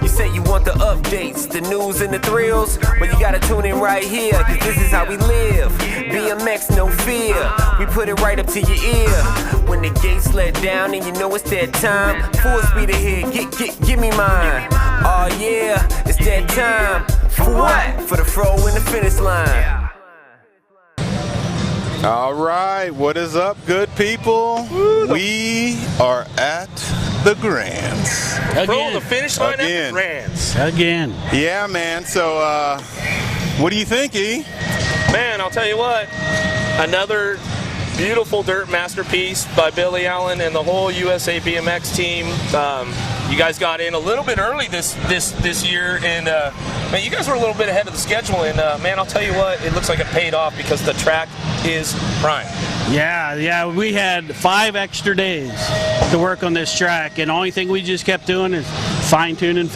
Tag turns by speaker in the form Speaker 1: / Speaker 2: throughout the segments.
Speaker 1: You say you want the updates, the news and the thrills, but you gotta tune in right here, cause this is how we live. BMX, no fear, we put it right up to your ear. When the gates let down and you know it's that time, full speed ahead, give me mine. Oh yeah, it's that time. For what? For the throw in the finish line.
Speaker 2: All right, what is up, good people? We are at the Grands.
Speaker 3: Bro, the finish line at the Grands.
Speaker 4: Again.
Speaker 2: Yeah, man. So, what do you think, E?
Speaker 3: Man, I'll tell you what. Another beautiful dirt masterpiece by Billy Allen and the whole USA BMX team. You guys got in a little bit early this year, and man, you guys were a little bit ahead of the schedule. And man, I'll tell you what, it looks like it paid off because the track is prime.
Speaker 4: Yeah, we had 5 extra days to work on this track, and the only thing we just kept doing is fine-tuning,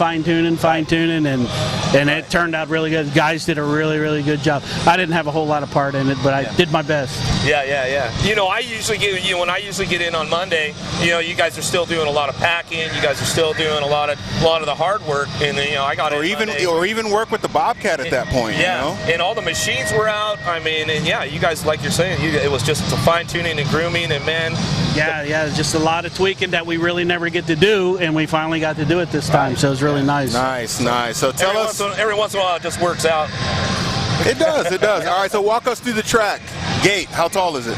Speaker 4: and it turned out really good. Guys did a really good job. I didn't have a whole lot of part in it, but I did my best.
Speaker 3: Yeah. You know, when I usually get in on Monday, you know, you guys are still doing a lot of packing. You guys are still doing a lot of the hard work, and you know, I got
Speaker 2: or even work with the Bobcat at that point.
Speaker 3: Yeah,
Speaker 2: you know?
Speaker 3: And all the machines were out. I mean, and yeah, you guys, like you're saying, it was just fine-tuning and grooming, and man.
Speaker 4: Yeah, just a lot of tweaking that we really never get to do, and we finally got to do it this time, so it was really nice.
Speaker 2: Nice. So tell us.
Speaker 3: Every once in a while, it just works out.
Speaker 2: It does. All right, so walk us through the track. Gate, how tall is it?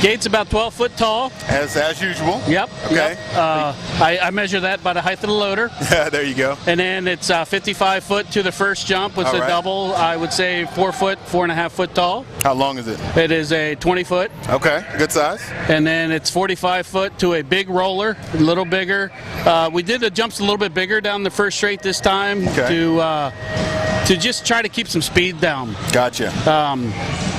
Speaker 4: Gate's about 12 foot tall.
Speaker 2: As usual?
Speaker 4: Yep.
Speaker 2: Okay.
Speaker 4: Yep. I measure that by the height of the loader.
Speaker 2: Yeah, there you go.
Speaker 4: And then it's 55 foot to the first jump. It's a double, I would say 4.5 foot tall.
Speaker 2: How long is it?
Speaker 4: It is a 20 foot.
Speaker 2: Okay, good size.
Speaker 4: And then it's 45 foot to a big roller, a little bigger. We did the jumps a little bit bigger down the first straight this time to just try to keep some speed down.
Speaker 2: Gotcha.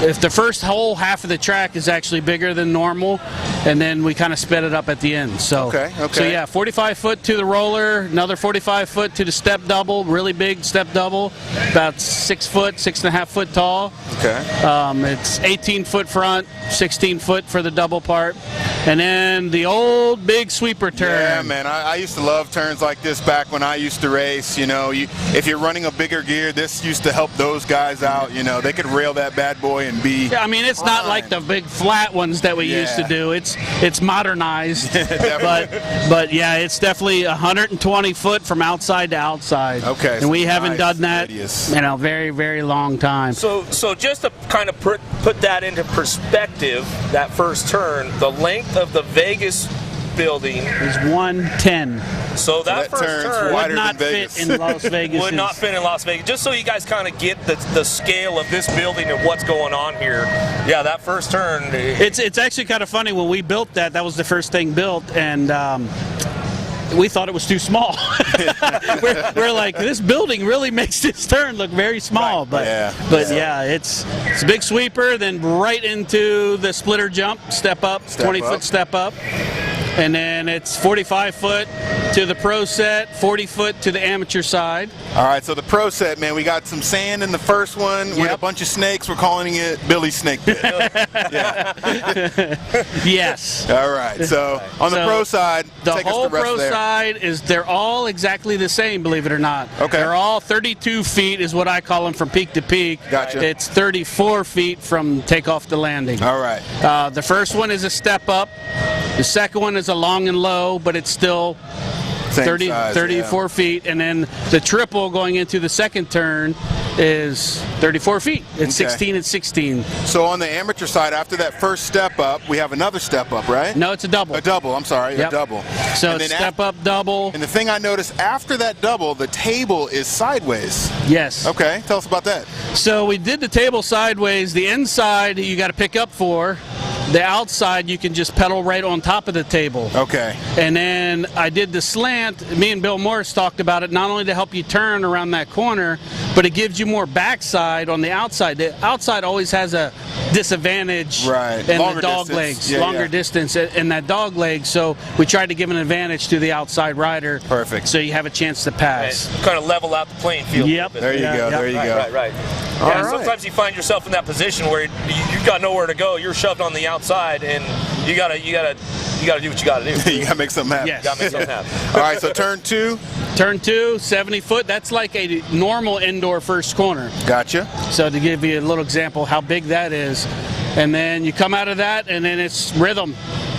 Speaker 4: If the first whole half of the track is actually bigger than normal, and then we kind of sped it up at the end. So,
Speaker 2: okay.
Speaker 4: So yeah, 45 foot to the roller, another 45 foot to the step double, really big step double, about 6.5 foot tall.
Speaker 2: Okay.
Speaker 4: It's 18 foot front, 16 foot for the double part, and then the old big sweeper turn.
Speaker 2: Yeah, man, I used to love turns like this back when I used to race. You know, if you're running a bigger gear, this used to help those guys out. You know, they could rail that bad boy and be.
Speaker 4: Yeah, I mean, it's not like the big flat ones that we used to do. It's modernized, but yeah, it's definitely 120 foot from outside to outside.
Speaker 2: Okay,
Speaker 4: and we haven't done that
Speaker 2: radius.
Speaker 4: in a very long time.
Speaker 3: So just to kind of put that into perspective, that first turn, the length of the Vegas building
Speaker 4: is 110.
Speaker 3: So that first turn
Speaker 4: would not fit in Las Vegas.
Speaker 3: Would not fit in Las Vegas. Just so you guys kind of get the scale of this building and what's going on here. Yeah, that first turn.
Speaker 4: It's actually kind of funny. When we built that was the first thing built, and we thought it was too small. we're like, this building really makes this turn look very small.
Speaker 2: Right.
Speaker 4: But yeah, it's a big sweeper, then right into the splitter jump, step up, 20 foot step up. And then it's 45 foot to the pro set, 40 foot to the amateur side.
Speaker 2: All right, so the pro set, man, we got some sand in the first one with a bunch of snakes. We're calling it Billy's Snake Pit.
Speaker 4: Yes.
Speaker 2: All right, so on the pro side,
Speaker 4: the
Speaker 2: take us
Speaker 4: whole
Speaker 2: the rest
Speaker 4: pro
Speaker 2: there.
Speaker 4: side is, they're all exactly the same, believe it or not.
Speaker 2: Okay.
Speaker 4: They're all 32 feet is what I call them from peak to peak.
Speaker 2: Gotcha.
Speaker 4: It's 34 feet from takeoff to landing.
Speaker 2: All right.
Speaker 4: The first one is a step up. The second one is a long and low, but it's still 34 feet. And then the triple going into the second turn is 34 feet. It's 16 and 16.
Speaker 2: So on the amateur side, after that first step up, we have another step up, right?
Speaker 4: No, it's a double.
Speaker 2: A double, I'm sorry, a double.
Speaker 4: So it's step up, double.
Speaker 2: And the thing I noticed after that double, the table is sideways.
Speaker 4: Yes.
Speaker 2: Okay, tell us about that.
Speaker 4: So we did the table sideways. The inside you got to pick up for. The outside you can just pedal right on top of the table.
Speaker 2: Okay.
Speaker 4: And then I did the slant. Me and Bill Morris talked about it, not only to help you turn around that corner, but it gives you more backside on the outside. The outside always has a disadvantage in the dog legs, longer distance in that dog leg. So we tried to give an advantage to the outside rider.
Speaker 2: Perfect.
Speaker 4: So you have a chance to pass.
Speaker 3: Right. Kind of level out the playing field.
Speaker 4: Yep.
Speaker 2: There you go. There you go.
Speaker 3: Right. Sometimes you find yourself in that position where you've got nowhere to go. You're shoved on the outside, and You gotta do what you gotta do.
Speaker 2: You gotta make something happen.
Speaker 4: Yes.
Speaker 3: You gotta make something happen.
Speaker 2: All right, so turn 2.
Speaker 4: Turn 2, 70 foot. That's like a normal indoor first corner.
Speaker 2: Gotcha.
Speaker 4: So to give you a little example how big that is. And then you come out of that, and then it's rhythm.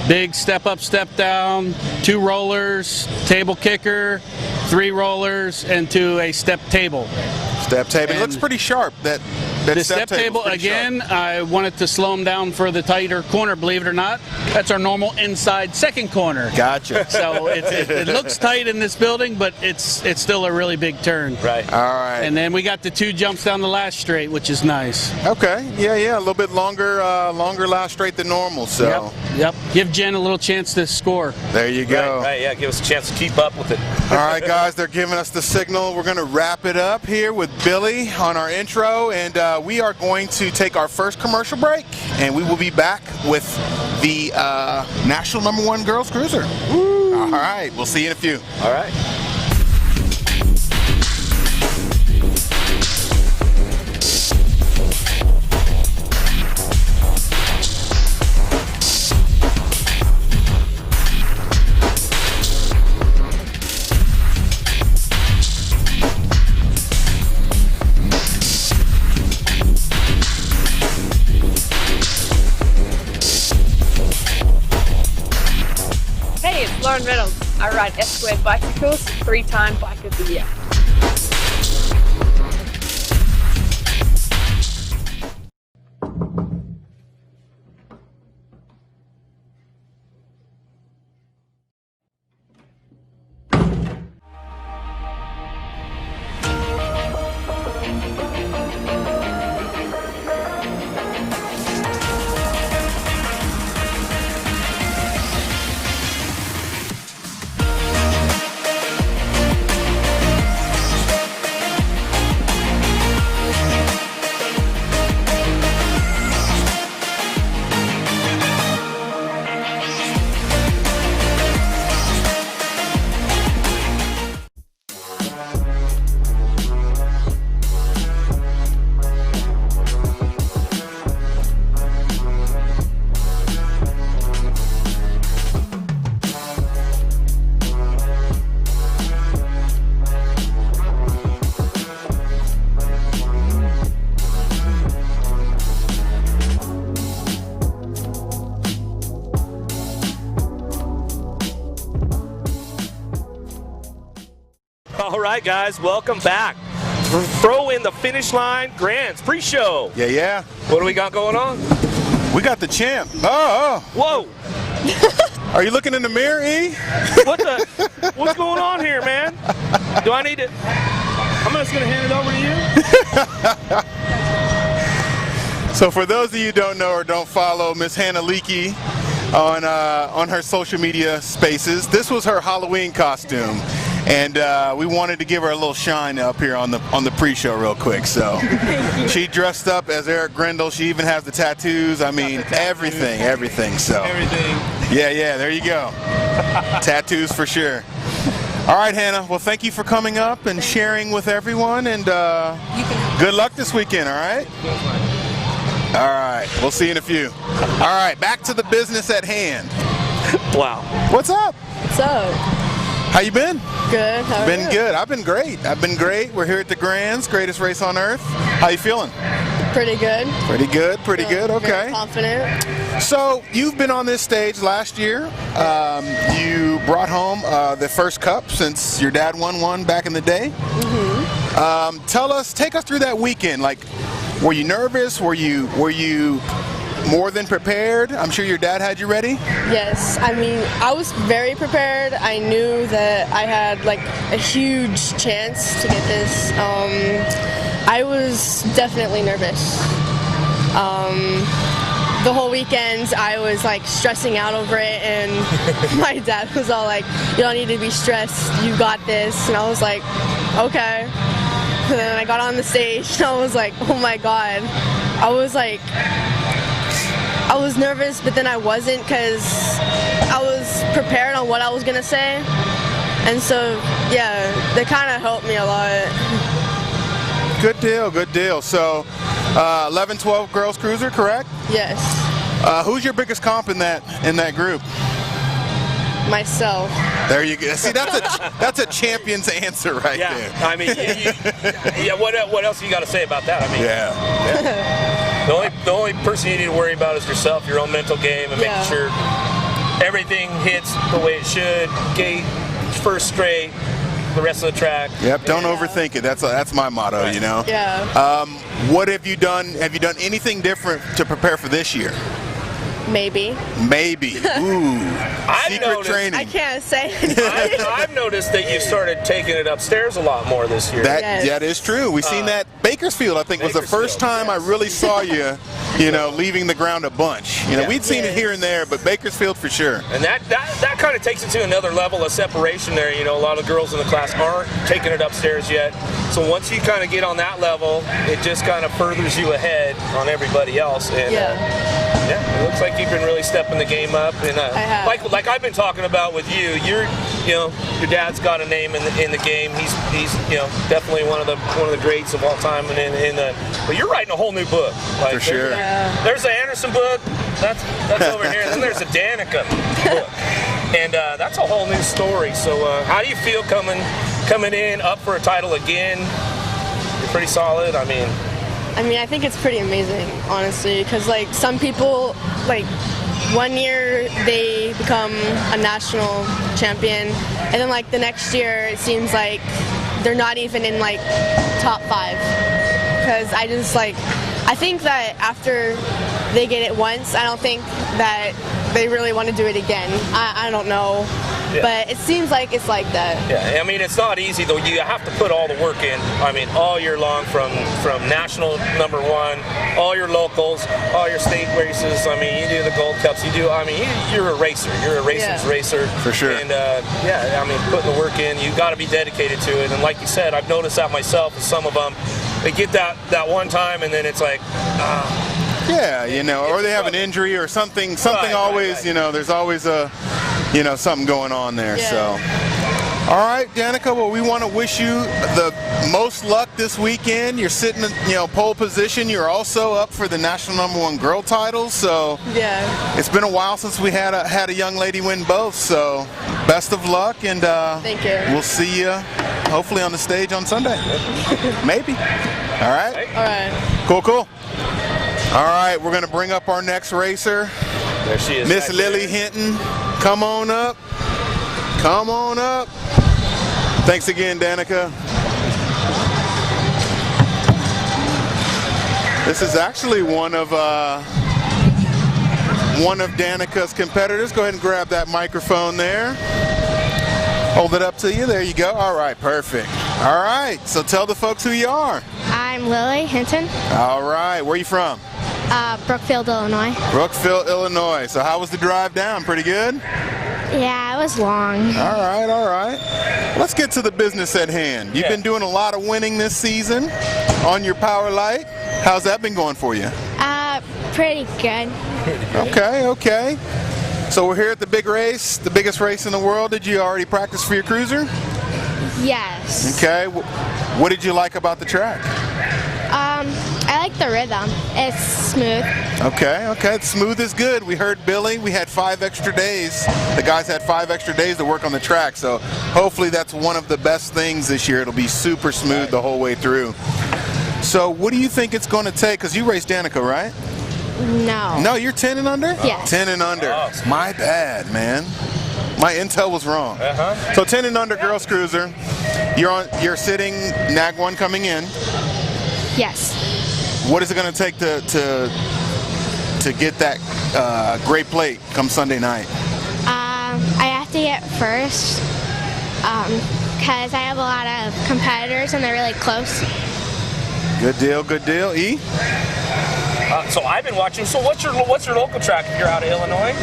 Speaker 4: Big step up, step down, 2 rollers, table kicker, 3 rollers, and to a step table.
Speaker 2: Step table. It
Speaker 4: And
Speaker 2: looks pretty sharp. That
Speaker 4: The step table,
Speaker 2: pretty
Speaker 4: again,
Speaker 2: sharp.
Speaker 4: I wanted to slow them down for the tighter corner, believe it or not. That's our normal inside second corner.
Speaker 2: Gotcha.
Speaker 4: So it looks tight in this building, but it's still a really big turn.
Speaker 3: Right.
Speaker 2: All right.
Speaker 4: And then we got the 2 jumps down the last straight, which is nice.
Speaker 2: Okay. Yeah. A little bit longer last straight than normal. So.
Speaker 4: Yep. Give Jen a little chance to score.
Speaker 2: There you go.
Speaker 3: Right. Yeah. Give us a chance to keep up with it.
Speaker 2: All right, guys, they're giving us the signal. We're going to wrap it up here with Billy on our intro, and we are going to take our first commercial break, and we will be back with the national #1 girls cruiser. Woo. All right, we'll see you in a few.
Speaker 3: All right.
Speaker 5: Hey, it's Lauren Reynolds. I ride S-Squared bicycles, 3-time Bike of the Year.
Speaker 3: All right, guys, welcome back. Throw in the Finish Line Grands pre-show.
Speaker 2: Yeah.
Speaker 3: What do we got going on?
Speaker 2: We got the champ. Oh.
Speaker 3: Whoa!
Speaker 2: Are you looking in the mirror, E?
Speaker 3: What's going on here, man? Do I need to? I'm just gonna hand it over to you.
Speaker 2: So for those of you who don't know or don't follow Miss Hannah Leakey on her social media spaces, this was her Halloween costume. And we wanted to give her a little shine up here on the pre-show real quick. So she dressed up as Eric Grendel. She even has the tattoos. I mean, everything. So
Speaker 3: Everything.
Speaker 2: yeah, there you go. Tattoos for sure. All right, Hannah. Well, thank you for coming up and sharing with everyone. And good luck this weekend. All right. All right. We'll see you in a few. All right. Back to the business at hand.
Speaker 3: Wow.
Speaker 2: What's up?
Speaker 6: What's up?
Speaker 2: How you been?
Speaker 6: Good. How are
Speaker 2: Been
Speaker 6: you?
Speaker 2: good. I've been great. We're here at the Grands, greatest race on earth. How you feeling?
Speaker 6: Pretty good.
Speaker 2: Pretty good.
Speaker 6: Very
Speaker 2: Okay.
Speaker 6: confident.
Speaker 2: So you've been on this stage last year. You brought home the first cup since your dad won one back in the day. Take us through that weekend. Like, were you nervous? Were you more than prepared? I'm sure your dad had you ready.
Speaker 6: Yes. I mean, I was very prepared. I knew that I had like a huge chance to get this. I was definitely nervous. The whole weekend I was like stressing out over it, and my dad was all like, "You don't need to be stressed. You got this." And I was like, "Okay." And then I got on the stage and I was like, "Oh my God." I was nervous, but then I wasn't, because I was prepared on what I was gonna say, and so yeah, that kind of helped me a lot.
Speaker 2: Good deal. So 11-12 girls cruiser, correct?
Speaker 6: Yes.
Speaker 2: Who's your biggest comp in that group?
Speaker 6: Myself.
Speaker 2: There you go. See, that's a champion's answer right there.
Speaker 3: I mean, what else you got to say about that? I mean, the only person you need to worry about is yourself, your own mental game, and making sure everything hits the way it should. Gate, first straight, the rest of the track.
Speaker 2: Yep. Don't overthink it. That's my motto.
Speaker 3: Right.
Speaker 2: You know.
Speaker 6: Yeah.
Speaker 2: What have you done? Have you done anything different to prepare for this year?
Speaker 6: Maybe.
Speaker 2: Ooh. Secret training.
Speaker 6: I can't say.
Speaker 3: I've noticed that you've started taking it upstairs a lot more this year.
Speaker 2: That is true. We've seen that. Bakersfield, I think, was the first time I really saw you, leaving the ground a bunch. We'd seen it here and there, but Bakersfield for sure.
Speaker 3: And that kind of takes it to another level of separation there. A lot of girls in the class aren't taking it upstairs yet. So once you kind of get on that level, it just kind of furthers you ahead on everybody else. And, it looks like you've been really stepping the game up, and like I've been talking about with you, your dad's got a name in the game. He's definitely one of the greats of all time, but you're writing a whole new book.
Speaker 2: For sure.
Speaker 3: There's the Anderson book. That's over here. And then there's the Danica book, and that's a whole new story. So how do you feel coming in up for a title again? You're pretty solid. I mean, I
Speaker 6: think it's pretty amazing, honestly, because some people, 1 year they become a national champion, and then the next year it seems like they're not even in top 5. Because I think that after they get it once, I don't think that they really want to do it again. I don't know. Yeah. But it seems like it's like that.
Speaker 3: Yeah, I mean, it's not easy, though. You have to put all the work in. I mean, all year long, from national #1, all your locals, all your state races. I mean, you do the Gold Cups. You're a racer. You're a racer's racer.
Speaker 2: For sure.
Speaker 3: And, putting the work in, you got to be dedicated to it. And like you said, I've noticed that myself with some of them. They get that one time, and then it's like,
Speaker 2: or they have an injury or something. Always, there's always something going on there.
Speaker 6: Yeah.
Speaker 2: So, all right, Danica. Well, we want to wish you the most luck this weekend. You're sitting, pole position. You're also up for the national #1 girl title. So, it's been a while since we had a young lady win both. So, best of luck, and
Speaker 6: thank you.
Speaker 2: We'll see you hopefully on the stage on Sunday. Maybe. All right.
Speaker 6: All right.
Speaker 2: Cool. All right, we're going to bring up our next racer.
Speaker 3: There she is.
Speaker 2: Miss Lily Hinton. Come on up. Thanks again, Danica. This is actually one of Danica's competitors. Go ahead and grab that microphone there. Hold it up to you. There you go. All right, perfect. All right, so tell the folks who you are.
Speaker 7: I'm Lily Hinton.
Speaker 2: All right, where are you from?
Speaker 7: Brookfield, Illinois.
Speaker 2: Brookfield, Illinois. So how was the drive down? Pretty good?
Speaker 7: Yeah, it was long.
Speaker 2: All right. Let's get to the business at hand. You've been doing a lot of winning this season on your Power Light. How's that been going for you?
Speaker 7: Pretty good.
Speaker 2: Okay. So we're here at the big race, the biggest race in the world. Did you already practice for your cruiser?
Speaker 7: Yes.
Speaker 2: Okay. What did you like about the track?
Speaker 7: I like the rhythm. It's smooth.
Speaker 2: Okay. Smooth is good. We heard Billy. We had 5 extra days. The guys had 5 extra days to work on the track. So hopefully that's one of the best things this year. It'll be super smooth the whole way through. So what do you think it's going to take? Because you raced Danica, right? No, you're 10 and under?
Speaker 7: Yes.
Speaker 2: 10 and under. My bad, man. My intel was wrong. So 10 and under girls cruiser. You're sitting NAG 1 coming in.
Speaker 7: Yes.
Speaker 2: What is it going to take to get that great plate come Sunday night?
Speaker 7: I have to get first because I have a lot of competitors and they're really close.
Speaker 2: Good deal. E?
Speaker 3: So I've been watching. So what's your local track if you're out of Illinois?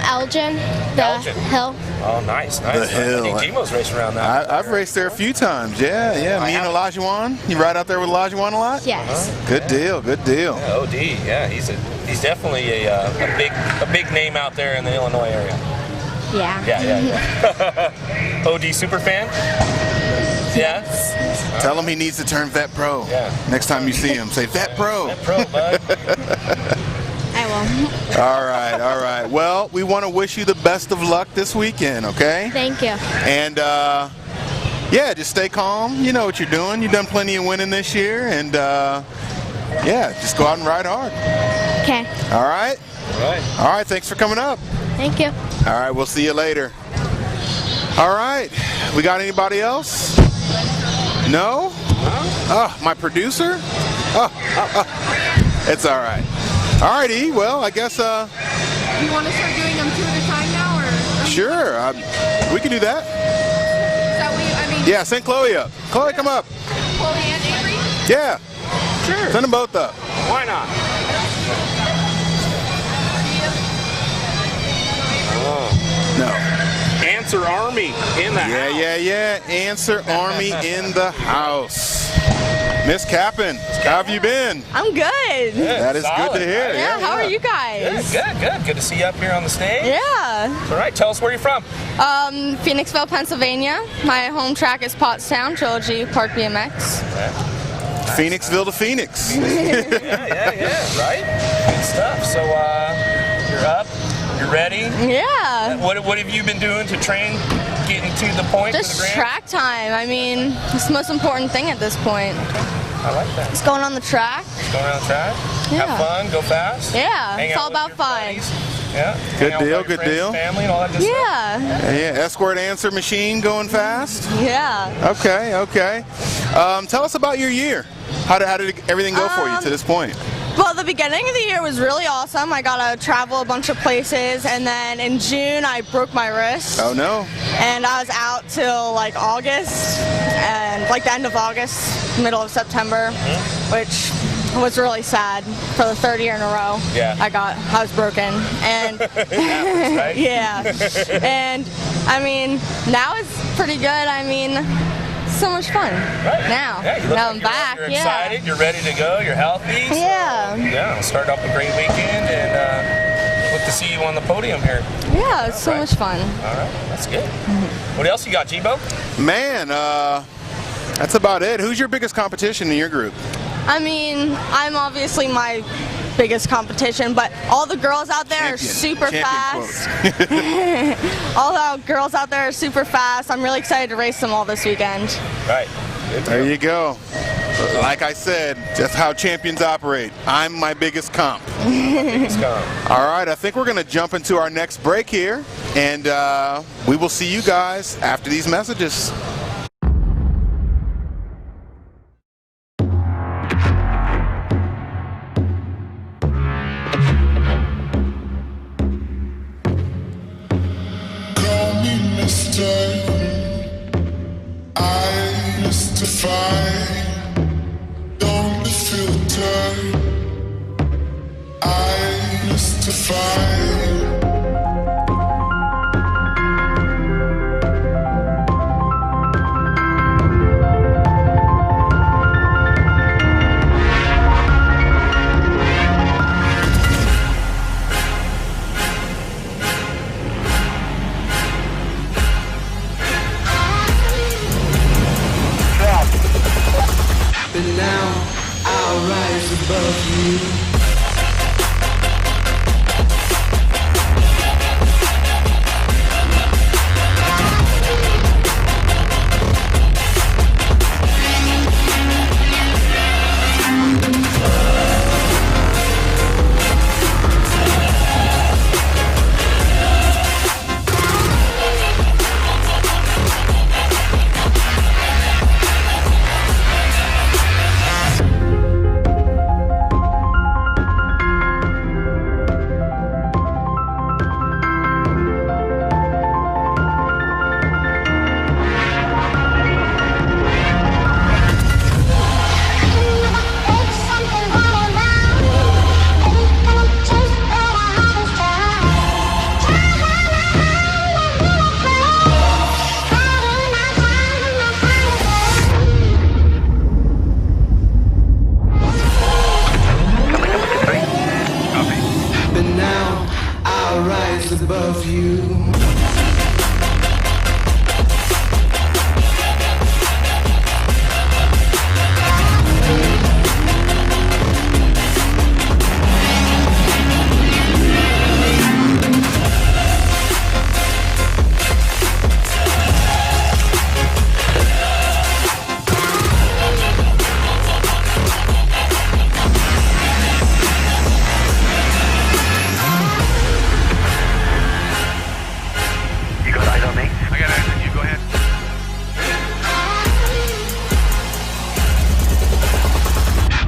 Speaker 7: Elgin, the hill.
Speaker 3: Oh, nice.
Speaker 2: The hill.
Speaker 3: I think Gmo's raced around that.
Speaker 2: I've raced there a few times. Yeah. Me and Olajuwon. You ride out there with Olajuwon a lot?
Speaker 7: Yes.
Speaker 2: Good deal.
Speaker 3: Yeah, OD. Yeah, he's definitely a big name out there in the Illinois area.
Speaker 7: Yeah.
Speaker 3: OD super fan. Yeah.
Speaker 2: Tell him he needs to turn Vet Pro.
Speaker 3: Yeah.
Speaker 2: Next time you see him, say Vet Pro.
Speaker 3: Vet Pro, bud.
Speaker 7: I
Speaker 2: All right. Well, we want to wish you the best of luck this weekend, okay?
Speaker 7: Thank you.
Speaker 2: And yeah, just stay calm. You know what you're doing. You've done plenty of winning this year, and yeah, just go out and ride hard.
Speaker 7: Okay.
Speaker 2: All right? All right, thanks for coming up.
Speaker 7: Thank you.
Speaker 2: All right, we'll see you later. All right, we got anybody else? No? Oh, my producer? It's all right. All righty, well, I guess...
Speaker 5: Do you want to start doing them 2 at a time now, or?
Speaker 2: Sure, we can do that.
Speaker 5: Is that what you, I mean...
Speaker 2: Yeah, send Chloe up. Chloe, come up.
Speaker 5: Chloe and Avery?
Speaker 2: Yeah.
Speaker 3: Sure.
Speaker 2: Send them both up.
Speaker 3: Why not?
Speaker 2: No.
Speaker 3: Answer Army in the house.
Speaker 2: Yeah. Answer Army in the house. Miss Kappen, how have you been?
Speaker 8: I'm good.
Speaker 2: That is
Speaker 3: solid,
Speaker 2: good to hear.
Speaker 3: right?
Speaker 8: Yeah, how are you guys?
Speaker 3: Good to see you up here on the stage.
Speaker 8: Yeah.
Speaker 3: All right, tell us where you're from.
Speaker 8: Phoenixville, Pennsylvania. My home track is Pottstown, Trilogy Park BMX.
Speaker 2: Phoenixville to Phoenix.
Speaker 3: Yeah, right? Good stuff. So you're up, you're ready.
Speaker 8: Yeah.
Speaker 3: What have you been doing to train, getting to the point?
Speaker 8: Just
Speaker 3: to the grand?
Speaker 8: track time. I mean, it's the most important thing at this point.
Speaker 3: I like that.
Speaker 8: Just going on the track.
Speaker 3: Going around the track,
Speaker 8: Yeah.
Speaker 3: have fun, go fast.
Speaker 8: Yeah,
Speaker 3: hang
Speaker 8: it's
Speaker 3: out
Speaker 8: all
Speaker 3: with
Speaker 8: about
Speaker 3: your
Speaker 8: fun.
Speaker 3: buddies. Yeah.
Speaker 2: Good
Speaker 3: hang out with
Speaker 2: deal,
Speaker 3: all your
Speaker 2: good
Speaker 3: friends,
Speaker 2: deal.
Speaker 3: Family and all that good stuff.
Speaker 8: Yeah.
Speaker 2: Yeah, escort answer machine going fast.
Speaker 8: Yeah.
Speaker 2: Okay. Tell us about your year. How did everything go for you to this point?
Speaker 8: Well, the beginning of the year was really awesome. I got to travel a bunch of places, and then in June I broke my wrist.
Speaker 2: Oh no.
Speaker 8: And I was out till like August, and like the end of August, middle of September, which was really sad for the third year in a row.
Speaker 3: Yeah.
Speaker 8: I was broken, and
Speaker 3: Right?
Speaker 8: yeah, and I mean now it's pretty good. I mean, so much fun now.
Speaker 3: Yeah, you look
Speaker 8: now
Speaker 3: like
Speaker 8: I'm back.
Speaker 3: You're
Speaker 8: yeah.
Speaker 3: excited, you're ready to go, you're healthy. So,
Speaker 8: Yeah.
Speaker 3: We'll start off a great weekend and look to see you on the podium here.
Speaker 8: Yeah, it's so much fun.
Speaker 3: All right, that's good. What else you got, Jibo?
Speaker 2: Man, that's about it. Who's your biggest competition in your group?
Speaker 8: I mean, I'm obviously my biggest competition, but all the girls out there are super fast. All the girls out there are super fast. I'm really excited to race them all this weekend.
Speaker 3: Right.
Speaker 2: There you go. Like I said, that's how champions operate. I'm my biggest comp. All right, I think we're going to jump into our next break here, and we will see you guys after these messages.
Speaker 9: I used to fight, don't be filtered. I used to fight.
Speaker 10: But now I'll rise above you.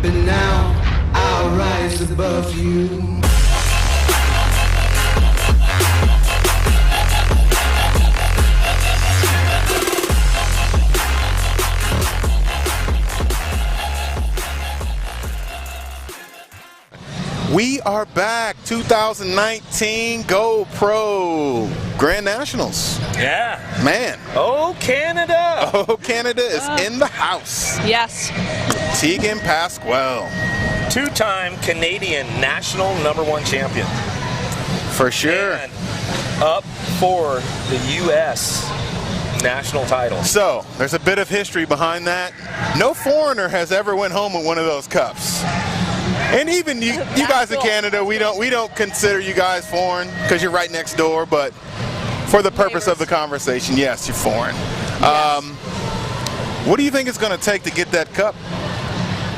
Speaker 10: but now I'll rise above you.
Speaker 2: We are back, 2019 GoPro Grand Nationals.
Speaker 3: Yeah.
Speaker 2: Man.
Speaker 3: Oh, Canada.
Speaker 2: Oh, Canada is in the house.
Speaker 5: Yes.
Speaker 2: Tegan Pasquale.
Speaker 3: Two-time Canadian national #1 champion.
Speaker 2: For sure.
Speaker 3: And up for the U.S. national title.
Speaker 2: So, there's a bit of history behind that. No foreigner has ever went home with one of those cups. And even you guys in Canada, we don't consider you guys foreign because you're right next door. But for the purpose of the conversation, yes, you're foreign. Yes. What do you think it's going to take to get that cup?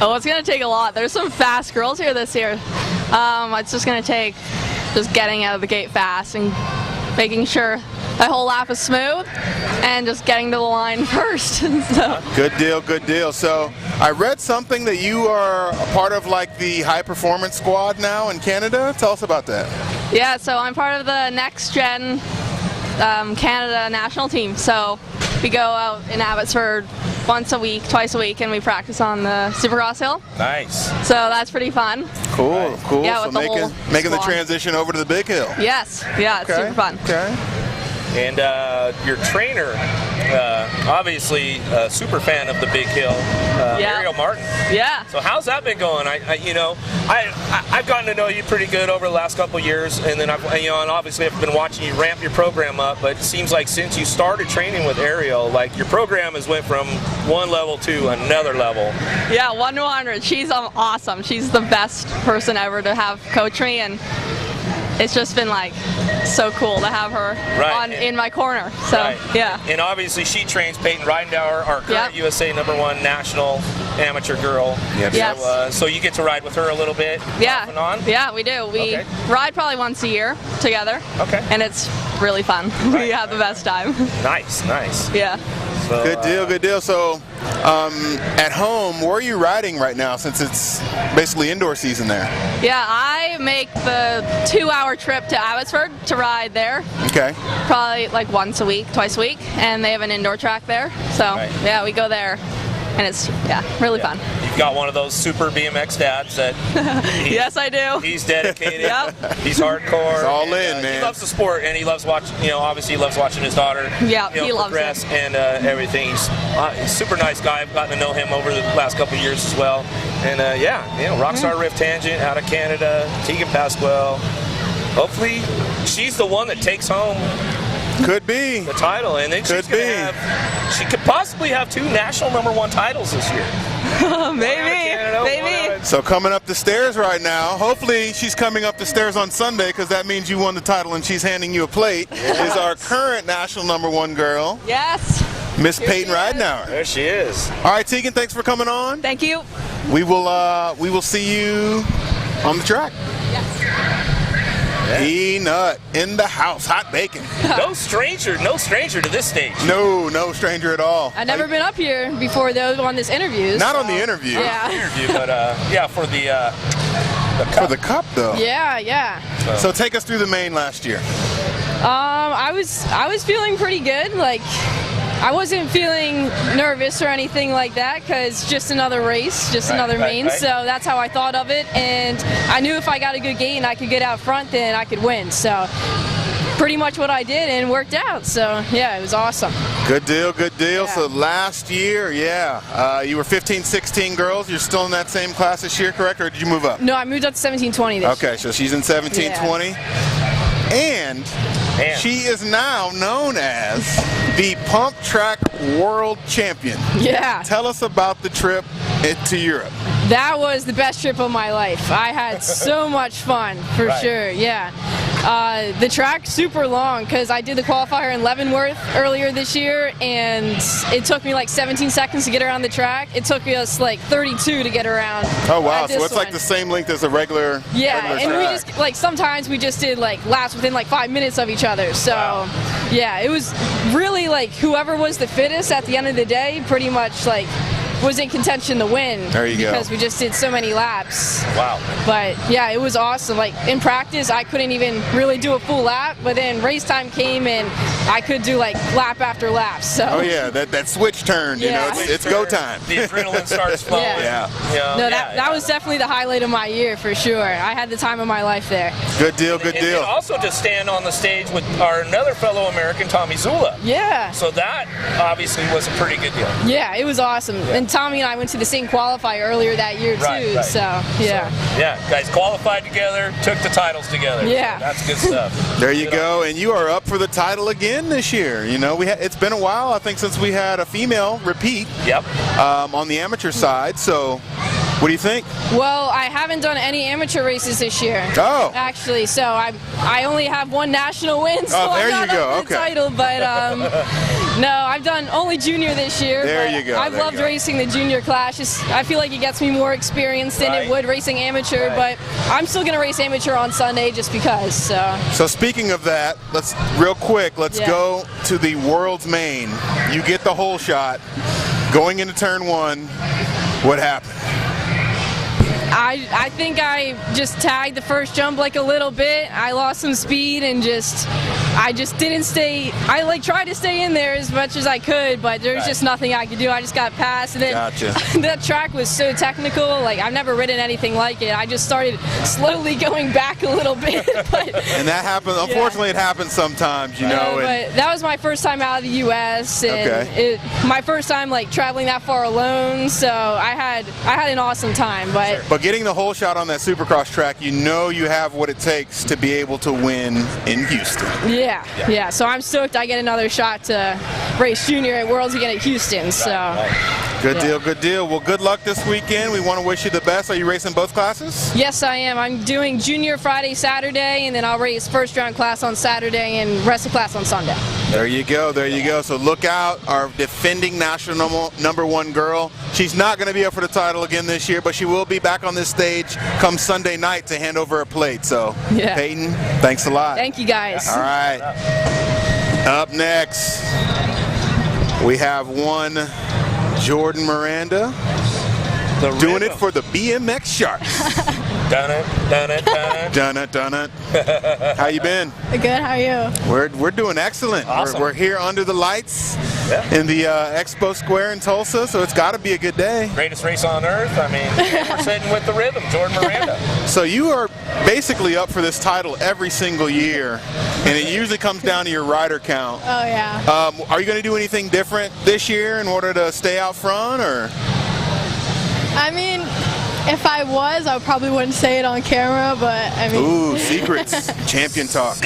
Speaker 8: Oh, it's going to take a lot. There's some fast girls here this year. It's just going to take just getting out of the gate fast and making sure the whole lap is smooth and just getting to the line first. So.
Speaker 2: Good deal, good deal. So I read something that you are a part of like the high performance squad now in Canada. Tell us about that.
Speaker 8: Yeah, so I'm part of the next gen Canada national team. So we go out in Abbotsford once a week, twice a week, and we practice on the Supercross hill.
Speaker 3: Nice.
Speaker 8: So that's pretty fun.
Speaker 2: Cool, cool.
Speaker 8: Yeah,
Speaker 2: so making the
Speaker 8: squad.
Speaker 2: transition over to the big hill.
Speaker 8: Yes, yeah, it's super fun.
Speaker 2: Okay.
Speaker 3: And your trainer, obviously a super fan of the big hill, Ariel Martin.
Speaker 8: Yeah.
Speaker 3: So how's that been going? I've gotten to know you pretty good over the last couple of years, and then and obviously I've been watching you ramp your program up. But it seems like since you started training with Ariel, like your program has went from one level to another level.
Speaker 8: Yeah, 1 to 100. She's awesome. She's the best person ever to have coach me, and it's just been like so cool to have her in my corner. So yeah.
Speaker 3: And obviously she trains Peyton Ridendower, our current USA #1 national amateur girl.
Speaker 2: Yep.
Speaker 8: Yes.
Speaker 3: So you get to ride with her a little bit.
Speaker 8: Yeah.
Speaker 3: Off and on?
Speaker 8: Yeah, we do. We ride probably once a year together.
Speaker 3: Okay.
Speaker 8: And it's really fun. We have the best time.
Speaker 3: Nice, nice.
Speaker 8: Yeah.
Speaker 2: So, good deal, good deal. So at home, where are you riding right now since it's basically indoor season there?
Speaker 8: Yeah, I make the 2-hour trip to Abbotsford to ride there.
Speaker 2: Okay.
Speaker 8: Probably like once a week, twice a week, and they have an indoor track there. So yeah, we go there, and it's really fun.
Speaker 3: You've got one of those super BMX dads that
Speaker 8: yes, I do.
Speaker 3: He's dedicated.
Speaker 8: Yep.
Speaker 3: He's hardcore.
Speaker 2: He's all in, man.
Speaker 3: He loves the sport, and he loves watching. Obviously, he loves watching his daughter.
Speaker 8: Yeah, he loves
Speaker 3: progress
Speaker 8: it.
Speaker 3: and everything. He's a super nice guy. I've gotten to know him over the last couple of years as well. And Rockstar Rift Tangent out of Canada. Tegan Pasquale. Hopefully, she's the one that takes home.
Speaker 2: Could be
Speaker 3: the title, and then she could possibly have 2 national #1 titles this year.
Speaker 8: Maybe.
Speaker 2: So coming up the stairs right now, hopefully she's coming up the stairs on Sunday because that means you won the title and she's handing you a plate, is our current national #1 girl.
Speaker 8: Yes.
Speaker 2: Miss Peyton Ridendower.
Speaker 3: There she is.
Speaker 2: All right, Tegan, thanks for coming on.
Speaker 8: Thank you.
Speaker 2: We will see you on the track. Peanut in the house, hot bacon.
Speaker 3: No stranger to this stage.
Speaker 2: No stranger at all.
Speaker 6: I've never been up here before though on this interview.
Speaker 2: Not on the interview.
Speaker 3: But for the cup.
Speaker 2: For the cup though.
Speaker 6: Yeah.
Speaker 2: So take us through the main last year.
Speaker 6: I was feeling pretty good. Like I wasn't feeling nervous or anything like that because just another race, another main. So that's how I thought of it. And I knew if I got a good gate and I could get out front, then I could win. So pretty much what I did and worked out. So yeah, it was awesome.
Speaker 2: Good deal.
Speaker 6: Yeah.
Speaker 2: So last year, you were 15-16 girls. You're still in that same class this year, correct? Or did you move up?
Speaker 6: No, I moved up to 17-20 this year.
Speaker 2: Okay, so she's in 17-20. And she is now known as the Pump Track World Champion.
Speaker 6: Yeah.
Speaker 2: Tell us about the trip to Europe.
Speaker 6: That was the best trip of my life. I had so much fun, for sure, yeah. The track's super long because I did the qualifier in Leavenworth earlier this year, and it took me like 17 seconds to get around the track. It took us like 32 to get around.
Speaker 2: Oh wow, so it's like the same length as a regular
Speaker 6: and
Speaker 2: track.
Speaker 6: we just like sometimes we just did like laps within like 5 minutes of each other. So yeah, it was really like whoever was the fittest at the end of the day pretty much like
Speaker 5: was in contention to win.
Speaker 2: There you go.
Speaker 5: Because we just did so many laps.
Speaker 3: Wow.
Speaker 5: But yeah, it was awesome. Like in practice, I couldn't even really do a full lap, but then race time came and I could do like lap after lap. So.
Speaker 2: Oh yeah, that switch turn. You know, it's go time.
Speaker 3: The adrenaline starts flowing.
Speaker 2: Yeah.
Speaker 3: You know,
Speaker 5: That was definitely the highlight of my year for sure. I had the time of my life there.
Speaker 2: Good deal, good deal.
Speaker 3: And also to stand on the stage with another fellow American, Tommy Zula.
Speaker 5: Yeah.
Speaker 3: So that obviously was a pretty good deal.
Speaker 5: Yeah, it was awesome. And Tommy and I went to the same qualifier earlier that year too.
Speaker 3: Right.
Speaker 5: So yeah.
Speaker 3: So, yeah, guys qualified together, took the titles together.
Speaker 5: Yeah.
Speaker 3: So that's good stuff.
Speaker 2: There you go, and you are up for the title again this year. You know, it's been a while, I think, since we had a female repeat.
Speaker 3: Yep.
Speaker 2: On the amateur side. So, what do you think?
Speaker 5: Well, I haven't done any amateur races this year.
Speaker 2: Oh.
Speaker 5: Actually, so I only have one national win, so
Speaker 2: there
Speaker 5: I'm
Speaker 2: you
Speaker 5: not
Speaker 2: go.
Speaker 5: up for the
Speaker 2: Okay.
Speaker 5: title. But no, I've done only junior this year.
Speaker 2: There
Speaker 5: but
Speaker 2: you go.
Speaker 5: I've
Speaker 2: There you
Speaker 5: loved
Speaker 2: go.
Speaker 5: racing the junior class. I feel like it gets me more experience than it would racing amateur. But I'm still gonna race amateur on Sunday just because.
Speaker 2: So speaking of that, let's go to the world's main. You get the whole shot going into turn one. What happened?
Speaker 5: I think I just tagged the first jump like a little bit. I lost some speed and I just didn't stay. I tried to stay in there as much as I could, but there's just nothing I could do. I just got past, and then that track was so technical. Like I've never ridden anything like it. I just started slowly going back a little bit.
Speaker 2: And that happens. Unfortunately, it happens sometimes, you know.
Speaker 5: But that was my first time out of the U.S. and my first time like traveling that far alone. So I had an awesome time.
Speaker 2: But getting the whole shot on that Supercross track, you know you have what it takes to be able to win in Houston.
Speaker 5: Yeah. So I'm stoked I get another shot to race junior at Worlds again at Houston. So
Speaker 2: Good deal. Well, good luck this weekend. We want to wish you the best. Are you racing both classes?
Speaker 5: Yes, I am. I'm doing junior Friday, Saturday, and then I'll race first round class on Saturday and rest of class on Sunday.
Speaker 2: There you go. So look out, our defending national #1 girl. She's not going to be up for the title again this year, but she will be back on this stage come Sunday night to hand over a plate. So, Hayden, thanks a lot.
Speaker 5: Thank you, guys.
Speaker 2: All right. Up next, we have one Jordyn Miranda doing it for the BMX Sharks.
Speaker 3: Done it.
Speaker 2: How you been?
Speaker 6: Good, how are you?
Speaker 2: We're doing excellent.
Speaker 3: Awesome.
Speaker 2: We're here under the lights in the Expo Square in Tulsa, so it's got to be a good day.
Speaker 3: Greatest race on earth. I mean, we're sitting with the rhythm, Jordyn Miranda.
Speaker 2: So you are basically up for this title every single year, and it usually comes down to your rider count.
Speaker 6: Oh, yeah.
Speaker 2: Are you going to do anything different this year in order to stay out front, or?
Speaker 6: I mean, if I was, I probably wouldn't say it on camera, but I mean.
Speaker 2: Ooh, secrets. Champion talk.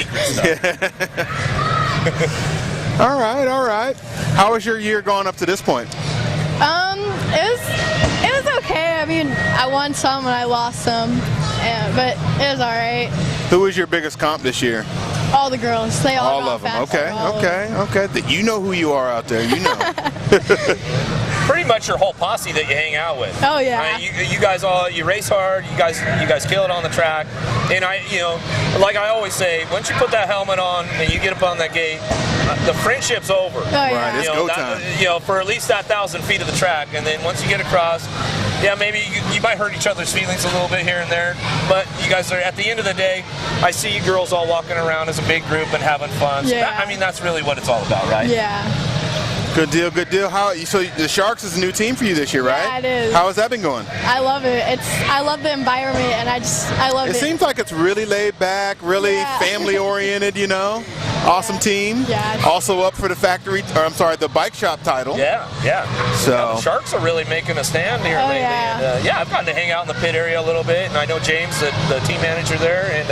Speaker 2: All right. How was your year going up to this point?
Speaker 6: It was okay. I mean, I won some and I lost some, but it was all right.
Speaker 2: Who was your biggest comp this year?
Speaker 6: All the girls. They all got
Speaker 2: of them.
Speaker 6: fast.
Speaker 2: Okay. You know who you are out there. You know.
Speaker 3: Pretty much your whole posse that you hang out with.
Speaker 6: Oh yeah.
Speaker 3: I mean, you guys you race hard. You guys kill it on the track. And like I always say, once you put that helmet on and you get up on that gate, the friendship's over.
Speaker 6: Oh yeah.
Speaker 2: Right, it's go time.
Speaker 3: For at least that 1,000 feet of the track, and then once you get across, maybe you might hurt each other's feelings a little bit here and there, but you guys are, at the end of the day, I see you girls all walking around as a big group and having fun. So that's really what it's all about, right?
Speaker 6: Yeah.
Speaker 2: Good deal. So the Sharks is a new team for you this year, right?
Speaker 6: Yeah, it is.
Speaker 2: How has that been going?
Speaker 6: I love it. I love the environment, and I love it.
Speaker 2: It seems like it's really laid back, really family oriented, you know? Awesome team.
Speaker 6: Yeah.
Speaker 2: Also up for the bike shop title.
Speaker 3: Yeah.
Speaker 2: So
Speaker 3: the Sharks are really making a stand here lately.
Speaker 6: Yeah.
Speaker 3: And, I've gotten to hang out in the pit area a little bit, and I know James, the team manager there, and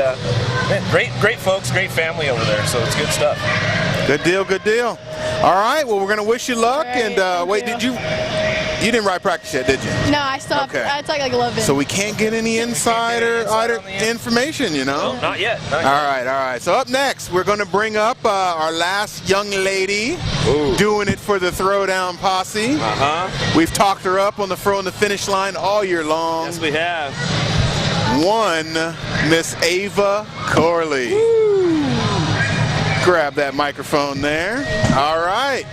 Speaker 3: great folks, great family over there. So it's good stuff.
Speaker 2: Good deal. All right. Well, we're gonna wish you luck.
Speaker 6: Right,
Speaker 2: and wait, you didn't ride practice yet, did you?
Speaker 6: No, I still have. It's like 11.
Speaker 2: So we can't get any insider information, you know?
Speaker 3: No, not yet.
Speaker 2: All right. So up next, we're going to bring up our last young lady doing it for the Throwdown posse. We've talked her up on the finish line all year long.
Speaker 3: Yes, we have.
Speaker 2: One Miss Ava Corley. Grab that microphone there. All right.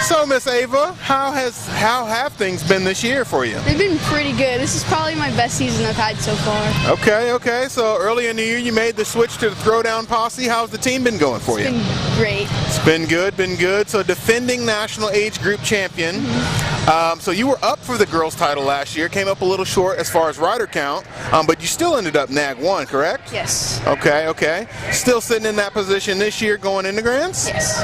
Speaker 2: So, Miss Ava, how have things been this year for you?
Speaker 6: They've been pretty good. This is probably my best season I've had so far.
Speaker 2: Okay. So early in the year, you made the switch to the Throwdown posse. How's the team been going for you?
Speaker 6: It's been great.
Speaker 2: It's been good. So defending national age group champion. So you were up for the girls title last year, came up a little short as far as rider count, but you still ended up NAG 1, correct?
Speaker 6: Yes.
Speaker 2: Okay. Still sitting in that position this year going into Grands?
Speaker 6: Yes.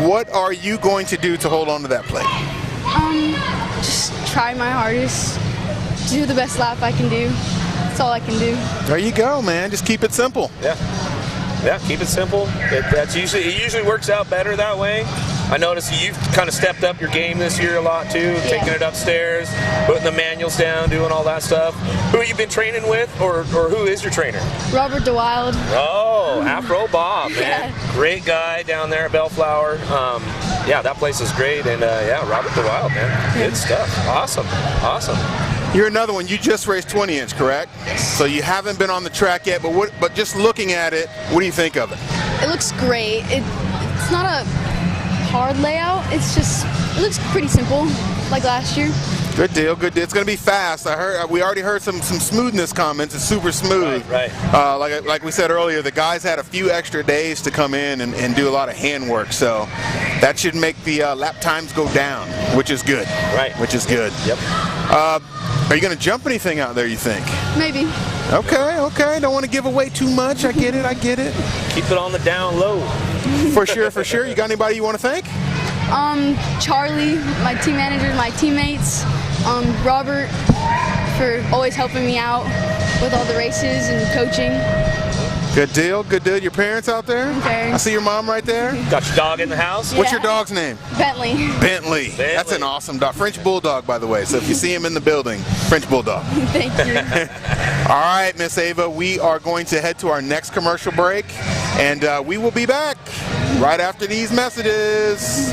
Speaker 2: What are you going to do to hold on to that plate?
Speaker 6: Just try my hardest. Do the best lap I can do. That's all I can do.
Speaker 2: There you go, man. Just keep it simple.
Speaker 3: Yeah, keep it simple. It usually works out better that way. I noticed you've kind of stepped up your game this year a lot too, taking it upstairs, putting the manuals down, doing all that stuff. Who have you been training with, or who is your trainer?
Speaker 6: Robert DeWild.
Speaker 3: Oh, Afro Bob, man. Great guy down there at Bellflower. Yeah, that place is great, and Robert DeWild, man. Good stuff. Awesome.
Speaker 2: You're another one. You just raced 20-inch, correct? So you haven't been on the track yet, but just looking at it, what do you think of it?
Speaker 6: It looks great. It's not a hard layout. It looks pretty simple, like last year.
Speaker 2: Good deal. It's going to be fast. We already heard some smoothness comments. It's super smooth.
Speaker 3: Right.
Speaker 2: Like we said earlier, the guys had a few extra days to come in and do a lot of handwork, so that should make the lap times go down, which is good.
Speaker 3: Right.
Speaker 2: Which is good.
Speaker 3: Yep.
Speaker 2: Are you going to jump anything out there, you think?
Speaker 6: Maybe.
Speaker 2: Okay. Don't want to give away too much. I get it.
Speaker 3: Keep it on the down low.
Speaker 2: For sure. You got anybody you want to thank?
Speaker 6: Charlie, my team manager, my teammates, Robert for always helping me out with all the races and coaching.
Speaker 2: Good deal. Your parents out there?
Speaker 6: Okay.
Speaker 2: I see your mom right there.
Speaker 3: Got your dog in the house?
Speaker 2: What's your dog's name?
Speaker 6: Bentley.
Speaker 2: That's an awesome dog. French Bulldog, by the way. So if you see him in the building, French Bulldog.
Speaker 6: Thank you.
Speaker 2: All right, Miss Ava, we are going to head to our next commercial break, and we will be back right after these messages.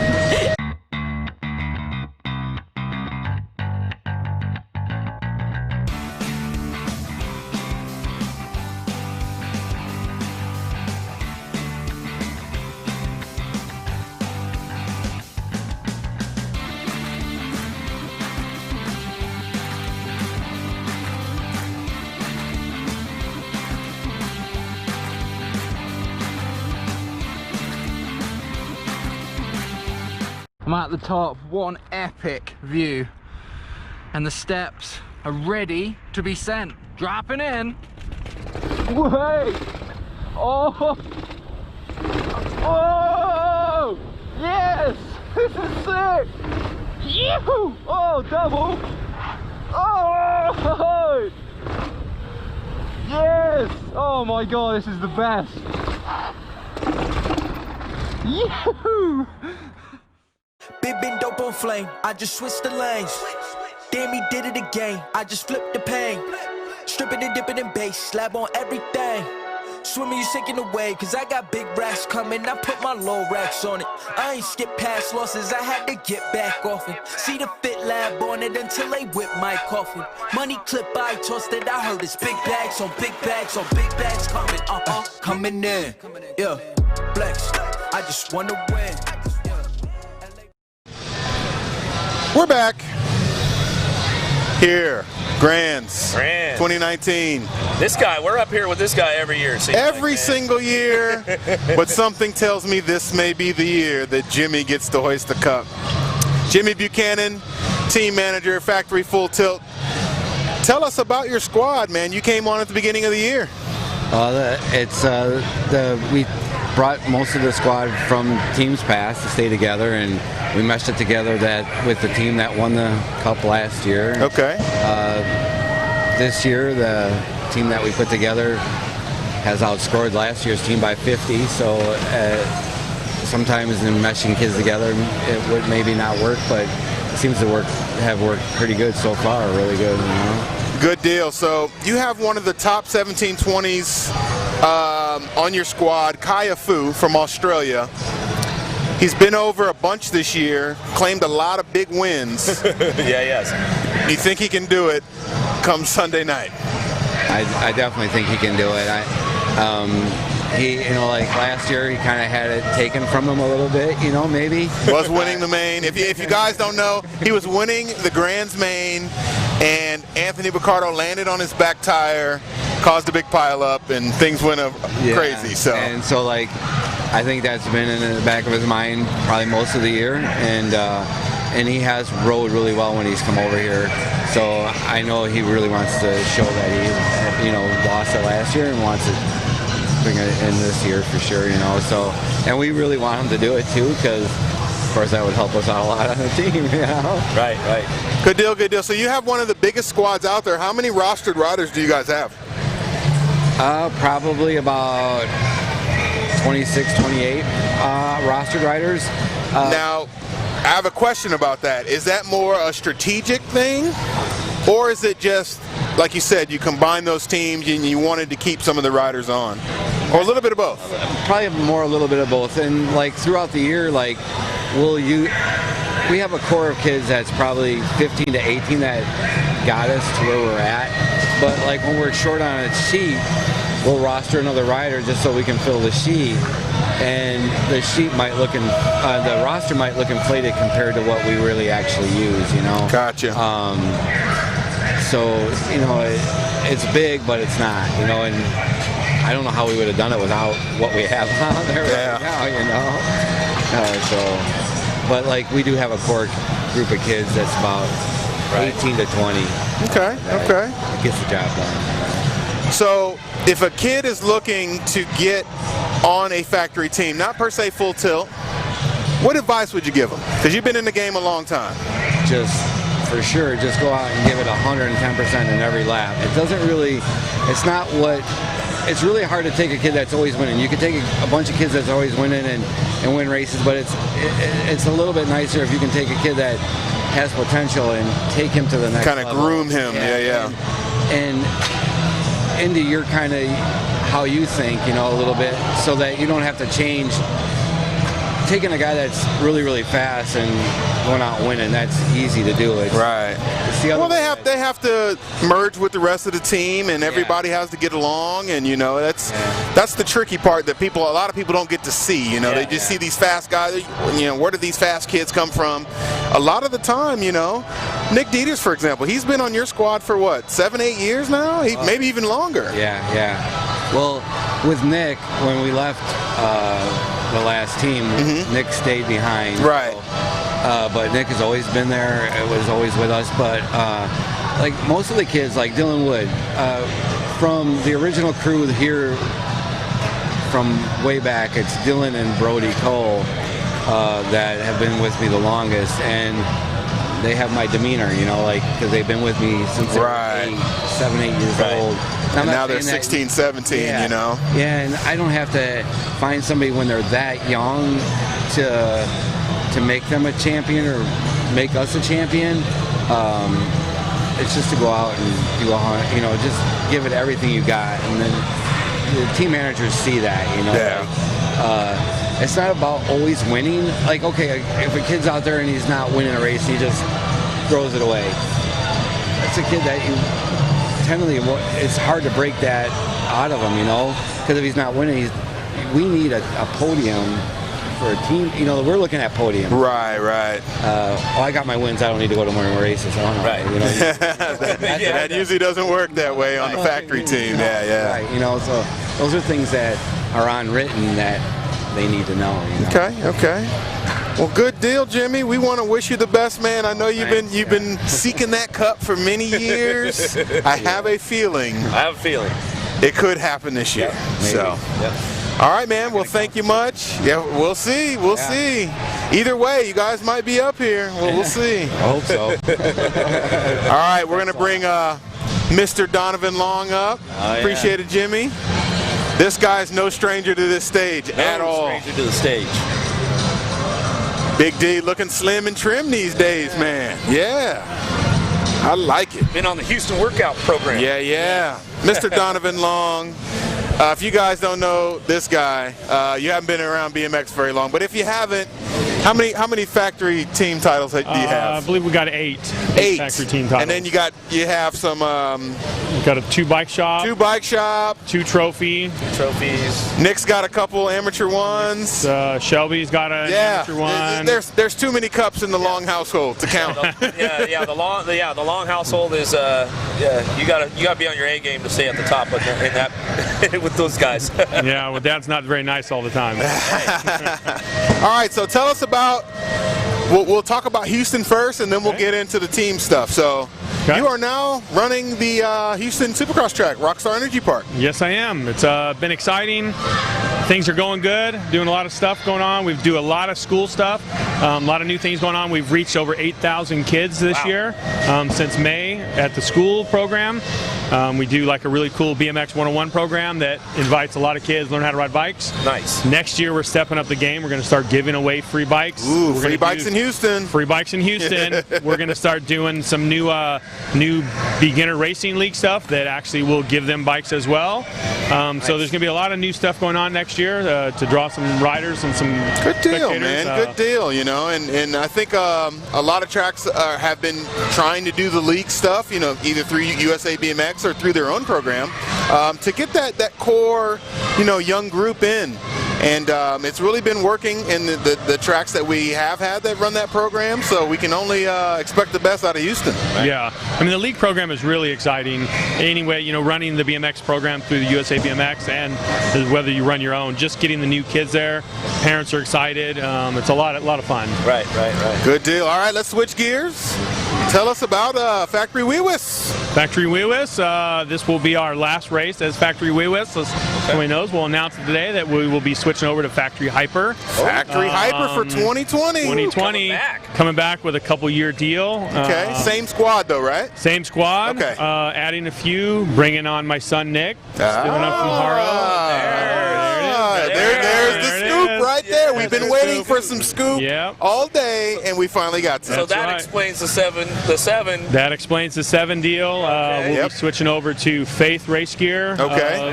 Speaker 11: I'm at the top, one epic view, and the steps are ready to be sent. Dropping in. Wait! Oh! Yes! This is sick! Yahoo! Oh, double! Oh! Yes! Oh my god, this is the best! Yahoo!
Speaker 12: Been dope on flame, I just switched the lanes. Damn, he did it again, I just flipped the pain. Stripping and dipping in bass, slab on everything. Swimming, you sinking away, cause I got big racks coming. I put my low racks on it. I ain't skip past losses, I had to get back off it. See the fit lab on it until they whip my coffin. Money clip, I tossed it, I heard it's big bags on big bags on big bags coming, coming in. Yeah, flex, I just wanna win.
Speaker 2: We're back here, Grands 2019.
Speaker 3: This guy, we're up here with this guy every year.
Speaker 2: Every single year, but something tells me this may be the year that Jimmy gets to hoist the cup. Jimmy Buchanan, team manager, Factory Full Tilt. Tell us about your squad, man. You came on at the beginning of the year.
Speaker 13: We brought most of the squad from teams past to stay together, and we meshed it together with the team that won the cup last year.
Speaker 2: Okay.
Speaker 13: This year, the team that we put together has outscored last year's team by 50. So sometimes in meshing kids together, it would maybe not work, but it seems to have worked pretty good so far. Really good. You know?
Speaker 2: Good deal. So you have one of the top 1720s on your squad, Kye Affoo from Australia. He's been over a bunch this year, claimed a lot of big wins.
Speaker 3: Yes.
Speaker 2: You think he can do it come Sunday night?
Speaker 13: I definitely think he can do it. he, you know, like last year, he kind of had it taken from him a little bit, you know, maybe.
Speaker 2: Was winning the main. If you guys don't know, he was winning the Grand's main, and Anthony Picardo landed on his back tire, caused a big pile up, and things went up crazy. So
Speaker 13: and so like, I think that's been in the back of his mind probably most of the year, and he has rode really well when he's come over here. So I know he really wants to show that he, you know, lost it last year and wants to bring it in this year for sure, you know. So, and we really want him to do it too, because of course that would help us out a lot on the team, you know.
Speaker 3: Right.
Speaker 2: good deal, good deal. So you have one of the biggest squads out there. How many rostered riders do you guys have?
Speaker 13: Probably about 26, 28 rostered riders.
Speaker 2: Now, I have a question about that. Is that more a strategic thing, or is it just, like you said, you combine those teams and you wanted to keep some of the riders on? Or a little bit of both?
Speaker 13: Probably more a little bit of both. And like throughout the year, like we have a core of kids that's probably 15 to 18 that got us to where we're at. But like when we're short on a sheet, we'll roster another rider just so we can fill the sheet. And the sheet might look, the roster might look inflated compared to what we really actually use, you know.
Speaker 2: Gotcha.
Speaker 13: So, you know, it's big, but it's not, you know, and I don't know how we would have done it without what we have on there right now, you know. But like we do have a core group of kids that's about 18 to 20.
Speaker 2: Okay.
Speaker 13: Gets the job done.
Speaker 2: So if a kid is looking to get on a factory team, not per se full tilt, what advice would you give them? Because you've been in the game a long time.
Speaker 13: Just for sure, just go out and give it 110% in every lap. It doesn't really, it's really hard to take a kid that's always winning. You can take a bunch of kids that's always winning and win races, but it's a little bit nicer if you can take a kid that has potential and take him to the next level.
Speaker 2: Kind of groom him, yeah.
Speaker 13: And into your kind of how you think, you know, a little bit, so that you don't have to change. Taking a guy that's really, really fast and going out and winning, that's easy to do.
Speaker 2: Right. Well, they have to merge with the rest of the team, and everybody has to get along, and you know that's the tricky part that a lot of people don't get to see. You know, they just see these fast guys. You know, where do these fast kids come from? A lot of the time, you know, Nick Deters, for example, he's been on your squad for what, 7-8 years now? Maybe even longer.
Speaker 13: Yeah. Well, with Nick, when we left the last team, Nick stayed behind.
Speaker 2: Right.
Speaker 13: But Nick has always been there. It was always with us. But like most of the kids, like Dylan Wood, from the original crew here, from way back, it's Dylan and Brody Cole that have been with me the longest, and they have my demeanor, you know, like, because they've been with me since they were 7, 8 years old.
Speaker 2: And now they're 16, 17, you know?
Speaker 13: Yeah, and I don't have to find somebody when they're that young to make them a champion or make us a champion. It's just to go out and do you know, just give it everything you got, and then the team managers see that, you know.
Speaker 2: Yeah.
Speaker 13: It's not about always winning. Like, okay, if a kid's out there and he's not winning a race, he just throws it away. That's a kid that it's hard to break that out of him, you know, because if he's not winning, we need a podium for a team. You know, we're looking at podium.
Speaker 2: Right.
Speaker 13: I got my wins. I don't need to go to more races. I don't know.
Speaker 2: Right.
Speaker 13: You know,
Speaker 2: that usually doesn't work that way on the factory team. Yeah.
Speaker 13: Right. You know, so those are things that are unwritten that they need to know. You know?
Speaker 2: Okay. Well, good deal, Jimmy. We want to wish you the best, man. I know you've been seeking that cup for many years. I have a feeling it could happen this year. All right, man. Well, thank you much. Yeah, we'll see. We'll see. Either way, you guys might be up here. We'll see.
Speaker 13: I hope so.
Speaker 2: All right, we're gonna bring Mr. Donovan Long up. Appreciate it, Jimmy. This guy's no stranger to this stage at all.
Speaker 3: No stranger to the stage.
Speaker 2: Big D looking slim and trim these days, man. Yeah, I like it.
Speaker 3: Been on the Houston workout program.
Speaker 2: Yeah. Mr. Donovan Long. If you guys don't know this guy, you haven't been around BMX very long. But if you haven't, how many factory team titles do you have?
Speaker 14: I believe we got 8 factory team titles.
Speaker 2: And then you have some.
Speaker 14: We've Got a 2 bike shop.
Speaker 2: 2 bike shop.
Speaker 14: 2 trophies.
Speaker 2: Nick's got a couple amateur ones.
Speaker 14: Shelby's got an amateur one.
Speaker 2: There's too many cups in the Long household to count.
Speaker 3: The Long household is you gotta be on your A game to stay at the top in that with those guys.
Speaker 14: Yeah, well, Dad's not very nice all the time.
Speaker 2: All right, so tell us about. We'll talk about Houston first, and then we'll get into the team stuff. So, you are now running the Houston Supercross track, Rockstar Energy Park.
Speaker 14: Yes, I am. It's been exciting. Things are going good. Doing a lot of stuff going on. We do a lot of school stuff. A lot of new things going on. We've reached over 8,000 kids this year since May at the school program. We do like a really cool BMX 101 program that invites a lot of kids to learn how to ride bikes.
Speaker 3: Nice.
Speaker 14: Next year we're stepping up the game. We're going to start giving away free bikes.
Speaker 2: Ooh, free bikes in Houston.
Speaker 14: Free bikes in Houston. We're going to start doing some new beginner racing league stuff that actually will give them bikes as well. Nice. So there's going to be a lot of new stuff going on next year to draw some riders and some
Speaker 2: good deal,
Speaker 14: spectators.
Speaker 2: Man. Good deal, you know. And I think a lot of tracks have been trying to do the league stuff, you know, either through USA BMX or through their own program to get that core, you know, young group in. And it's really been working in the tracks that we have had that run that program, so we can only expect the best out of Houston. Right?
Speaker 14: Yeah, I mean the league program is really exciting. Anyway, you know, running the BMX program through the USA BMX and whether you run your own, just getting the new kids there, parents are excited. It's a lot of fun.
Speaker 3: Right.
Speaker 2: Good deal. All right, let's switch gears. Tell us about Factory Wee-Whis.
Speaker 14: Factory Wee-Whis, this will be our last race as Factory Wee-Whis. As everybody knows, we'll announce it today that we will be switching over to Factory Hyper.
Speaker 2: Factory Hyper for 2020.
Speaker 14: 2020, coming back with a couple-year deal.
Speaker 2: Okay, same squad though, right?
Speaker 14: Same squad.
Speaker 2: Okay.
Speaker 14: Adding a few, bringing on my son Nick, stepping up from Haro.
Speaker 2: There's the scoop right there. We've been waiting for some scoop all day, and we finally got some.
Speaker 3: So that explains the seven.
Speaker 14: That explains the 7 deal. We'll be switching over to Faith Race Gear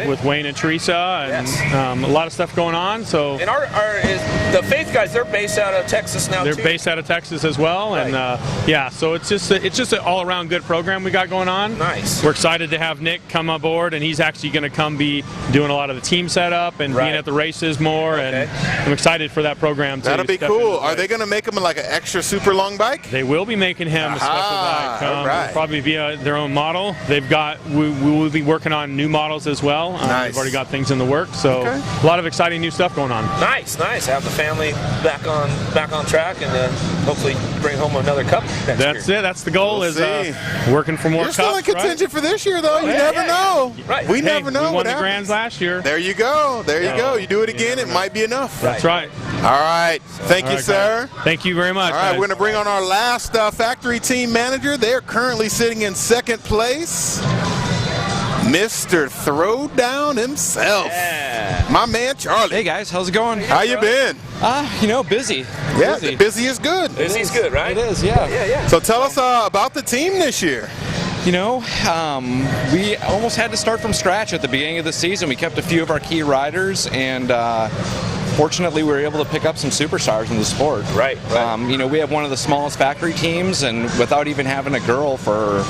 Speaker 14: with Wayne and Teresa, and a lot of stuff going on. So,
Speaker 3: and the Faith guys, they're based out of Texas now.
Speaker 14: They're based out of Texas as well, and so it's just an all-around good program we got going on.
Speaker 3: Nice.
Speaker 14: We're excited to have Nick come on board, and he's actually going to come be doing a lot of the team setup and being at the races more. And I'm excited for that program.
Speaker 2: That'll be cool. Are they going to make him like an extra super long bike?
Speaker 14: They will be making him a special bike. Probably via their own model. They've got. We will be working on new models as well. We've already got things in the works. So a lot of exciting new stuff going on.
Speaker 3: Nice. Have the family back on track, and hopefully bring home another cup next year.
Speaker 14: That's the goal. Working for more
Speaker 2: You're
Speaker 14: cups.
Speaker 2: You're still in contention for this year, though. You never know.
Speaker 3: Right.
Speaker 2: We never know.
Speaker 14: We won the Grands last year.
Speaker 2: There you go. You do it again, it might be enough.
Speaker 14: That's right.
Speaker 2: All right. Thank you, sir.
Speaker 14: Thank you very much.
Speaker 2: All right, we're going to bring on our last factory team manager. They're currently sitting in second place. Mr. Throwdown himself. My man, Charlie.
Speaker 15: Hey, guys. How's it going?
Speaker 2: How you been?
Speaker 15: Busy.
Speaker 2: Yeah, busy is good.
Speaker 3: Busy's good, right?
Speaker 15: It is, yeah.
Speaker 2: So tell us about the team this year.
Speaker 15: You know, we almost had to start from scratch at the beginning of the season. We kept a few of our key riders, and fortunately we were able to pick up some superstars in the sport.
Speaker 3: Right.
Speaker 15: You know, we have one of the smallest factory teams, and without even having a girl for,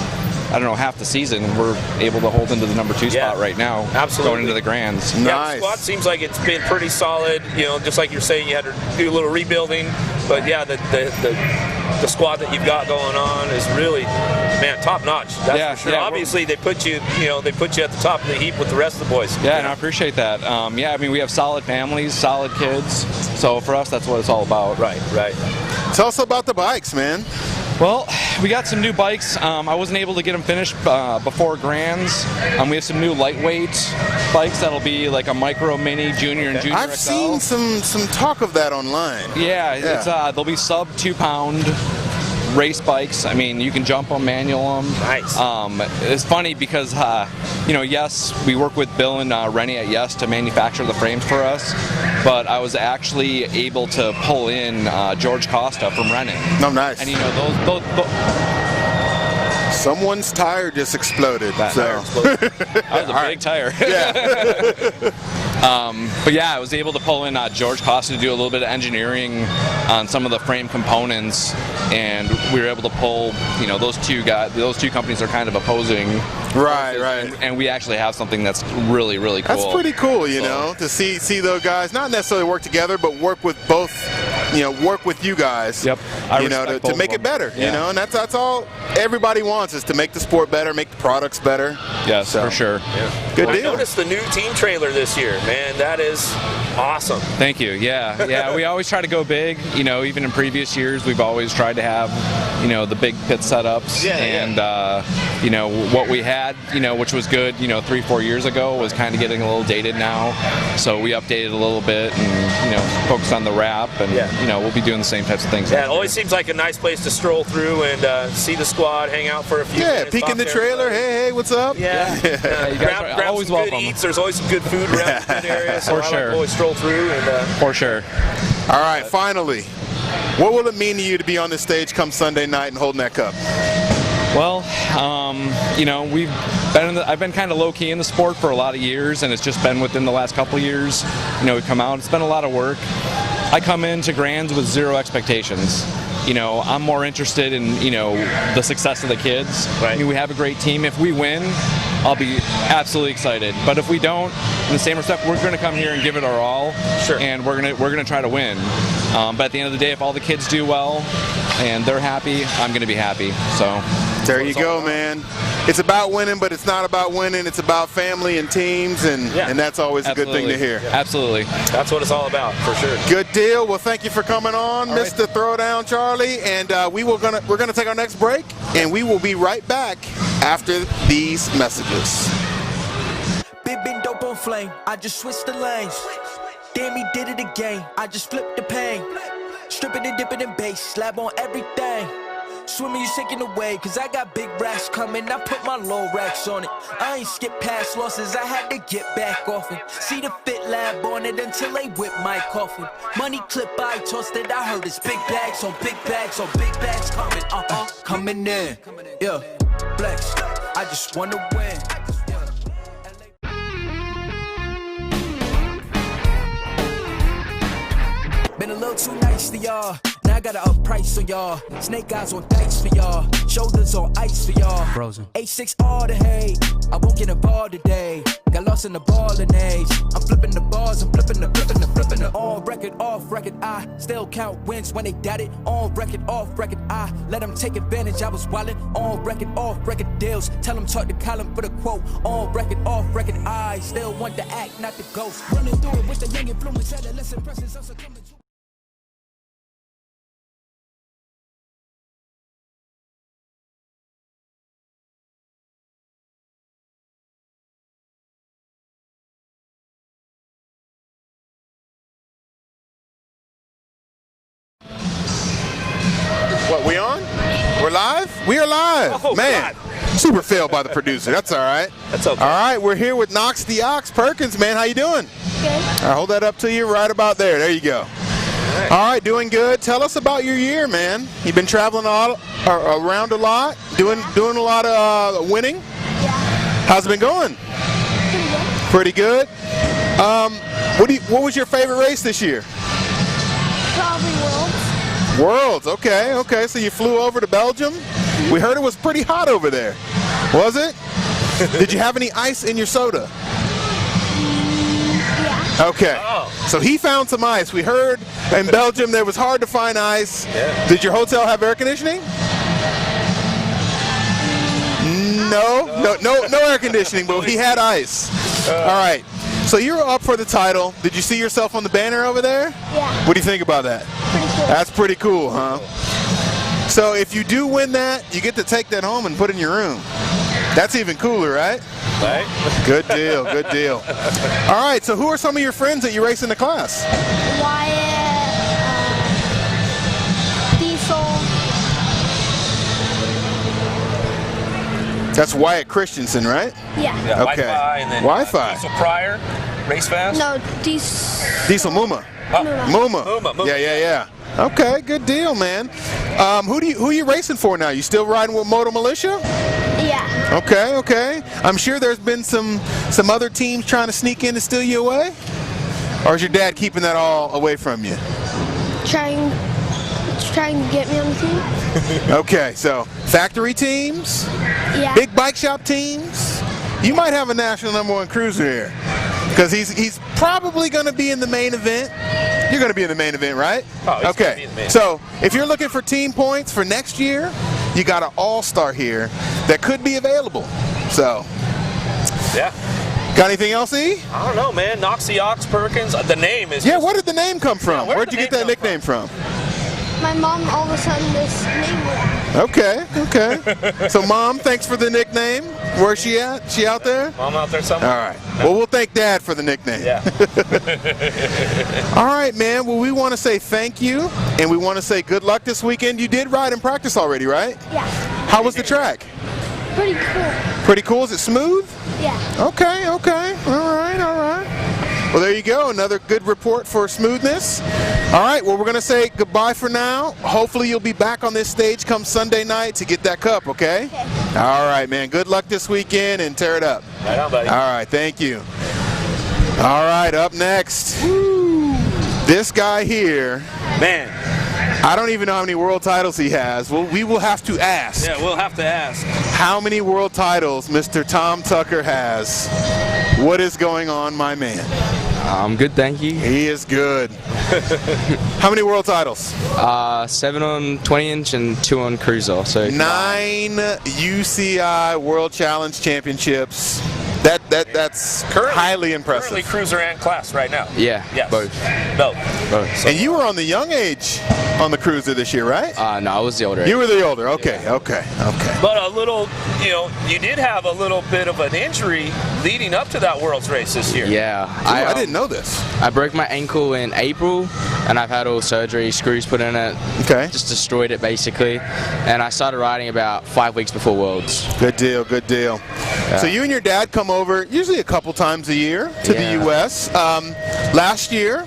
Speaker 15: I don't know, half the season, we're able to hold into the number 2 spot right now.
Speaker 3: Absolutely.
Speaker 15: Going into the Grands.
Speaker 3: Yeah, the squad seems like it's been pretty solid. You know, just like you're saying, you had to do a little rebuilding, but yeah, the squad that you've got going on is really, man, top notch. That's for sure. Obviously, they put you at the top of the heap with the rest of the boys.
Speaker 15: Yeah, and I appreciate that. I mean, we have solid families, solid kids. So for us, that's what it's all about.
Speaker 3: Right.
Speaker 2: Tell us about the bikes, man.
Speaker 15: Well, we got some new bikes. I wasn't able to get them finished before Grands. We have some new lightweight bikes that'll be like a micro, mini, junior, and junior
Speaker 2: I've
Speaker 15: XL.
Speaker 2: seen some talk of that online.
Speaker 15: Yeah. They'll be sub 2-pound race bikes. I mean, you can jump them, manual them.
Speaker 3: Nice.
Speaker 15: It's funny because, yes, we work with Bill and Rennie at Yes to manufacture the frames for us, but I was actually able to pull in George Costa from Rennie.
Speaker 2: Oh, nice.
Speaker 15: And you know, those
Speaker 2: someone's tire just exploded.
Speaker 15: That was a big tire.
Speaker 2: Yeah.
Speaker 15: But yeah, I was able to pull in George Costa to do a little bit of engineering on some of the frame components, and we were able to pull, you know, those two companies are kind of opposing.
Speaker 2: Right.
Speaker 15: And we actually have something that's really, really cool.
Speaker 2: That's pretty cool, you know, to see those guys not necessarily work together, but work with both, you know, work with you guys.
Speaker 15: Yep.
Speaker 2: You know, to make it better. Yeah. You know, and that's all everybody wants, is to make the sport better, make the products better.
Speaker 15: Yes, for sure.
Speaker 3: Yeah.
Speaker 2: Good deal.
Speaker 3: I noticed the new team trailer this year, man. That is awesome.
Speaker 15: Thank you. Yeah. We always try to go big. You know, even in previous years, we've always tried to have, you know, the big pit setups. You know, what we had, you know, which was good, you know, 3-4 years ago, was kind of getting a little dated now. So we updated a little bit and, you know, focused on the wrap, and you know, we'll be doing the same types of things.
Speaker 3: Yeah, it always seems like a nice place to stroll through and see the squad, hang out for a few minutes.
Speaker 2: Peek in the trailer. Hey, what's up?
Speaker 15: You guys
Speaker 3: grab
Speaker 15: always
Speaker 3: some
Speaker 15: welcome.
Speaker 3: good eats. There's always some good food around the food area, so
Speaker 15: For
Speaker 3: I like
Speaker 15: sure.
Speaker 3: to always stroll through. And
Speaker 15: For sure.
Speaker 2: All right, finally, what will it mean to you to be on this stage come Sunday night and holding that cup?
Speaker 15: Well, you know, I've been kind of low-key in the sport for a lot of years, and it's just been within the last couple of years. You know, we come out, it's been a lot of work. I come into Grands with zero expectations. You know, I'm more interested in, you know, the success of the kids. Right. I mean, we have a great team. If we win, I'll be absolutely excited. But if we don't, in the same respect, we're going to come here and give it our all. Sure. And we're gonna try to win. But at the end of the day, if all the kids do well and they're happy, I'm going to be happy. So
Speaker 2: there you go, man. It's about winning, but it's not about winning. It's about family and teams, and that's always a good thing to hear.
Speaker 15: Absolutely.
Speaker 3: That's what it's all about, for sure.
Speaker 2: Good deal. Well, thank you for coming on, Mr. Throwdown Charlie. And we're gonna take our next break, and we will be right back after these messages.
Speaker 12: Been dope on flame, I just switched the lanes. Damn, he did it again, I just flipped the pain. Stripping and dipping in bass, slab on everything. Swimming, you sinking away, cause I got big racks coming. I put my low racks on it. I ain't skip past losses, I had to get back off it. See the fit lab on it until they whip my coffin. Money clip, I tossed it, I heard it's big bags on big bags on big bags coming. Coming in, yeah, flex. I just wanna win. Been a little too nice to y'all. Now I gotta up price on y'all. Snake eyes on dice for y'all. Shoulders on ice for y'all. Frozen. 8-6 all the hate. I won't get involved today. Got lost in the ball and age. I'm flipping the bars. I'm flipping the. On record, off record. I still count wins when they doubt it. On record, off record. I let them take advantage. I was wildin'. On record, off record deals. Tell them talk to Colin for the quote. On record, off record. I still want the act, not the ghost. Running through it with the young influence. Adolescent presence. Also coming to.
Speaker 2: What, we on? We're live? We are live.
Speaker 3: Oh,
Speaker 2: man.
Speaker 3: God.
Speaker 2: Super fail by the producer. That's all right.
Speaker 3: That's okay.
Speaker 2: All right, we're here with Knox the Ox Perkins, man. How you doing?
Speaker 7: Good.
Speaker 2: All right, hold that up to you right about there. There you go. All right, doing good. Tell us about your year, man. You've been traveling around a lot, doing a lot of winning.
Speaker 7: Yeah.
Speaker 2: How's it been going?
Speaker 7: Pretty good.
Speaker 2: Pretty good. What was your favorite race this year?
Speaker 7: Probably Worlds.
Speaker 2: Worlds, okay. So you flew over to Belgium. We heard it was pretty hot over there. Was it? Did you have any ice in your soda?
Speaker 7: Yeah.
Speaker 2: Okay. So he found some ice. We heard in Belgium there was hard to find ice. Yeah. Did your hotel have air conditioning? No air conditioning, but he had ice. All right. So you were up for the title. Did you see yourself on the banner over there?
Speaker 7: Yeah.
Speaker 2: What do you think about that?
Speaker 7: Pretty cool.
Speaker 2: That's pretty cool, huh? So if you do win that, you get to take that home and put it in your room. That's even cooler, right?
Speaker 3: Right.
Speaker 2: Good deal, good deal. All right, so who are some of your friends that you race in the class?
Speaker 7: Wyatt, Diesel.
Speaker 2: That's Wyatt Christensen, right?
Speaker 7: Yeah.
Speaker 2: Okay.
Speaker 3: Wi-Fi, and then
Speaker 2: Wi-Fi.
Speaker 3: Diesel Pryor, Race Fast.
Speaker 7: No,
Speaker 2: Diesel Muma.
Speaker 3: Muma.
Speaker 2: Yeah. Okay, good deal, man. Who are you racing for now? You still riding with Moto Militia?
Speaker 7: Yeah.
Speaker 2: Okay. I'm sure there's been some other teams trying to sneak in to steal you away. Or is your dad keeping that all away from you?
Speaker 7: Trying to get me on the team.
Speaker 2: Okay, so factory teams,
Speaker 7: Yeah.
Speaker 2: big bike shop teams. You might have a national #1 cruiser here, because he's probably going to be in the main event. You're going to be in the main event, right?
Speaker 3: Oh, he's
Speaker 2: okay.
Speaker 3: gonna be in the main.
Speaker 2: So if you're looking for team points for next year, you got an all-star here that could be available. So,
Speaker 3: Yeah.
Speaker 2: got anything else, E?
Speaker 3: I don't know, man. Knox Perkins. The name is.
Speaker 2: Yeah,
Speaker 3: just,
Speaker 2: where did the name come from?
Speaker 3: Yeah,
Speaker 2: Where'd you get that nickname from?
Speaker 7: My mom all of a sudden this name was.
Speaker 2: Okay. So, Mom, thanks for the nickname. Where's she at? She out there?
Speaker 3: Mom out there somewhere.
Speaker 2: All right. Well, we'll thank Dad for the nickname.
Speaker 3: Yeah.
Speaker 2: All right, man. Well, we want to say thank you, and we want to say good luck this weekend. You did ride in practice already, right?
Speaker 7: Yeah.
Speaker 2: How was the track?
Speaker 7: Pretty cool.
Speaker 2: Pretty cool. Is it smooth?
Speaker 7: Yeah.
Speaker 2: Okay. All right. Well, there you go. Another good report for smoothness. All right. Well, we're going to say goodbye for now. Hopefully, you'll be back on this stage come Sunday night to get that cup, okay? All right, man. Good luck this weekend and tear it up.
Speaker 3: Right on, buddy.
Speaker 2: All right. Thank you. All right. Up next, this guy here.
Speaker 3: Man.
Speaker 2: I don't even know how many world titles he has. Well, we will have to ask.
Speaker 3: Yeah, we'll have to ask.
Speaker 2: How many world titles Mr. Tom Tucker has? What is going on, my man?
Speaker 16: I'm good, thank you.
Speaker 2: He is good. How many world titles?
Speaker 16: 7 on 20-inch and 2 on cruiser. So
Speaker 2: 9 UCI World Challenge Championships. That's highly impressive.
Speaker 3: Currently cruiser and class right now.
Speaker 16: Yeah,
Speaker 3: yes.
Speaker 16: both.
Speaker 3: So,
Speaker 2: and you were on the young age on the cruiser this year, right?
Speaker 16: No, I was the older.
Speaker 2: You were the older. Okay.
Speaker 3: But a little, you did have a little bit of an injury leading up to that Worlds race this year.
Speaker 16: Yeah.
Speaker 2: I didn't know this.
Speaker 16: I broke my ankle in April, and I've had all surgery, screws put in it.
Speaker 2: Okay.
Speaker 16: Just destroyed it, basically. And I started riding about 5 weeks before Worlds.
Speaker 2: Good deal.
Speaker 16: Yeah.
Speaker 2: So you and your dad come over usually a couple times a year to the U.S. Last year,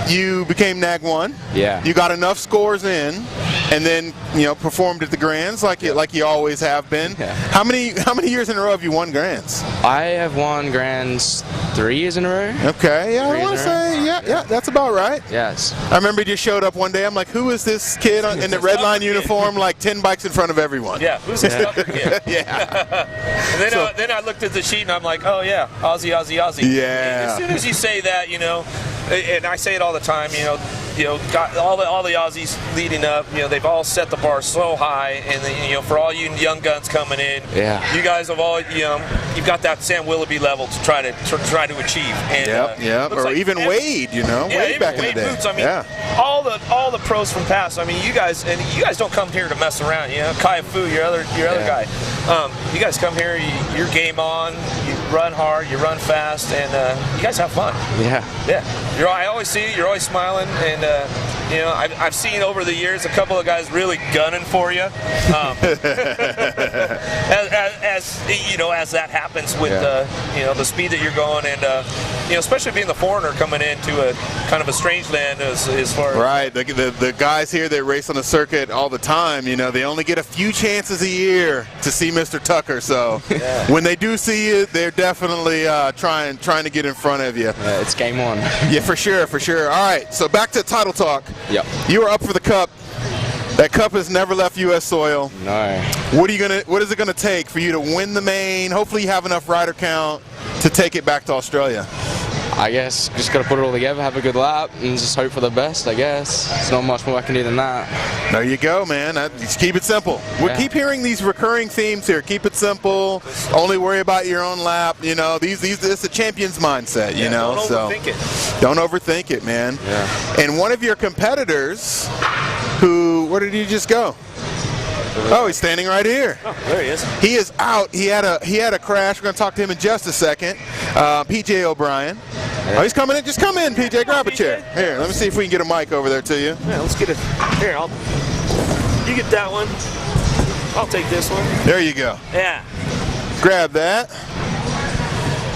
Speaker 2: you became NAG 1.
Speaker 16: Yeah.
Speaker 2: You got enough scores in, and then performed at the Grands like you always have been.
Speaker 16: Yeah.
Speaker 2: How many years in a row have you won Grands?
Speaker 16: I have won Grands 3 years in a row.
Speaker 2: Okay. Yeah, I want to say yeah, that's about right.
Speaker 16: Yes.
Speaker 2: I remember you just showed up one day. I'm like, who is this kid in the red line uniform, like 10 bikes in front of everyone?
Speaker 3: Yeah, who's this Tucker kid?
Speaker 2: Yeah.
Speaker 3: And then I looked at the sheet and I'm like, oh yeah, Aussie.
Speaker 2: Yeah.
Speaker 3: As soon as you say that, and I say it all the time, got all the Aussies leading up, they've all set the bar so high, and then, for all you young guns coming in, you guys have all, you've got that Sam Willoughby level to try to achieve. And,
Speaker 2: or like even Wade, Wade back in the day.
Speaker 3: Boots, all the pros from past. I mean, you guys don't come here to mess around. Kye Affoo, your other guy. You guys come here, you're game on, you run hard, you run fast, and you guys have fun.
Speaker 16: Yeah.
Speaker 3: I always see you, you're always smiling, and I've seen over the years a couple of guys really gunning for you. As that happens with the speed that you're going, and especially being the foreigner coming into a kind of a strange land as far as
Speaker 2: right. The guys here that race on the circuit all the time, they only get a few chances a year to see Mr. Tucker. So when they do see you, they're definitely trying to get in front of you.
Speaker 16: It's game on.
Speaker 2: Yeah, for sure. All right, so back to title talk.
Speaker 16: Yep.
Speaker 2: You were up for the cup. That cup has never left U.S. soil.
Speaker 16: No.
Speaker 2: What is it gonna take for you to win the main? Hopefully, you have enough rider count to take it back to Australia.
Speaker 16: I guess just got to put it all together, have a good lap, and just hope for the best, I guess. There's not much more I can do than that.
Speaker 2: There you go, man. Just keep it simple. We keep hearing these recurring themes here. Keep it simple. Only worry about your own lap. It's a champion's mindset,
Speaker 3: Don't
Speaker 2: overthink
Speaker 3: it.
Speaker 2: Don't overthink it, man.
Speaker 16: Yeah.
Speaker 2: And one of your competitors, where did he just go? Oh, he's standing right here.
Speaker 3: Oh, there he is.
Speaker 2: He is out. He had a crash. We're going to talk to him in just a second. PJ O'Brien. Oh, he's coming in. Just come in, PJ. Grab a chair. Here, let me see if we can get a mic over there to you.
Speaker 3: Yeah, let's get it. Here, you get that one. I'll take this one.
Speaker 2: There you go.
Speaker 3: Yeah.
Speaker 2: Grab that.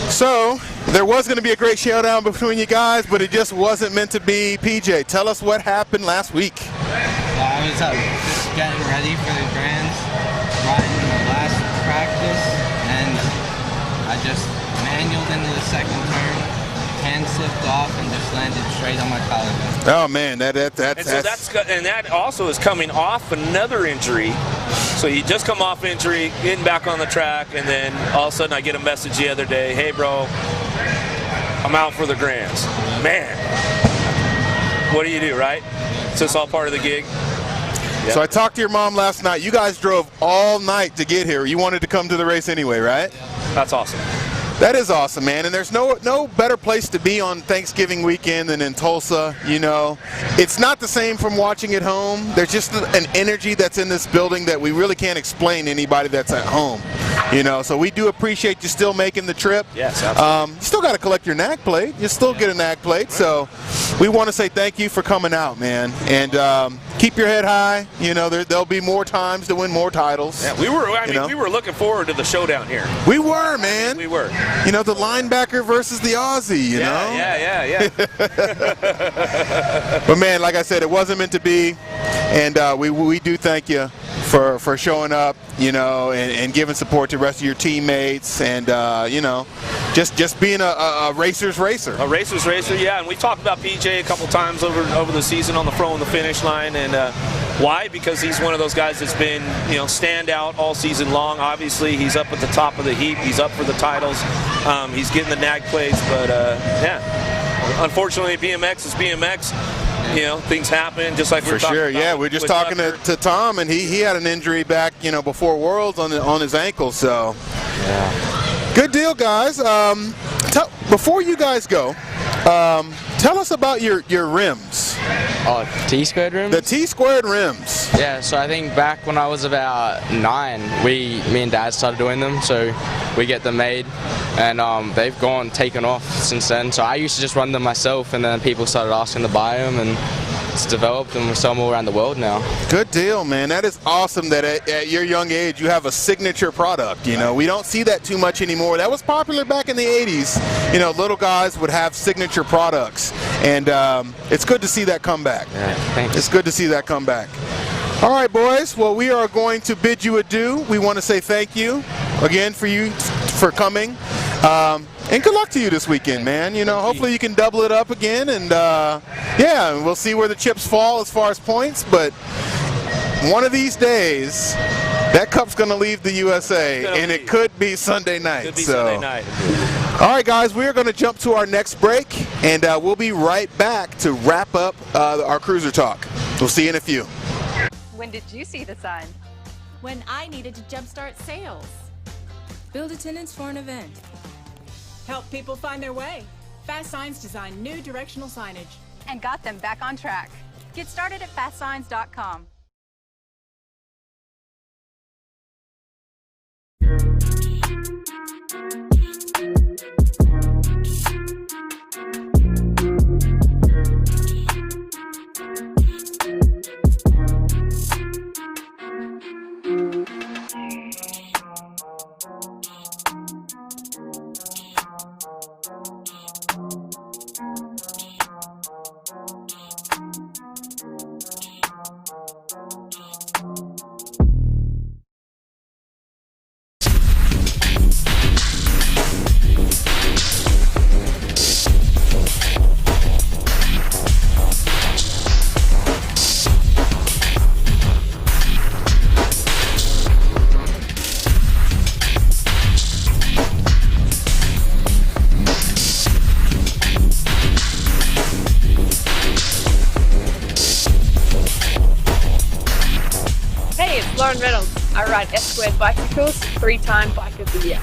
Speaker 2: So, there was going to be a great showdown between you guys, but it just wasn't meant to be. PJ, tell us what happened last week.
Speaker 17: I was just getting ready for the Grands, riding the last practice, and I just manualed into the second turn, hand slipped off and just landed straight on my collarbone.
Speaker 2: Oh man,
Speaker 3: and that also is coming off another injury. So you just come off injury, getting back on the track, and then all of a sudden I get a message the other day, hey bro, I'm out for the Grands. Man, what do you do, right? So it's all part of the gig. Yep.
Speaker 2: So I talked to your mom last night. You guys drove all night to get here. You wanted to come to the race anyway, right?
Speaker 3: That's awesome.
Speaker 2: That is awesome, man. And there's no better place to be on Thanksgiving weekend than in Tulsa. You know, it's not the same from watching at home. There's just an energy that's in this building that we really can't explain to anybody that's at home. You know, so we do appreciate you still making the trip.
Speaker 3: Yes, absolutely.
Speaker 2: You still got to collect your NAC plate. You still get a NAC plate. So we want to say thank you for coming out, man. And keep your head high. You know, there'll be more times to win more titles.
Speaker 3: Yeah, we were looking forward to the showdown here.
Speaker 2: We were, man.
Speaker 3: We were.
Speaker 2: You know, the linebacker versus the Aussie, you know?
Speaker 3: Yeah.
Speaker 2: But man, like I said, it wasn't meant to be. And we do thank you for showing up, you know, and giving support to the rest of your teammates, and you know, just being a racer's racer.
Speaker 3: A racer's racer, yeah. And we talked about PJ a couple times over the season on the Throw and the Finish Line, and why? Because he's one of those guys that's been, you know, standout all season long. Obviously, he's up at the top of the heap. He's up for the titles. He's getting the NAG plates, but yeah. Unfortunately, BMX is BMX. You know, things happen, just like we're talking about.
Speaker 2: Yeah, we're just talking to Tom, and he had an injury back, you know, before Worlds on his ankle. So, yeah. Good deal, guys. Before you guys go, tell us about your rims.
Speaker 16: Oh, T-squared rims?
Speaker 2: The T-squared rims.
Speaker 16: Yeah, so I think back when I was about 9, me and Dad started doing them, so we get them made, and they've taken off since then. So I used to just run them myself, and then people started asking to buy them, and it's developed, and we sell them all around the world now.
Speaker 2: Good deal, man. That is awesome that at your young age you have a signature product. You know, we don't see that too much anymore. That was popular back in the 80s. You know, little guys would have signature products, and it's good to see that come back.
Speaker 16: Yeah, thanks.
Speaker 2: It's good to see that come back. All right, boys. Well, we are going to bid you adieu. We want to say thank you again for coming. And good luck to you this weekend, man. You know, hopefully you can double it up again, and yeah, we'll see where the chips fall as far as points. But one of these days, that cup's going to leave the USA, and it could be Sunday night.
Speaker 3: Could be Sunday night.
Speaker 2: All right, guys, we're going to jump to our next break, and we'll be right back to wrap up our Cruiser Talk. We'll see you in a few.
Speaker 18: When did you see the sign?
Speaker 19: When I needed to jumpstart sales.
Speaker 20: Build attendance for an event.
Speaker 21: Help people find their way. Fast Signs designed new directional signage.
Speaker 18: And got them back on track. Get started at fastsigns.com. I ride S-Squared bicycles, 3-time Bike of the Year.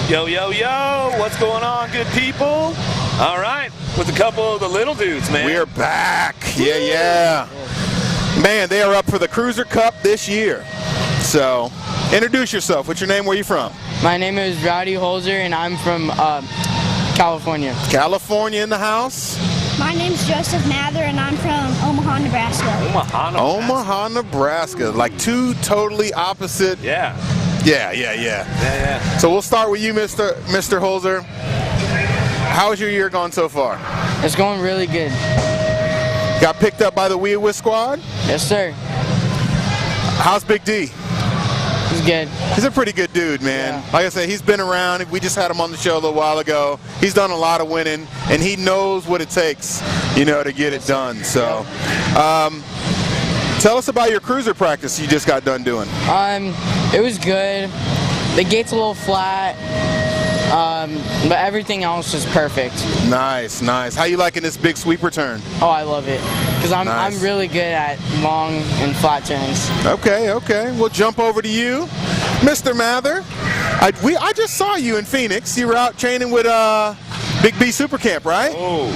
Speaker 3: Yo, yo, yo, what's going on, good people? All right, with a couple of the little dudes, man.
Speaker 2: We're back. Yeah. Man, they are up for the Cruiser Cup this year. So, introduce yourself. What's your name? Where are you from?
Speaker 22: My name is Rowdy Holzer, and I'm from California.
Speaker 2: California in the house.
Speaker 7: My name's Joseph Mather, and I'm from Omaha, Nebraska.
Speaker 2: Omaha, Nebraska. Like two totally opposite.
Speaker 3: Yeah.
Speaker 2: So we'll start with you, Mr. Holzer. How's your year gone so far?
Speaker 22: It's going really good.
Speaker 2: Got picked up by the Wee Wee squad?
Speaker 22: Yes, sir.
Speaker 2: How's Big D?
Speaker 22: He's good.
Speaker 2: He's a pretty good dude, man. Like I said, he's been around. We just had him on the show a little while ago. He's done a lot of winning, and he knows what it takes, you know, to get it done. So, tell us about your cruiser practice you just got done doing.
Speaker 22: It was good. The gate's a little flat, but everything else is perfect.
Speaker 2: Nice, nice. How you liking this big sweeper turn?
Speaker 22: Oh, I love it, because I'm really good at long and flat turns.
Speaker 2: Okay, okay. We'll jump over to you, Mr. Mather. I just saw you in Phoenix. You were out training with Big B Super Camp, right?
Speaker 3: Oh,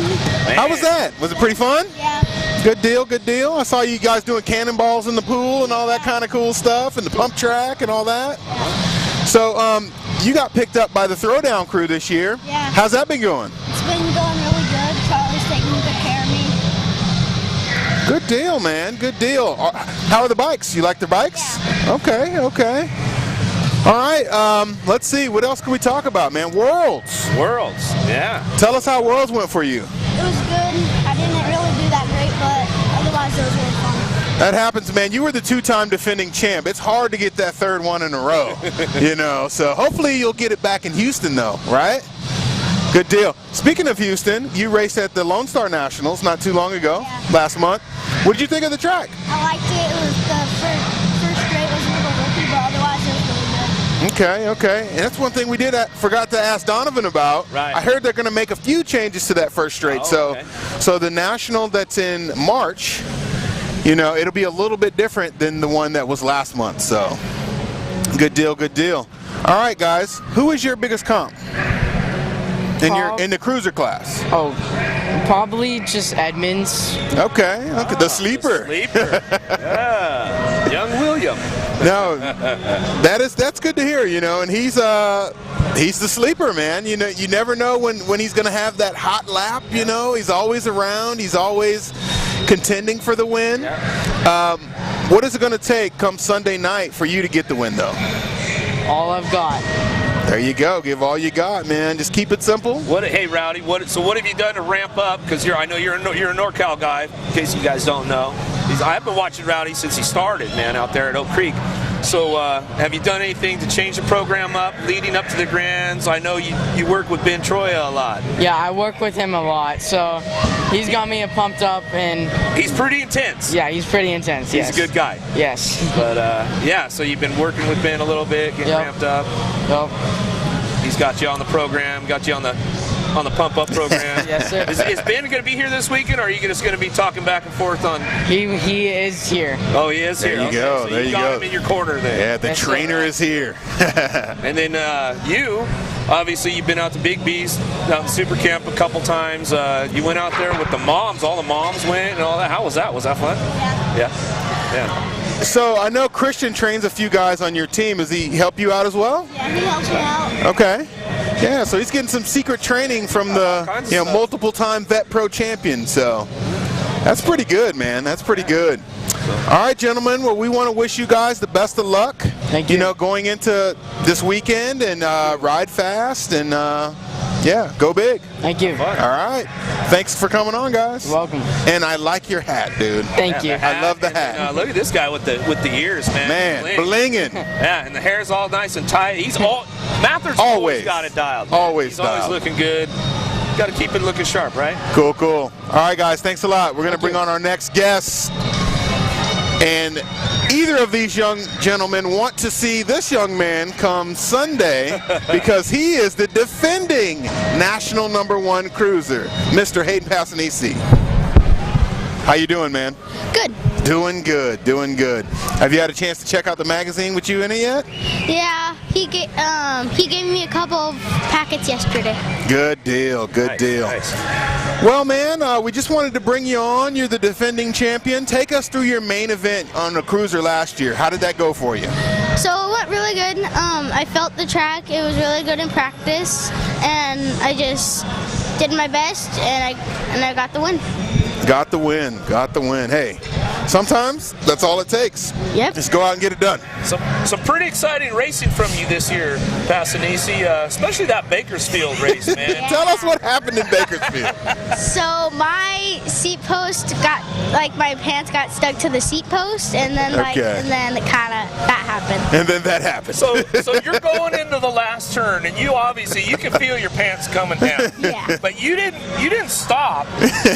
Speaker 3: man.
Speaker 2: How was that? Was it pretty fun?
Speaker 7: Yeah.
Speaker 2: Good deal, good deal. I saw you guys doing cannonballs in the pool and all that kind of cool stuff, and the pump track and all that. So, you got picked up by the Throwdown crew this year.
Speaker 7: Yeah.
Speaker 2: How's that been going?
Speaker 7: It's been going really good. Charlie's taking good care of me.
Speaker 2: Good deal, man. Good deal. How are the bikes? You like the bikes? Yeah. Okay, okay. All right, let's see. What else can we talk about, man? Worlds.
Speaker 3: Worlds, yeah.
Speaker 2: Tell us how Worlds went for you.
Speaker 7: It was good. I didn't really do that great, but otherwise it was really fun.
Speaker 2: That happens, man. You were the two-time defending champ. It's hard to get that third one in a row, you know. So hopefully you'll get it back in Houston, though, right? Good deal. Speaking of Houston, you raced at the Lone Star Nationals not too long ago, last month. What did you think of the track?
Speaker 7: I liked it. It was the first straight was a little rocky, but otherwise it was really good.
Speaker 2: Okay, okay. And that's one thing we forgot to ask Donovan about.
Speaker 3: Right.
Speaker 2: I heard they're going to make a few changes to that first straight. So the National that's in March, you know, it'll be a little bit different than the one that was last month. So good deal, good deal. All right, guys. Who is your biggest comp in the cruiser class?
Speaker 22: Oh, probably just Edmonds.
Speaker 2: Okay, okay. The sleeper.
Speaker 3: The sleeper. Yeah. Young William.
Speaker 2: No, that's good to hear, you know, and he's the sleeper, man. You know, you never know when he's going to have that hot lap, you know. He's always around. He's always contending for the win. What is it going to take come Sunday night for you to get the win, though?
Speaker 22: All I've got.
Speaker 2: There you go. Give all you got, man. Just keep it simple.
Speaker 3: Hey, Rowdy. So what have you done to ramp up? Because I know you're a NorCal guy. In case you guys don't know, I've been watching Rowdy since he started, man, out there at Oak Creek. So have you done anything to change the program up leading up to the Grands? I know you work with Ben Troya a lot.
Speaker 22: Yeah, I work with him a lot, so he's got me pumped up, and
Speaker 3: he's pretty intense.
Speaker 22: Yeah, he's pretty intense. Yes.
Speaker 3: He's a good guy.
Speaker 22: Yes.
Speaker 3: But yeah, so you've been working with Ben a little bit, getting ramped up.
Speaker 22: Yep.
Speaker 3: He's got you on the program, got you on the pump up program.
Speaker 22: Yes, sir.
Speaker 3: Is Ben going to be here this weekend, or are you just going to be talking back and forth on?
Speaker 22: He is here.
Speaker 3: Oh, he is here.
Speaker 2: There you go.
Speaker 3: So
Speaker 2: there you
Speaker 3: got
Speaker 2: go.
Speaker 3: him in your corner there.
Speaker 2: Yeah, the trainer is here.
Speaker 3: And then you, obviously, you've been out to Big B's, out in Super Camp a couple times. You went out there with the moms. All the moms went and all that. How was that? Was that fun? Yeah.
Speaker 2: So I know Christian trains a few guys on your team. Does he help you out as well?
Speaker 7: Yeah, he helps me out.
Speaker 2: Okay. Yeah, so he's getting some secret training from the multiple-time vet pro champion. So that's pretty good, man. That's pretty good. All right, gentlemen. Well, we want to wish you guys the best of luck.
Speaker 22: Thank you.
Speaker 2: You know, going into this weekend and ride fast and yeah, go big.
Speaker 22: Thank you.
Speaker 2: All right. Thanks for coming on, guys.
Speaker 22: You're welcome.
Speaker 2: And I like your hat, dude.
Speaker 22: Thank you.
Speaker 2: I love the hat.
Speaker 3: And, look at this guy with the ears, man.
Speaker 2: Man, blinging.
Speaker 3: Yeah, and the hair's all nice and tight. Mather's always got it dialed. Man. He's always looking good. Got to keep it looking sharp, right?
Speaker 2: Cool, cool. All right, guys. Thanks a lot. We're going to bring on our next guest. And either of these young gentlemen want to see this young man come Sunday because he is the defending national #1 cruiser, Mr. Hayden Passaniti. How you doing, man?
Speaker 7: Good.
Speaker 2: Doing good, doing good. Have you had a chance to check out the magazine with you in it yet?
Speaker 7: Yeah, he gave me a couple of packets yesterday.
Speaker 2: Good deal, good deal.
Speaker 3: Nice.
Speaker 2: Well, man, we just wanted to bring you on. You're the defending champion. Take us through your main event on the cruiser last year. How did that go for you?
Speaker 7: So it went really good. I felt the track. It was really good in practice, and I just did my best, and I got the win.
Speaker 2: Got the win, got the win. Hey, sometimes that's all it takes.
Speaker 7: Yep.
Speaker 2: Just go out and get it done.
Speaker 3: Some pretty exciting racing from you this year, Passaniti, especially that Bakersfield race, man.
Speaker 2: Tell us what happened in Bakersfield.
Speaker 7: So my seat post got, like, my pants got stuck to the seat post, and then and then it kind of that happened.
Speaker 2: And then that happened.
Speaker 3: So you're going into the last turn, and you can feel your pants coming down.
Speaker 7: Yeah.
Speaker 3: But you didn't stop.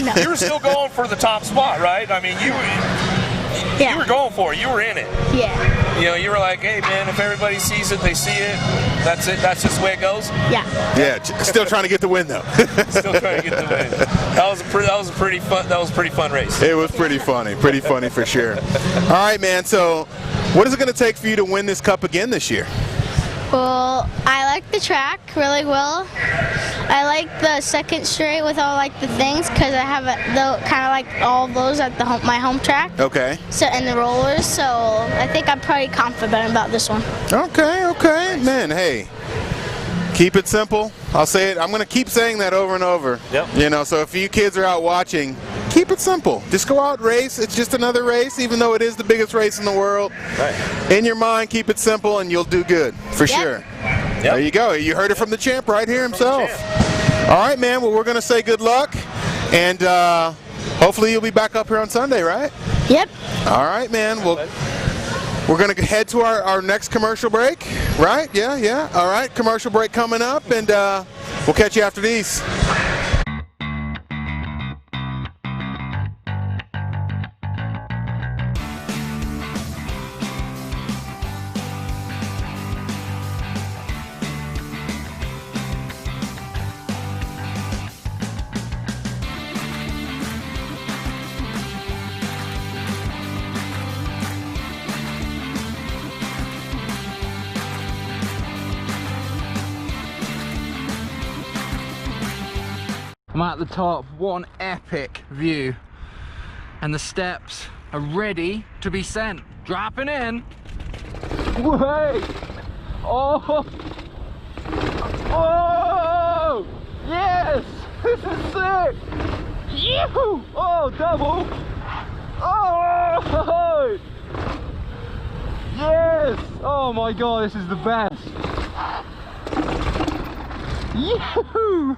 Speaker 7: No.
Speaker 3: You were still going for the top spot, right? I mean, you were going for it. You were in it.
Speaker 7: Yeah.
Speaker 3: You know, you were like, hey man, if everybody sees it, they see it. That's it. That's just the way it goes.
Speaker 7: Yeah.
Speaker 2: Yeah. Still trying to get the win though.
Speaker 3: Still trying to get the win. That was a pretty fun race.
Speaker 2: It was pretty funny for sure. All right, man. So, what is it going to take for you to win this cup again this year?
Speaker 7: Well, I like the track really well. I like the second straight with all like the things because I have kind of like all those at my home track.
Speaker 2: Okay.
Speaker 7: So and the rollers, so I think I'm pretty confident about this one.
Speaker 2: Okay, man. Hey, keep it simple. I'll say it. I'm going to keep saying that over and over.
Speaker 3: Yep.
Speaker 2: You know, so if you kids are out watching, keep it simple. Just go out, race. It's just another race, even though it is the biggest race in the world.
Speaker 3: Right.
Speaker 2: In your mind, keep it simple, and you'll do good for sure.
Speaker 3: Yep.
Speaker 2: There you go. You heard it from the champ right here himself. All right, man. Well, we're going to say good luck, and hopefully you'll be back up here on Sunday, right?
Speaker 7: Yep.
Speaker 2: All right, man. Well, we're going to head to our next commercial break, right? Yeah. All right, commercial break coming up, and we'll catch you after these.
Speaker 11: I'm at the top, one epic view, and the steps are ready to be sent. Dropping in. Wait! Oh! Oh! Yes! This is sick! Yee-hoo! Oh, double! Oh! Yes! Oh my god, this is the best! Yee-hoo!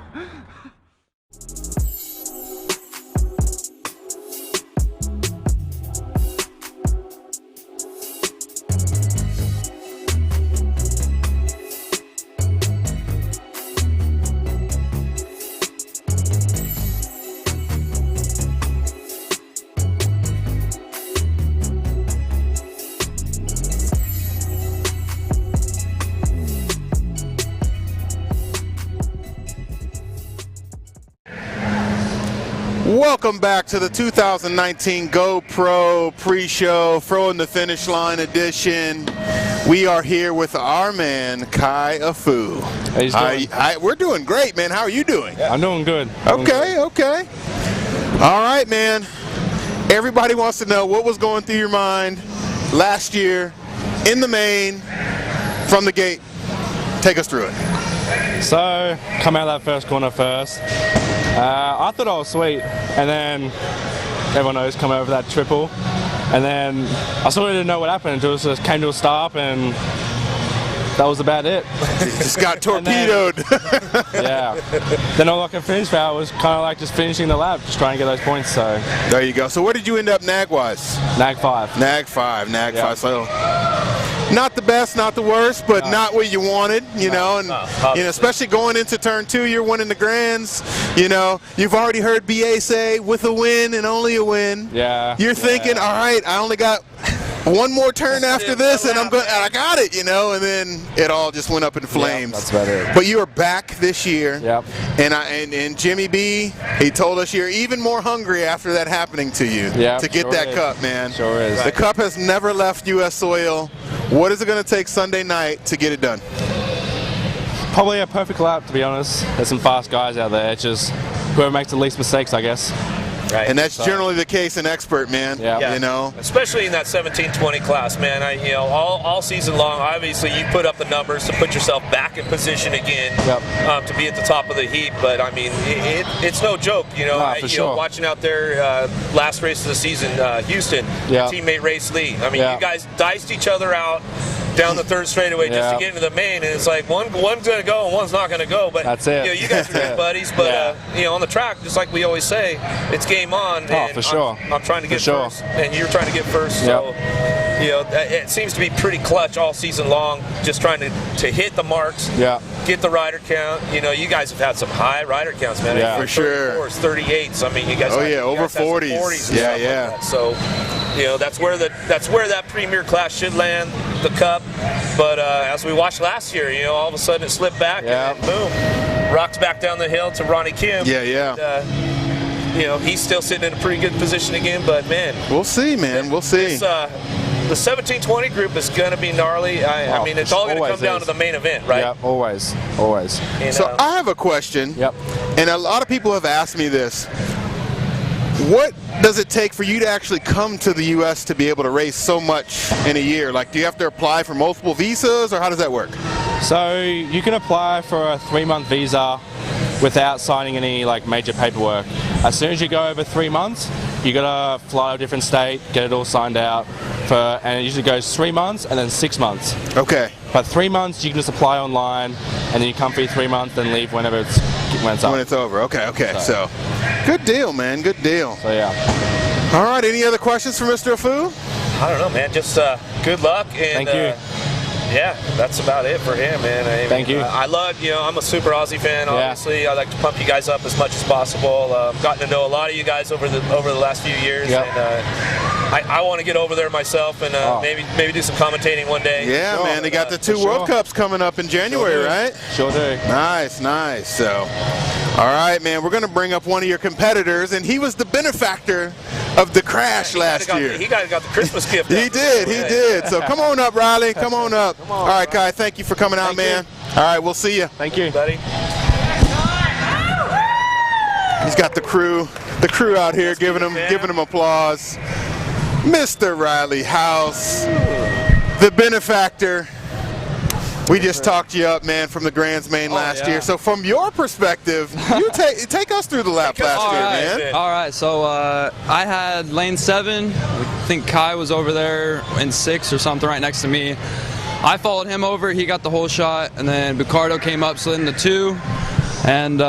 Speaker 2: Welcome back to the 2019 GoPro pre-show, Throwing the Finish Line edition. We are here with our man, Kye Affoo.
Speaker 15: How you doing?
Speaker 2: We're doing great, man. How are you doing?
Speaker 15: I'm doing good.
Speaker 2: Okay. All right, man. Everybody wants to know what was going through your mind last year in the main from the gate. Take us through it.
Speaker 15: So, come out that first corner first. I thought I was sweet, and then everyone knows come over that triple, and then I sort of didn't know what happened. It was just came to a stop, and that was about it.
Speaker 2: Just got torpedoed.
Speaker 15: Yeah. Then all I could finish for was kind of like just finishing the lap, just trying to get those points. So
Speaker 2: there you go. So where did you end up nag-wise?
Speaker 15: Nag 5.
Speaker 2: Nag 5. So not the best, not the worst, but not what you wanted, you know, and you know, especially going into turn 2, you're winning the grands, you know, you've already heard BA say with a win and only a win.
Speaker 15: Yeah.
Speaker 2: You're thinking, all right, I only got one more turn after this and I got it, you know, and then it all just went up in flames.
Speaker 15: That's better.
Speaker 2: But you are back this year.
Speaker 15: Yep.
Speaker 2: And Jimmy B, he told us you're even more hungry after that happening to you to get that cup, man.
Speaker 15: Sure is.
Speaker 2: The cup has never left U.S. soil. What is it going to take Sunday night to get it done?
Speaker 15: Probably a perfect lap, to be honest. There's some fast guys out there. It's just whoever makes the least mistakes, I guess.
Speaker 3: Right.
Speaker 2: And that's generally the case in expert, man.
Speaker 3: Yeah.
Speaker 2: You know,
Speaker 3: especially in that 17-20 class, man. All season long, obviously you put up the numbers to put yourself back in position again to be at the top of the heap. But I mean, it's no joke. Watching out there last race of the season, Houston, teammate Race Lee. I mean, you guys diced each other out down the third straightaway just to get into the main, and it's like one's going to go and one's not going to go. But
Speaker 1: that's it.
Speaker 3: You guys are good buddies. But on the track, just like we always say, it's game on. And
Speaker 1: for sure.
Speaker 3: I'm trying to get first, and you're trying to get first. So it seems to be pretty clutch all season long, just trying to hit the marks, get the rider count. You guys have had some high rider counts, man.
Speaker 2: For sure.
Speaker 3: 38s. I mean, you guys.
Speaker 2: Over 40s. Yeah.
Speaker 3: So, that's where that premier class should land, the Cup. But as we watched last year, all of a sudden it slipped back, and boom, rocks back down the hill to Ronnie Kim. And, he's still sitting in a pretty good position again. But man,
Speaker 2: we'll see, man. We'll see.
Speaker 3: The 17-20 group is going to be gnarly. I mean, it's all going to come down to the main event, right?
Speaker 1: Yeah, always.
Speaker 2: So I have a question. And a lot of people have asked me this. What does it take for you to actually come to the U.S. to be able to race so much in a year? Like, do you have to apply for multiple visas, or how does that work?
Speaker 1: So you can apply for a 3-month visa without signing any major paperwork. As soon as you go over 3 months, you gotta fly to a different state, get it all signed out, and it usually goes 3 months and then 6 months.
Speaker 2: Okay.
Speaker 1: But 3 months you can just apply online, and then you come for your 3 months, then leave when it's up.
Speaker 2: When it's over. Okay. So good deal, man. Good deal.
Speaker 1: So
Speaker 2: All right. Any other questions for Mr. Affoo?
Speaker 3: I don't know, man. Just good luck. And,
Speaker 1: thank you.
Speaker 3: Yeah, that's about it for him, man.
Speaker 1: Thank you.
Speaker 3: I love, I'm a super Aussie fan, obviously. I like to pump you guys up as much as possible. Gotten to know a lot of you guys over the last few years. And I want to get over there myself and maybe do some commentating one day.
Speaker 2: Yeah, man. They got the 2 World Cups coming up in January, right?
Speaker 1: Sure do.
Speaker 2: Nice. So, all right, man. We're going to bring up one of your competitors, and he was the benefactor of the crash last year.
Speaker 3: He got the Christmas gift.
Speaker 2: He did. So come on up, Riley. Come on up. All right, Kye. Thank you for coming out, man. All right, we'll see you.
Speaker 1: Thank you,
Speaker 3: buddy.
Speaker 2: He's got the crew out here giving him applause. Mr. Riley House, the benefactor. We just talked you up, man, from the Grands Main last year. So from your perspective, you take us through the lap last year, man.
Speaker 4: All right, so I had lane 7. I think Kye was over there in 6 or something right next to me. I followed him over, he got the whole shot, and then Buitrago came up, slid into 2, and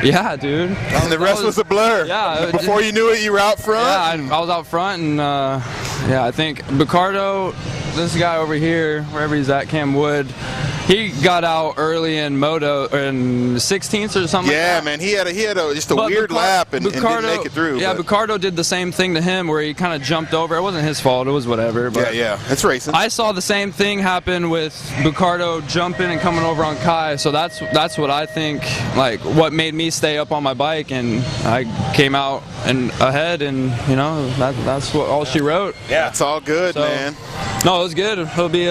Speaker 4: yeah, dude.
Speaker 2: And the rest was a blur.
Speaker 4: Yeah.
Speaker 2: Before you knew it, you were out front?
Speaker 4: Yeah, I was out front, and I think Buitrago, this guy over here, wherever he's at, Cam Wood, he got out early in moto in 16th or something.
Speaker 2: Yeah,
Speaker 4: like that.
Speaker 2: man, he had just a weird lap and didn't make it through.
Speaker 4: Yeah, Buitrago did the same thing to him where he kind of jumped over. It wasn't his fault. It was whatever. But
Speaker 2: yeah, it's racing.
Speaker 4: I saw the same thing happen with Buitrago jumping and coming over on Kye. So that's what I think, what made me stay up on my bike, and I came out and ahead, and that's what all she wrote.
Speaker 2: Yeah, it's all good, man.
Speaker 4: No, it was good. It'll be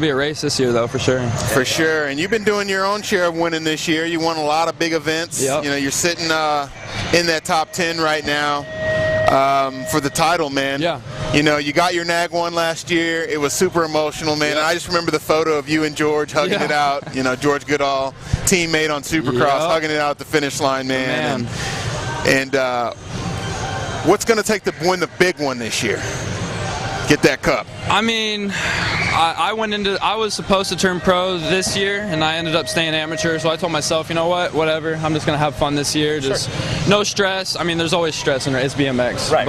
Speaker 4: a race this year, though, for sure.
Speaker 2: For sure. And you've been doing your own share of winning this year. You won a lot of big events.
Speaker 4: Yep.
Speaker 2: You're sitting in that top 10 right now for the title, man.
Speaker 4: Yeah.
Speaker 2: You got your NAG one last year. It was super emotional, man. And I just remember the photo of you and George hugging it out. George Goodall, teammate on Supercross, hugging it out at the finish line, man. And what's going to take to win the big one this year? Get that cup.
Speaker 4: I mean, I was supposed to turn pro this year, and I ended up staying amateur, so I told myself, you know what, whatever, I'm just going to have fun this year, just no stress. I mean, there's always stress in it, it's BMX. Right.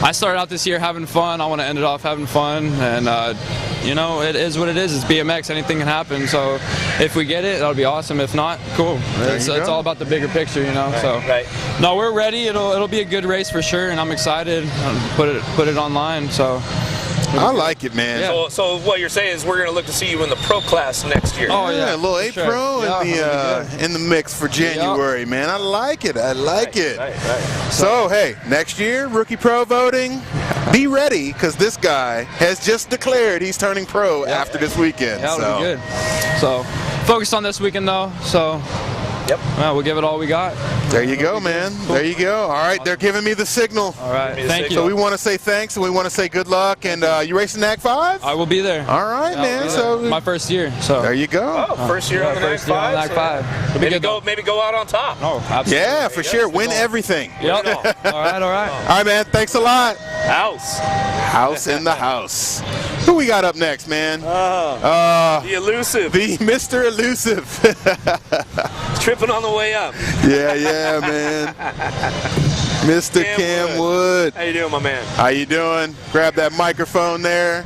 Speaker 4: I started out this year having fun, I want to end it off having fun, and it is what it is, it's BMX, anything can happen, so if we get it, that'll be awesome. If not, cool. It's all about the bigger picture, No, we're ready, it'll be a good race for sure, and I'm excited, put it online, so.
Speaker 2: I like it, man.
Speaker 3: Yeah. So what you're saying is we're going to look to see you in the pro class next year.
Speaker 2: Oh yeah, a little A Pro in the mix for January, man. I like it. Right. So hey, next year rookie pro voting. Be ready, because this guy has just declared he's turning pro after this weekend.
Speaker 4: Yeah, that'll be good. So focused on this weekend though. So
Speaker 3: Yep.
Speaker 4: Well, we'll give it all we got.
Speaker 2: There you go, man. There you go. All right, they're giving me the signal.
Speaker 4: All right, thank you.
Speaker 2: So we want to say thanks and we want to say good luck. And you racing NAC 5?
Speaker 4: I will be there.
Speaker 2: All right, man. So
Speaker 4: my first year. So
Speaker 2: there you go.
Speaker 3: Oh, first year on the NAC 5. Maybe go out on top.
Speaker 4: Oh, absolutely.
Speaker 2: Yeah, for sure. Win everything.
Speaker 4: Yep. All right.
Speaker 2: All right, man. Thanks a lot. House in the house. Who we got up next, man?
Speaker 3: The elusive.
Speaker 2: The Mr. Elusive.
Speaker 3: Tripping on the way up.
Speaker 2: Yeah, man. Mr. Cam Wood.
Speaker 3: How you doing, my man?
Speaker 2: How you doing? Grab that microphone there.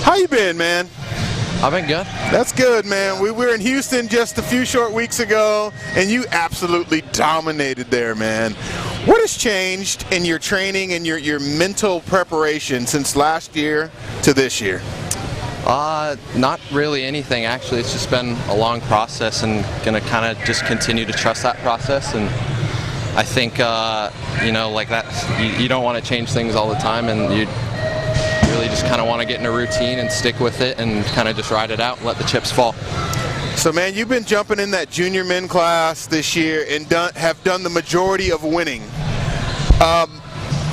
Speaker 2: How you been, man?
Speaker 9: I've been good.
Speaker 2: That's good, man. We were in Houston just a few short weeks ago, and you absolutely dominated there, man. What has changed in your training and your mental preparation since last year to this year?
Speaker 9: Not really anything, actually. It's just been a long process, and gonna kind of just continue to trust that process. And I think, like that, you don't want to change things all the time, and you really just kind of want to get in a routine and stick with it and kind of just ride it out and let the chips fall.
Speaker 2: So, man, you've been jumping in that junior men class this year and have done the majority of winning.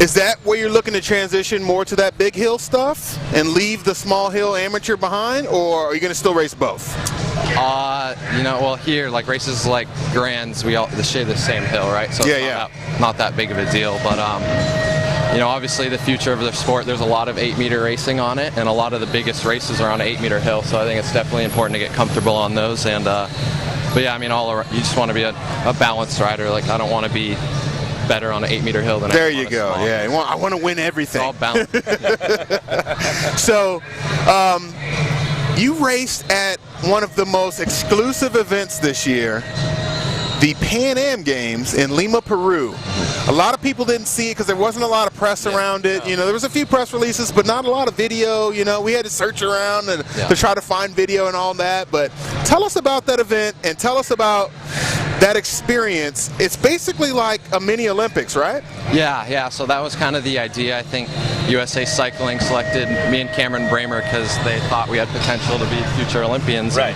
Speaker 2: Is that where you're looking to transition more to that big hill stuff and leave the small hill amateur behind, or are you going to still race both?
Speaker 9: Well, here, like races like Grands, they share the same hill, right? So it's not that big of a deal, but obviously the future of the sport, there's a lot of 8-meter racing on it, and a lot of the biggest races are on an 8-meter hill, so I think it's definitely important to get comfortable on those. And but yeah, I mean, you just want to be a balanced rider. Like, I don't want to be better on an 8-meter hill than
Speaker 2: there you go. Yeah, I want to win everything.
Speaker 9: It's all balanced.
Speaker 2: So, you raced at one of the most exclusive events this year, the Pan Am Games in Lima, Peru. A lot of people didn't see it because there wasn't a lot of press around it. There was a few press releases, but not a lot of video. We had to search around to try to find video and all that. But tell us about that event and tell us about that experience. It's basically like a mini Olympics, right?
Speaker 9: Yeah. So that was kind of the idea. I think USA Cycling selected me and Cameron Bramer because they thought we had potential to be future Olympians.
Speaker 3: Right.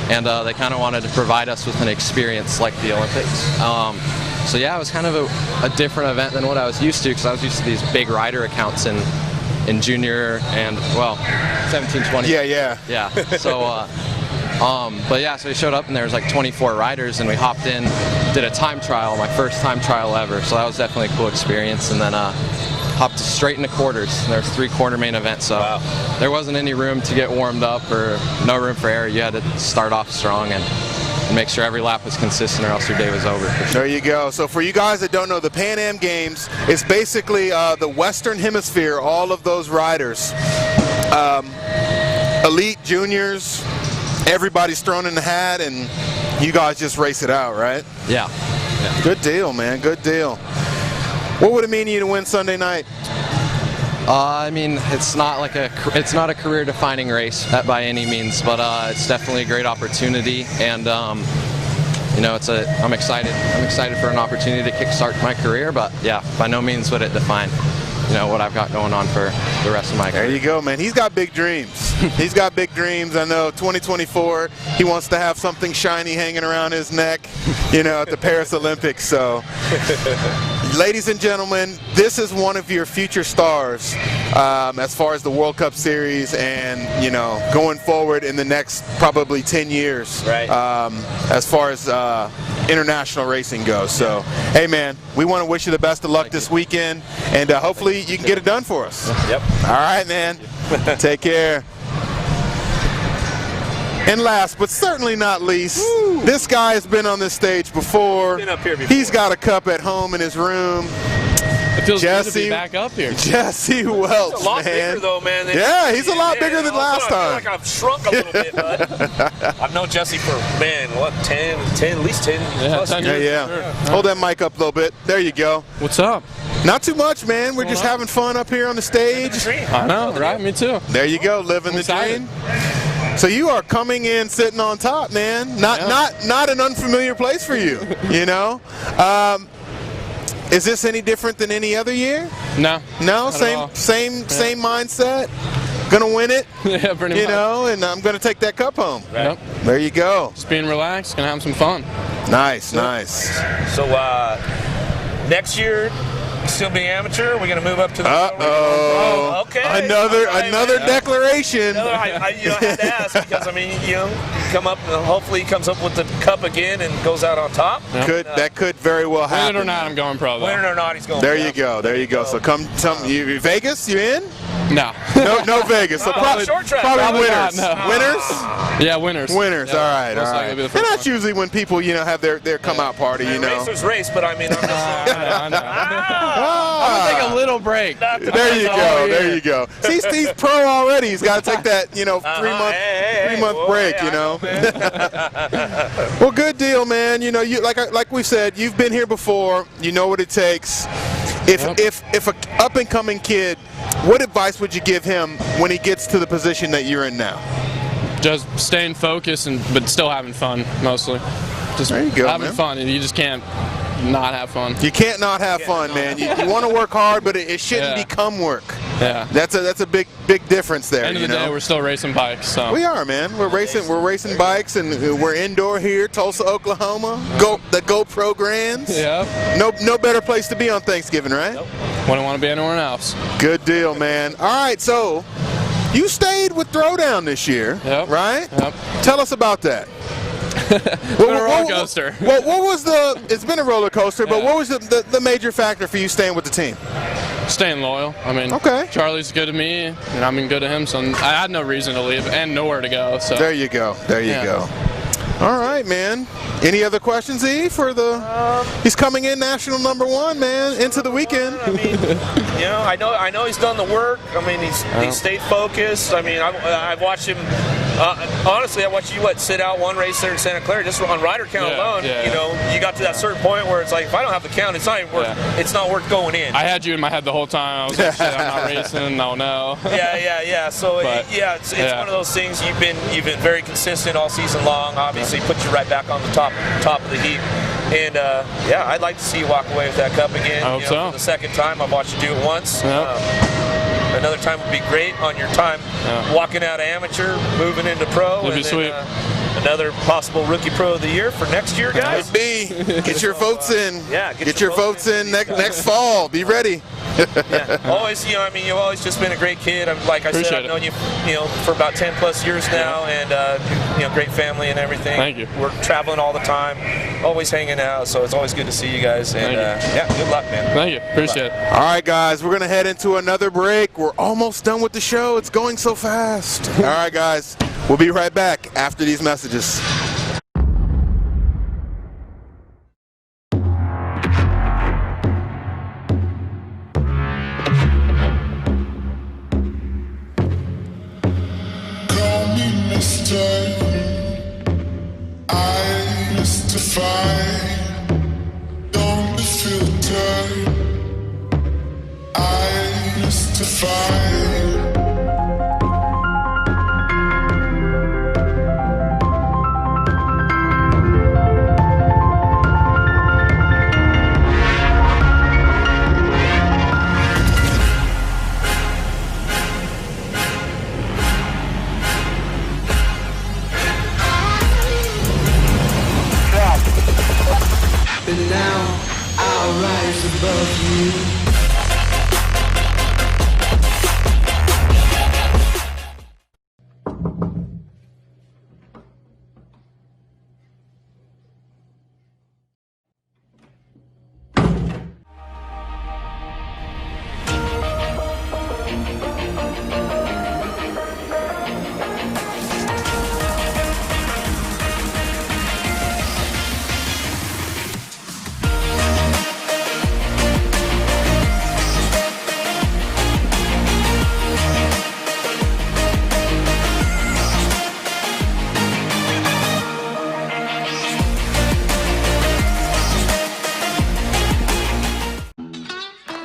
Speaker 9: And they kind of wanted to provide us with an experience like the Olympics. So yeah, it was kind of a different event than what I was used to, because I was used to these big rider accounts in junior and, 17, 20.
Speaker 2: Yeah.
Speaker 9: So, but yeah, so we showed up and there was like 24 riders, and we hopped in, did a time trial, my first time trial ever. So that was definitely a cool experience. And then hopped straight into quarters. And there was 3 quarter main events, so there wasn't any room to get warmed up or no room for error. You had to start off strong and make sure every lap was consistent, or else your day was over. For sure.
Speaker 2: There you go. So for you guys that don't know, the Pan Am Games is basically the Western Hemisphere, all of those riders. Elite, juniors, everybody's thrown in the hat, and you guys just race it out, right?
Speaker 9: Yeah.
Speaker 2: Good deal, man. Good deal. What would it mean to you to win Sunday night?
Speaker 9: I mean, it's not a career-defining race by any means, but it's definitely a great opportunity, and I'm excited. I'm excited for an opportunity to kickstart my career, but yeah, by no means would it define what I've got going on for the rest of my career.
Speaker 2: There you go, man. He's got big dreams. He's got big dreams. I know 2024, he wants to have something shiny hanging around his neck, at the Paris Olympics. So, ladies and gentlemen, this is one of your future stars as far as the World Cup Series and, going forward in the next probably 10 years as far as international racing goes. So, hey, man, we want to wish you the best of luck this weekend, and hopefully you can get it done for us.
Speaker 3: Yep.
Speaker 2: All right, man. Take care. And last but certainly not least, this guy has been on this stage before.
Speaker 3: Been up here before.
Speaker 2: He's got a cup at home in his room.
Speaker 4: It feels good to be back up here.
Speaker 2: Jesse Welch,
Speaker 3: he's a lot bigger, though, man.
Speaker 2: He's a lot bigger than last time.
Speaker 3: I feel like I've shrunk a little bit, but I've known Jesse for, 10, at least 10 plus years.
Speaker 2: Yeah.
Speaker 3: Sure.
Speaker 2: Hold that mic up a little bit. There you go.
Speaker 4: What's up?
Speaker 2: Not too much, man. We're just having fun up here on the stage.
Speaker 4: I know, right? Me too.
Speaker 2: There you go, living the dream. So you are coming in sitting on top, man. Not an unfamiliar place for you, Is this any different than any other year?
Speaker 4: No.
Speaker 2: No, same mindset. Gonna win it.
Speaker 4: Yeah, pretty much.
Speaker 2: And I'm gonna take that cup home.
Speaker 4: Right. Yep.
Speaker 2: There you go.
Speaker 4: Just being relaxed, gonna have some fun.
Speaker 2: Nice, nice.
Speaker 3: So next year, still be amateur. We're going to move up to the.
Speaker 2: Uh-oh.
Speaker 3: Okay.
Speaker 2: Another declaration.
Speaker 3: I had to ask because come up. Hopefully, he comes up with the cup again and goes out on top.
Speaker 2: That could very well happen.
Speaker 4: Win it or not, I'm going pro.
Speaker 3: Win it or not, he's going.
Speaker 2: There you go. So you Vegas? You in?
Speaker 4: No.
Speaker 2: No Vegas. So
Speaker 3: short track.
Speaker 2: Probably winners.
Speaker 4: Not, no.
Speaker 2: Winners?
Speaker 4: Yeah, winners.
Speaker 2: Winners.
Speaker 4: Yeah,
Speaker 2: all right.
Speaker 4: most
Speaker 2: And that's usually when people have their come out party.
Speaker 3: Racers race, but I'm just.
Speaker 4: I'm gonna take a little break.
Speaker 2: There you go. See, Steve's pro already. He's got to take that 3 month break. Well, good deal, man. You like we said, you've been here before. You know what it takes. If a up and coming kid, what advice would you give him when he gets to the position that you're in now?
Speaker 4: Just staying focused but still having fun mostly. Just
Speaker 2: there you go,
Speaker 4: having
Speaker 2: man.
Speaker 4: fun, and you just can't not have fun.
Speaker 2: You can't not have fun, man. You want to work hard, but it shouldn't become work.
Speaker 4: Yeah.
Speaker 2: That's a big difference there.
Speaker 4: End of the day, we're still racing bikes. So
Speaker 2: we are, man. We're racing bikes, and we're indoor here, Tulsa, Oklahoma. The GoPro Grands.
Speaker 4: Yeah.
Speaker 2: No better place to be on Thanksgiving, right?
Speaker 4: Nope. Wouldn't want to be anywhere else.
Speaker 2: Good deal, man. All right, so you stayed with Throwdown this year, right?
Speaker 4: Yep.
Speaker 2: Tell us about that.
Speaker 4: It's been a roller coaster.
Speaker 2: What was it's been a roller coaster, but what was the major factor for you staying with the team?
Speaker 4: Staying loyal. Charlie's good to me, and I'm good to him, so I had no reason to leave and nowhere to go. So
Speaker 2: there you go. All right, man. Any other questions, E, for he's coming in national #1, man, into the weekend.
Speaker 3: I know he's done the work. He's stayed focused. I've watched him. Honestly, I watched you sit out one race there in Santa Clara just on rider count alone.
Speaker 4: Yeah.
Speaker 3: You got to that certain point where it's like, if I don't have the count, it's not even worth. It's not worth going in.
Speaker 4: I had you in my head the whole time. I was like, shit, I'm not racing. No.
Speaker 3: Yeah. So it's one of those things. You've been very consistent all season long. Obviously, put you right back on the top of the heap. And I'd like to see you walk away with that cup again.
Speaker 4: I hope so.
Speaker 3: For the second time. I've watched you do it once. Another time would be great on your time walking out of amateur, moving into pro.
Speaker 4: It'd be sweet.
Speaker 3: Another possible rookie pro of the year for next year, guys.
Speaker 2: Get your votes in.
Speaker 3: Yeah,
Speaker 2: get your votes in next fall. Be ready.
Speaker 3: Always, you've always just been a great kid. Like I said, I've known you, for about 10 plus years now, and great family and everything.
Speaker 4: Thank you.
Speaker 3: We're traveling all the time, always hanging out, so it's always good to see you guys. And good luck, man.
Speaker 4: Thank you. Appreciate it.
Speaker 2: All right, guys, we're gonna head into another break. We're almost done with the show. It's going so fast. All right, guys, we'll be right back after these messages.
Speaker 8: I mystify, don't be filtered. I mystify.
Speaker 12: And now I'll rise above you.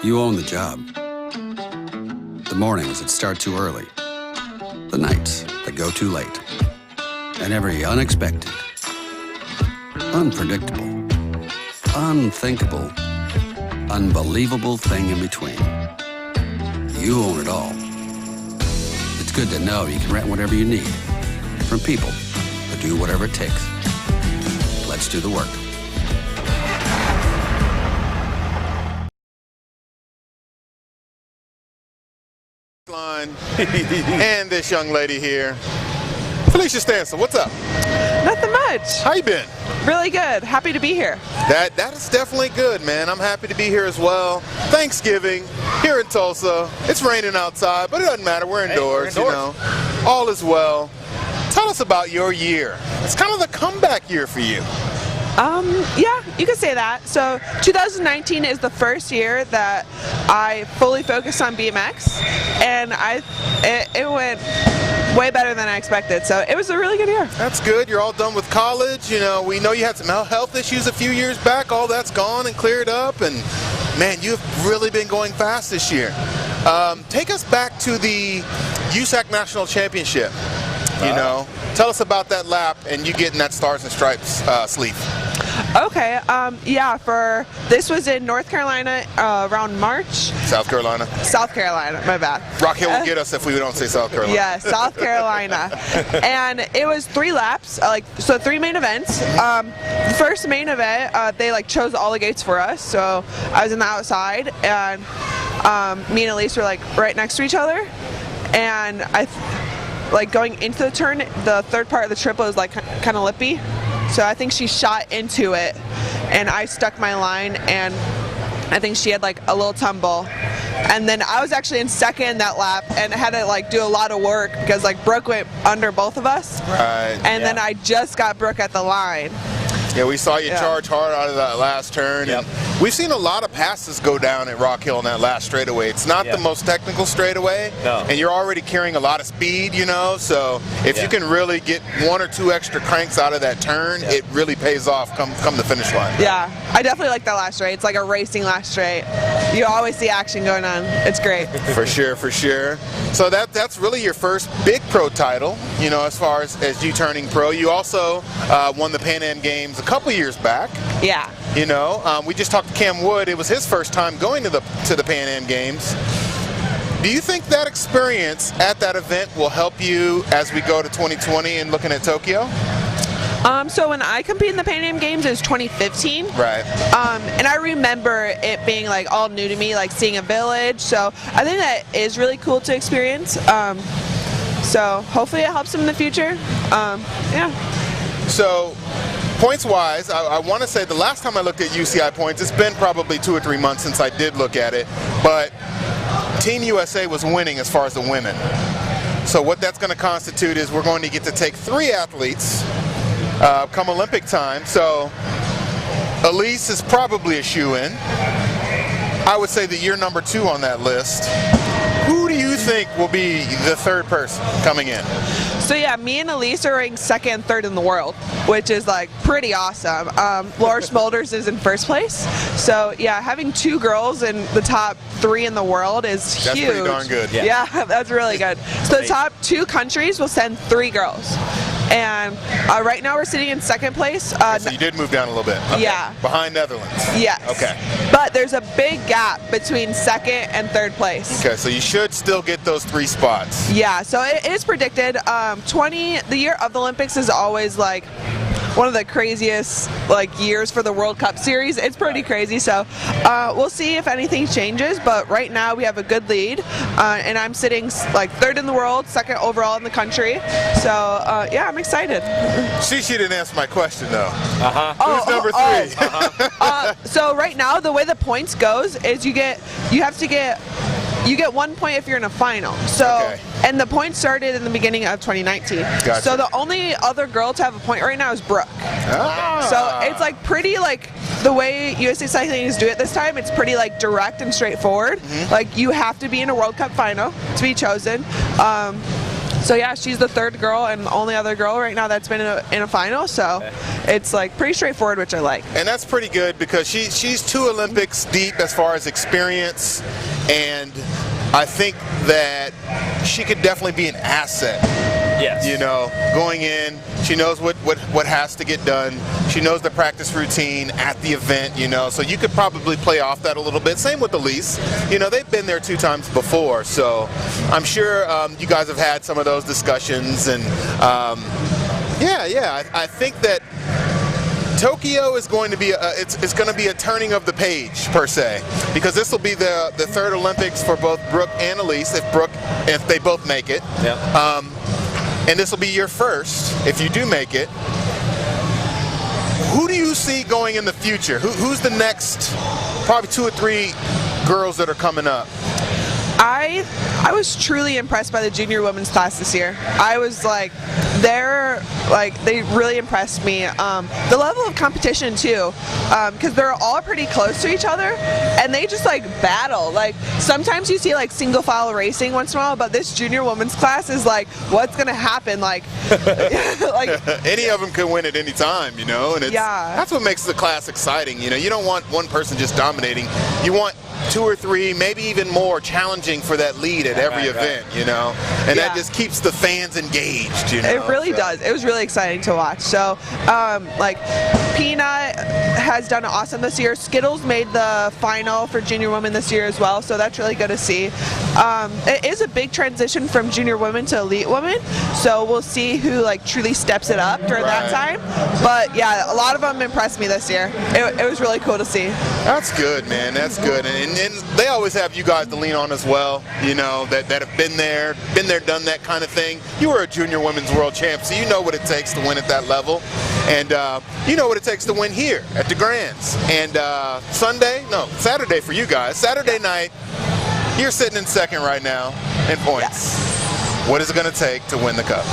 Speaker 10: You own the job. The mornings that start too early. The nights that go too late. And every unexpected, unpredictable, unthinkable, unbelievable thing in between. You own it all. It's good to know you can rent whatever you need from people who do whatever it takes. Let's do the work.
Speaker 2: Line and this young lady here, Felicia Stancil. What's up?
Speaker 5: Nothing much.
Speaker 2: How you been?
Speaker 5: Really good. Happy to be here.
Speaker 2: That is definitely good, man. I'm happy to be here as well. Thanksgiving here in Tulsa. It's raining outside, but it doesn't matter. We're indoors, you know. All is well. Tell us about your year. It's kind of the comeback year for you.
Speaker 5: Yeah, you could say that. So 2019 is the first year that I fully focused on BMX, and it went way better than I expected. So it was a really good year.
Speaker 2: That's good. You're all done with college. You know, we know you had some health issues a few years back. All that's gone and cleared up, and man, you've really been going fast this year. Take us back to the USAC National Championship. You know, tell us about that lap and you getting that Stars and Stripes sleeve.
Speaker 5: Okay, yeah, this was in North Carolina around March.
Speaker 2: South Carolina.
Speaker 5: South Carolina, my bad.
Speaker 2: Rock Hill will get us if we don't say South Carolina.
Speaker 5: Yeah, South Carolina. And it was 3 laps, so 3 main events. The first main event, they chose all the gates for us, so I was in the outside, and me and Elise were right next to each other, and going into the turn, the third part of the triple was kind of lippy. So I think she shot into it, and I stuck my line, and I think she had a little tumble. And then I was actually in second that lap, and had to do a lot of work because Brooke went under both of us.
Speaker 2: Right.
Speaker 5: And then I just got Brooke at the line.
Speaker 2: Yeah, we saw you charge hard out of that last turn.
Speaker 3: Yep.
Speaker 2: And we've seen a lot of passes go down at Rock Hill in that last straightaway. It's not the most technical straightaway, and you're already carrying a lot of speed, you know, so if you can really get 1 or 2 extra cranks out of that turn, it really pays off come the finish line.
Speaker 5: Yeah, I definitely like that last straight. It's like a racing last straight. You always see action going on. It's great.
Speaker 2: For sure, for sure. So that's really your first big pro title, you know, as far as you turning pro. You also won the Pan Am Games a couple years back.
Speaker 5: Yeah.
Speaker 2: You know, we just talked to Cam Wood. It was his first time going to the Pan Am Games. Do you think that experience at that event will help you as we go to 2020 and looking at Tokyo?
Speaker 5: So when I competed in the Pan Am Games, it was 2015.
Speaker 2: Right.
Speaker 5: And I remember it being all new to me, seeing a village. So I think that is really cool to experience. So hopefully it helps him in the future. Yeah.
Speaker 2: So points-wise, I want to say the last time I looked at UCI points, it's been probably 2 or 3 months since I did look at it, but Team USA was winning as far as the women. So what that's going to constitute is we're going to get to take 3 athletes come Olympic time. So Elise is probably a shoo-in. I would say that you're number 2 on that list. Who do you think will be the 3rd person coming in?
Speaker 5: So yeah, me and Elise are ranked 2nd and 3rd in the world, which is pretty awesome. Laura Smulders is in 1st place. So yeah, having 2 girls in the top 3 in the world is huge.
Speaker 2: That's pretty darn good.
Speaker 5: Yeah, that's really good. So the top 2 countries will send 3 girls. And right now we're sitting in 2nd place.
Speaker 2: So you did move down a little bit. Okay.
Speaker 5: Yeah.
Speaker 2: Behind Netherlands.
Speaker 5: Yes.
Speaker 2: Okay.
Speaker 5: But there's a big gap between 2nd and 3rd place.
Speaker 2: Okay, so you should still get those 3 spots.
Speaker 5: Yeah, so it is predicted. The year of the Olympics is always one of the craziest years for the World Cup series. It's pretty crazy, so we'll see if anything changes, but right now we have a good lead, and I'm sitting 3rd in the world, 2nd overall in the country, so yeah, I'm excited.
Speaker 2: She didn't answer my question though.
Speaker 3: Uh-huh.
Speaker 2: Who's number 3?
Speaker 5: So right now the way the points goes is you get 1 point if you're in a final. So, and the points started in the beginning of 2019.
Speaker 2: Gotcha.
Speaker 5: So the only other girl to have a point right now is Brooke.
Speaker 2: Ah.
Speaker 5: So it's pretty the way USA Cycling is doing it this time. It's pretty direct and straightforward.
Speaker 2: Mm-hmm.
Speaker 5: You have to be in a World Cup final to be chosen. So yeah, she's the 3rd girl and the only other girl right now that's been in a final. So it's pretty straightforward, which I like.
Speaker 2: And that's pretty good because she's 2 Olympics deep as far as experience, and I think that she could definitely be an asset.
Speaker 3: Yes.
Speaker 2: You know, going in, she knows what has to get done. She knows the practice routine at the event, you know, so you could probably play off that a little bit. Same with Elise. You know, they've been there 2 times before, so I'm sure you guys have had some of those discussions. And I think that Tokyo is going to be it's going to be a turning of the page per se, because this will be the third Olympics for both Brooke and Elise if they both make it.
Speaker 3: Yep.
Speaker 2: And this will be your first if you do make it. Who do you see going in the future? Who's the next probably 2 or 3 girls that are coming up?
Speaker 5: I was truly impressed by the junior women's class this year. I was like, they really impressed me. The level of competition too, because they're all pretty close to each other, and they just like battle. Like sometimes you see like single file racing once in a while, but this junior women's class is like, what's gonna happen? Like,
Speaker 2: any of them can win at any time, you know, and that's what makes the class exciting. You know, you don't want one person just dominating. You want 2 or 3, maybe even more, challenging for that lead at every event, you know, and that just keeps the fans engaged, you know.
Speaker 5: It really does. It was really exciting to watch. So, like, Peanut has done awesome this year. Skittles made the final for junior women this year as well, so that's really good to see. It is a big transition from junior women to elite women, so we'll see who like truly steps it up during that time. But yeah, a lot of them impressed me this year. It was really cool to see.
Speaker 2: That's good, man. That's good. And they always have you guys to lean on as well, you know, that have been there, done that kind of thing. You were a junior women's world champ, so you know what it takes to win at that level. And you know what it takes to win here at the Grands. And Saturday for you guys. Saturday night, you're sitting in second right now in points. What is it going to take to win the cup?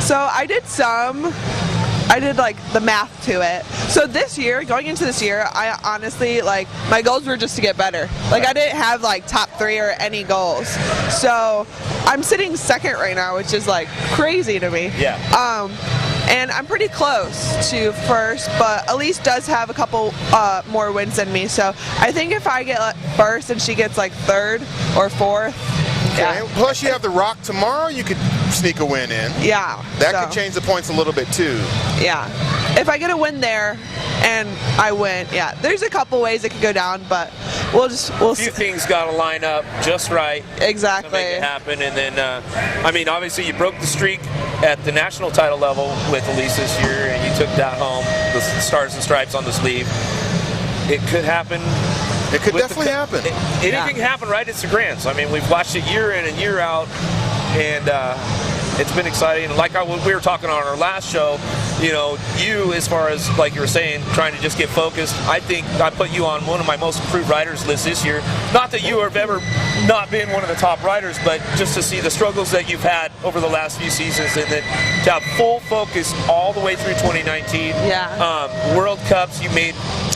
Speaker 5: So I did like the math to it. So this year, going into this year, I honestly, like, my goals were just to get better. Like, I didn't have like top 3 or any goals. So I'm sitting second right now, which is like crazy to me.
Speaker 3: Yeah.
Speaker 5: And I'm pretty close to first, but Elise does have a couple more wins than me. So I think if I get first and she gets like third or fourth.
Speaker 2: Okay. Plus you have the Rock tomorrow, you could sneak a win in.
Speaker 5: Yeah.
Speaker 2: That could change the points a little bit too.
Speaker 5: Yeah. If I get a win there and I win, yeah. There's a couple ways it could go down, but we'll see.
Speaker 3: A few things got to line up just right.
Speaker 5: Exactly.
Speaker 3: To make it happen. And then, I mean, obviously you broke the streak at the national title level with Elise this year, and you took that home, the Stars and Stripes on the sleeve. It could happen.
Speaker 2: It could definitely happen.
Speaker 3: Anything can happen, right? It's the Grands. I mean, we've watched it year in and year out, and it's been exciting. Like we were talking on our last show, you know, you, as far as, like you were saying, trying to just get focused, I think I put you on one of my most improved riders list this year. Not that you have ever not been one of the top riders, but just to see the struggles that you've had over the last few seasons, and then to have full focus all the way through 2019.
Speaker 5: Yeah.
Speaker 3: World Cups, you made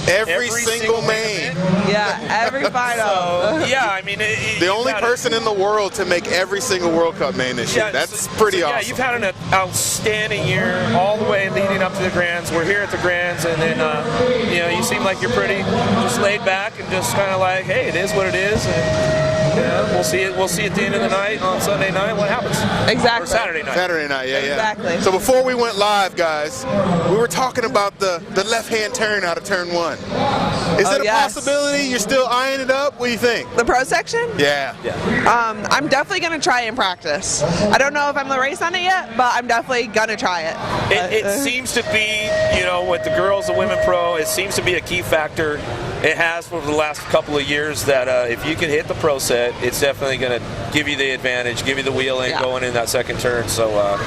Speaker 2: every single main.
Speaker 5: Yeah, every final.
Speaker 3: So, yeah, I mean,
Speaker 2: the only person in the world to make every single World Cup main this year. That's pretty awesome.
Speaker 3: Yeah, you've had an outstanding year all the way leading up to the Grands. We're here at the Grands, and then you know, you seem like you're pretty just laid back and just kind of like, hey, it is what it is, and yeah, we'll see it. We'll see at the end of the night on Sunday night what happens.
Speaker 5: Exactly.
Speaker 3: Or Saturday night.
Speaker 2: Saturday night, yeah.
Speaker 5: Exactly.
Speaker 2: So before we went live, guys, we were talking about the left-hand turn out of turn 1. Is it a possibility? You're still eyeing it up? What do you think?
Speaker 5: The pro section?
Speaker 2: Yeah.
Speaker 5: I'm definitely going to try and practice. I don't know if I'm going to race on it yet, but I'm definitely going to try it.
Speaker 3: It seems to be, you know, with the girls, the women pro, it seems to be a key factor. It has for the last couple of years that if you can hit the pro set, it's definitely going to give you the advantage, give you the wheeling going in that second turn. So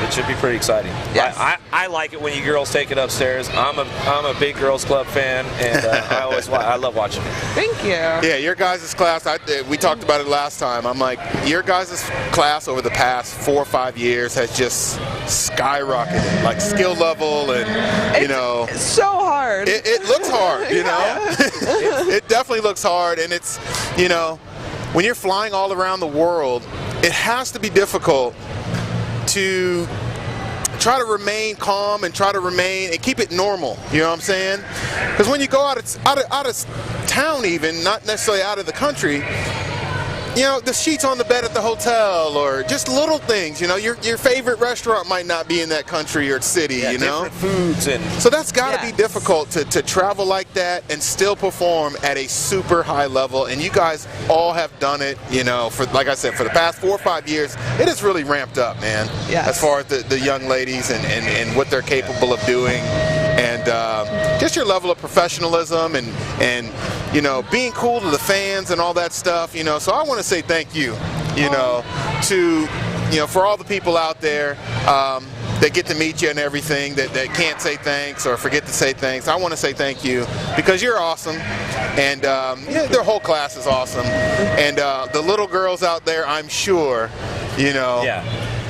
Speaker 3: it should be pretty exciting.
Speaker 5: Yes.
Speaker 3: I like it when you girls take it upstairs. I'm a big girls club fan, and I love watching it.
Speaker 5: Thank you.
Speaker 2: Yeah, your guys' class, we talked about it last time. I'm like, your guys' class over the past 4 or 5 years has just skyrocketed, like skill level, and you know.
Speaker 5: It's so hard.
Speaker 2: It looks hard, you know. It definitely looks hard, and it's, you know, when you're flying all around the world, it has to be difficult to try to remain calm and try to remain and keep it normal, you know what I'm saying? Because when you go out of town, even not necessarily out of the country, you know, the sheets on the bed at the hotel, or just little things, you know, your favorite restaurant might not be in that country or city, you know?
Speaker 3: Different foods. And
Speaker 2: so that's got to be difficult to travel like that and still perform at a super high level, and you guys all have done it, you know, for, like I said, for the past 4 or 5 years. It has really ramped up, man, as far as the young ladies and what they're capable of doing. And just your level of professionalism and you know, being cool to the fans and all that stuff, you know. So I want to say thank you, you know, to, you know, for all the people out there that get to meet you and everything that can't say thanks or forget to say thanks. I want to say thank you because you're awesome, and yeah, their whole class is awesome, and the little girls out there, I'm sure, you know,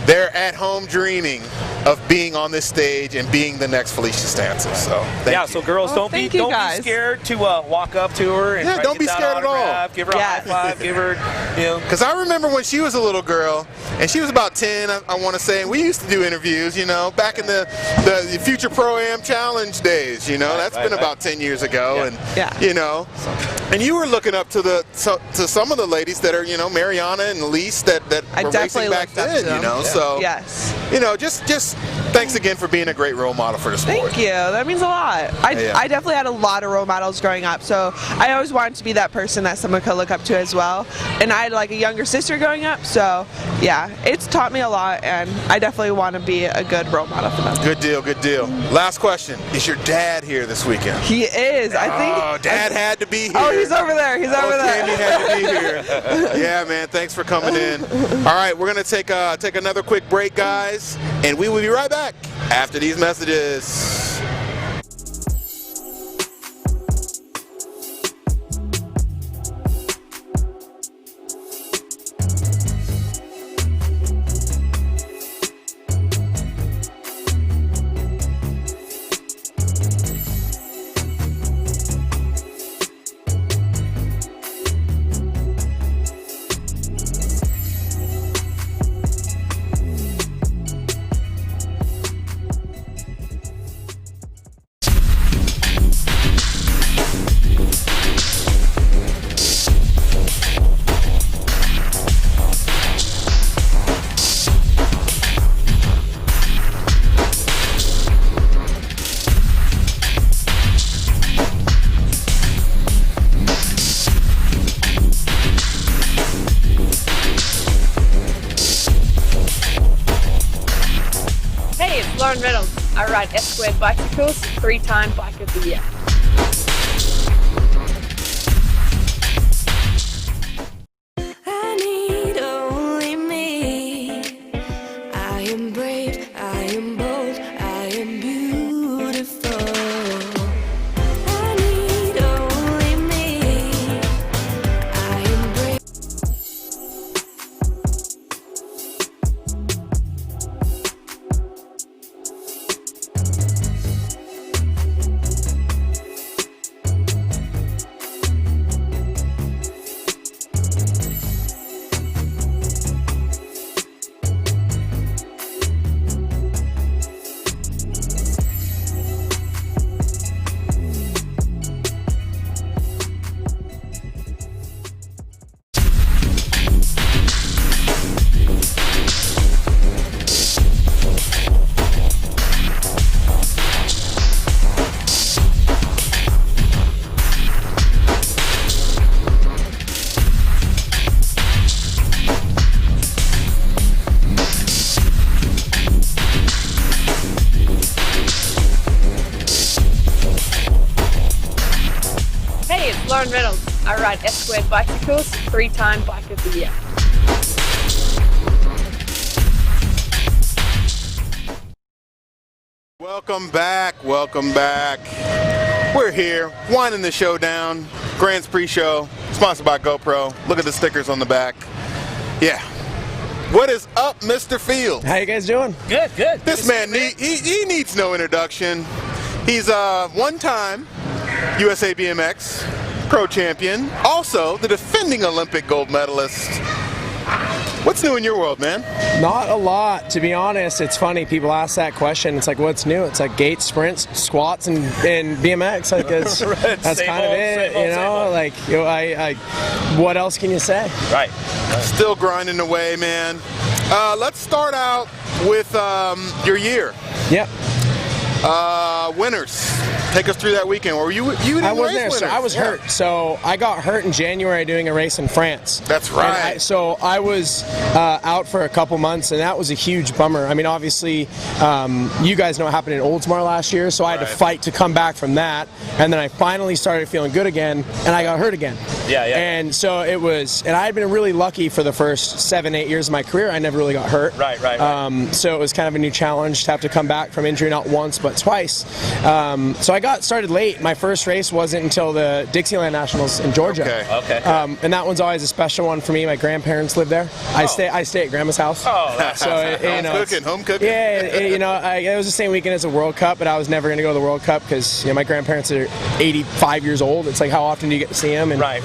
Speaker 2: they're at home dreaming of being on this stage and being the next Felicia Stancil. So thank you.
Speaker 3: So girls, don't be scared to walk up to her and try
Speaker 2: don't
Speaker 3: to
Speaker 2: be
Speaker 3: get that
Speaker 2: scared at all.
Speaker 3: autograph, give her a high five, give her, you know.
Speaker 2: Because I remember when she was a little girl, and she was about 10, I want to say, and we used to do interviews, you know, back in the Future Pro-Am Challenge days, you know. That's been about 10 years ago, and you know, and you were looking up to some of the ladies that are, you know, Mariana and Elise that were racing back then, you know. So you know, just thanks again for being a great role model for the sport.
Speaker 5: Thank you. That means a lot. I definitely had a lot of role models growing up, so I always wanted to be that person that someone could look up to as well. And I had like a younger sister growing up, so yeah, it's taught me a lot, and I definitely want to be a good role model for them.
Speaker 2: Good deal, good deal. Last question. Is your dad here this weekend?
Speaker 5: He is. I think.
Speaker 2: Oh, Dad had to be here.
Speaker 5: Oh, he's over there. He's over there.
Speaker 2: He had to be here. Yeah, man. Thanks for coming in. All right, we're gonna take another quick break, guys, and we will be right back after these messages.
Speaker 6: I ride S-Squared bicycles, 3-time Bike of the Year.
Speaker 8: I need only me. I am brave, I am bold, I am beautiful. I need only me. I am brave. I ride S-Squared bicycles, 3-time Bike of the Year.
Speaker 2: Welcome back, welcome back. We're here, winding the show down. Grand's pre-show, sponsored by GoPro. Look at the stickers on the back. Yeah. What is up, Mr. Fields?
Speaker 13: How you guys doing?
Speaker 3: Good, good.
Speaker 2: This man, he needs no introduction. He's a one-time USA BMX Pro champion, also the defending Olympic gold medalist. What's new in your world, man?
Speaker 13: Not a lot, to be honest. It's funny, people ask that question. It's like, what's new? It's like gates, sprints, squats, and BMX. Like that's kind of it, you know. Like, I what else can you say?
Speaker 3: Right.
Speaker 2: Still grinding away, man. Let's start out with your year.
Speaker 13: Yep.
Speaker 2: Winners. Take us through that weekend. Or you didn't
Speaker 13: I wasn't
Speaker 2: race
Speaker 13: there, so
Speaker 2: with
Speaker 13: I was hurt. So I got hurt in January doing a race in France.
Speaker 2: That's right.
Speaker 13: So I was out for a couple months, and that was a huge bummer. I mean, obviously, you guys know what happened in Oldsmar last year, so I had to fight to come back from that. And then I finally started feeling good again, and I got hurt again.
Speaker 3: Yeah.
Speaker 13: And so it was, and I had been really lucky for the first 7-8 years of my career. I never really got hurt.
Speaker 3: Right.
Speaker 13: So it was kind of a new challenge to have to come back from injury not once but twice. So I got started late. My first race wasn't until the Dixieland Nationals in Georgia.
Speaker 3: Okay.
Speaker 13: And that one's always a special one for me. My grandparents live there. I stay at Grandma's house.
Speaker 3: Oh, that's
Speaker 13: so
Speaker 2: home cooking.
Speaker 13: Yeah, it was the same weekend as the World Cup, but I was never going to go to the World Cup because my grandparents are 85 years old. It's like, how often do you get to see them? And,
Speaker 3: right.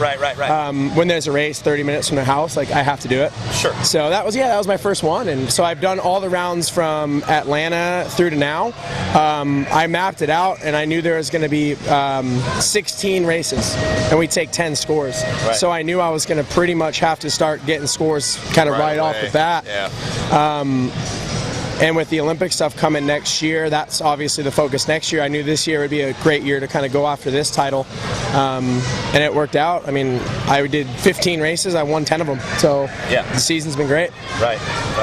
Speaker 13: When there's a race 30 minutes from their house, like, I have to do it.
Speaker 3: Sure.
Speaker 13: So that was my first one, and so I've done all the rounds from Atlanta through to now. I mapped it out, and I knew there was going to be 16 races, and we take 10 scores.
Speaker 3: Right.
Speaker 13: So I knew I was going to pretty much have to start getting scores kind of right off the bat.
Speaker 2: Yeah.
Speaker 13: And with the Olympic stuff coming next year, that's obviously the focus next year. I knew this year would be a great year to kind of go after this title. And it worked out. I mean, I did 15 races. I won 10 of them. So the season's been great.
Speaker 3: Right.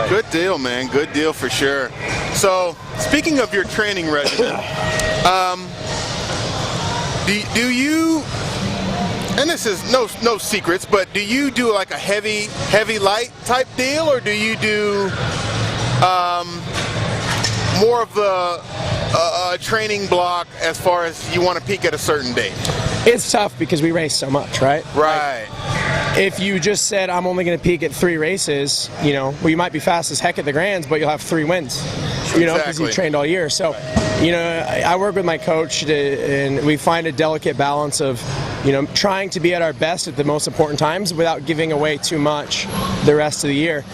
Speaker 2: Good deal, man. Good deal for sure. So, speaking of your training regimen, do you, and this is no secrets, but do you do like a heavy light type deal, or do you do more of the training block as far as you want to peak at a certain date?
Speaker 13: It's tough because we race so much, right?
Speaker 2: Right.
Speaker 13: If you just said, I'm only going to peak at 3 races, you might be fast as heck at the Grands, but you'll have 3 wins, because you trained all year. So, I work with my coach and we find a delicate balance of, trying to be at our best at the most important times without giving away too much the rest of the year.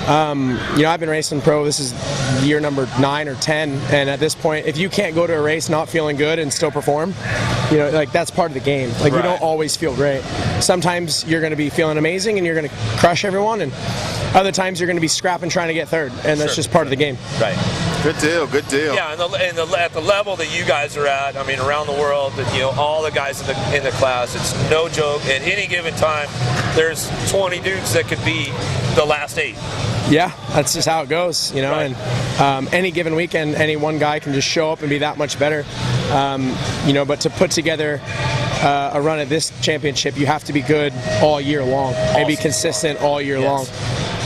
Speaker 13: I've been racing pro, this is year number 9 or 10, and at this point, if you can't go to a race not feeling good and still perform, that's part of the game. You don't always feel great. Sometimes you're going to be feeling amazing and you're going to crush everyone, and other times you're going to be scrapping trying to get third, and that's just part of the game.
Speaker 3: Right.
Speaker 2: Good deal.
Speaker 3: Yeah, and at the level that you guys are at, I mean, around the world, all the guys in the class, it's no joke. At any given time, there's 20 dudes that could be the last 8.
Speaker 13: Yeah, that's just how it goes, and any given weekend, any one guy can just show up and be that much better. But to put together a run at this championship, you have to be good all year long and be consistent all year long.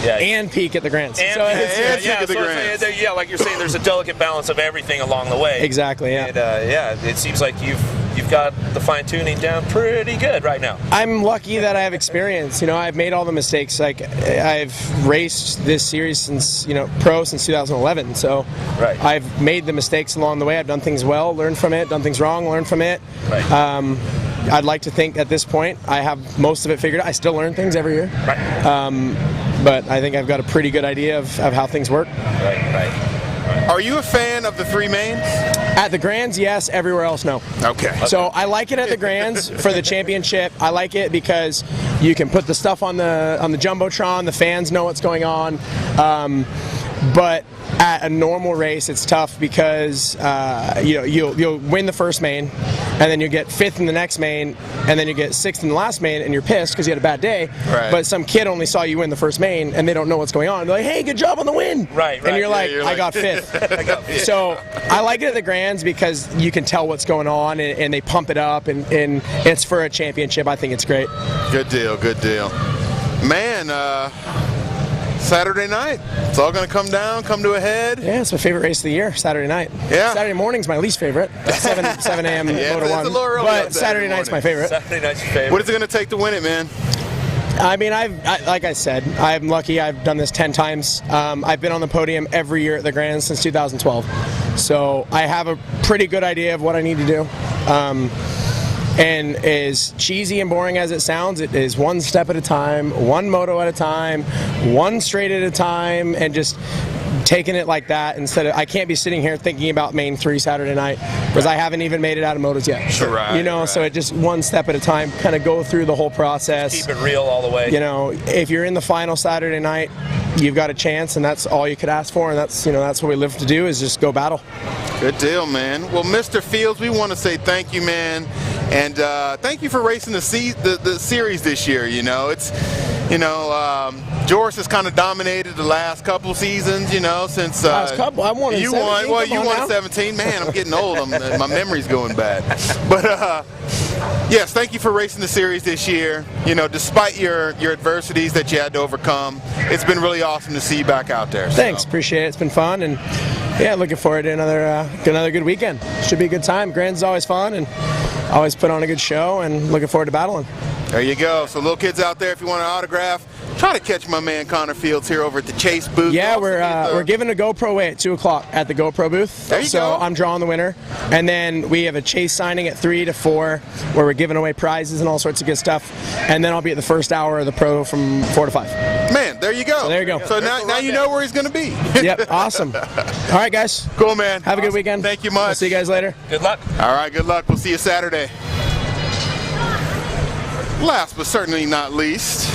Speaker 3: Yeah.
Speaker 13: And peak at the Grands.
Speaker 3: Like you're saying, there's a delicate balance of everything along the way.
Speaker 13: Exactly, yeah.
Speaker 3: And, it seems like you've got the fine-tuning down pretty good right now.
Speaker 13: I'm lucky that I have experience. I've made all the mistakes. Like, I've raced this series since, pro since 2011. So I've made the mistakes along the way. I've done things well, learned from it, done things wrong, learned from it.
Speaker 3: Right.
Speaker 13: I'd like to think at this point I have most of it figured out. I still learn things every year.
Speaker 3: Right.
Speaker 13: But I think I've got a pretty good idea of how things work.
Speaker 3: Right.
Speaker 2: Are you a fan of the 3 mains?
Speaker 13: At the Grands, yes. Everywhere else, no.
Speaker 2: Okay.
Speaker 13: So I like it at the Grands for the championship. I like it because you can put the stuff on the Jumbotron. The fans know what's going on. But at a normal race, it's tough because you'll win the first main, and then you get 5th in the next main, and then you get 6th in the last main, and you're pissed because you had a bad day.
Speaker 2: Right.
Speaker 13: But some kid only saw you win the first main, and they don't know what's going on. They're like, "Hey, good job on the win!"
Speaker 3: Right.
Speaker 13: And you're like, "I got 5th." So I like it at the Grands because you can tell what's going on, and they pump it up, and it's for a championship. I think it's great.
Speaker 2: Good deal. Man, Saturday night, it's all going to come to a head.
Speaker 13: Yeah, it's my favorite race of the year, Saturday night.
Speaker 2: Yeah.
Speaker 13: Saturday morning's my least favorite, 7 a.m. Motor 1. But Saturday night's my favorite.
Speaker 3: Saturday night's your favorite.
Speaker 2: What is it going to take to win it, man?
Speaker 13: I mean, like I said, I'm lucky. I've done this 10 times. I've been on the podium every year at the Grand since 2012. So I have a pretty good idea of what I need to do. And as cheesy and boring as it sounds, it is one step at a time, one moto at a time, one straight at a time, and just taking it like that instead of, I can't be sitting here thinking about main 3 Saturday night because I haven't even made it out of motos yet.
Speaker 2: Sure, right.
Speaker 13: So it just one step at a time, kind of go through the whole process.
Speaker 3: Just keep it real all the way.
Speaker 13: If you're in the final Saturday night, you've got a chance, and that's all you could ask for, and that's what we live to do, is just go battle.
Speaker 2: Good deal, man. Well, Mr. Fields, we want to say thank you, man, and thank you for racing the series this year. Joris has kind of dominated the last couple seasons, since
Speaker 13: last couple. I won in 17.
Speaker 2: Well, you won 17. Man, I'm getting old. My memory's going bad. But yes, thank you for racing the series this year. Despite your adversities that you had to overcome, it's been really awesome to see you back out there.
Speaker 13: Thanks, appreciate it. It's been fun, and yeah, looking forward to another good weekend. Should be a good time. Grand's always fun, and always put on a good show, and looking forward to battling.
Speaker 2: There you go. So little kids out there, if you want an autograph, try to catch my man Connor Fields here over at the Chase booth.
Speaker 13: Yeah, we're giving a GoPro away at 2 o'clock at the GoPro booth.
Speaker 2: There you go.
Speaker 13: I'm drawing the winner. And then we have a Chase signing at 3 to 4 where we're giving away prizes and all sorts of good stuff. And then I'll be at the first hour of the Pro from 4 to 5.
Speaker 2: Man, there you go.
Speaker 13: So there you go.
Speaker 2: So now you know where he's going to be.
Speaker 13: Yep, awesome. All right, guys.
Speaker 2: Cool, man.
Speaker 13: Have a good weekend.
Speaker 2: Thank you much.
Speaker 13: I'll see you guys later.
Speaker 3: Good luck.
Speaker 2: All right, good luck. We'll see you Saturday. Last but certainly not least,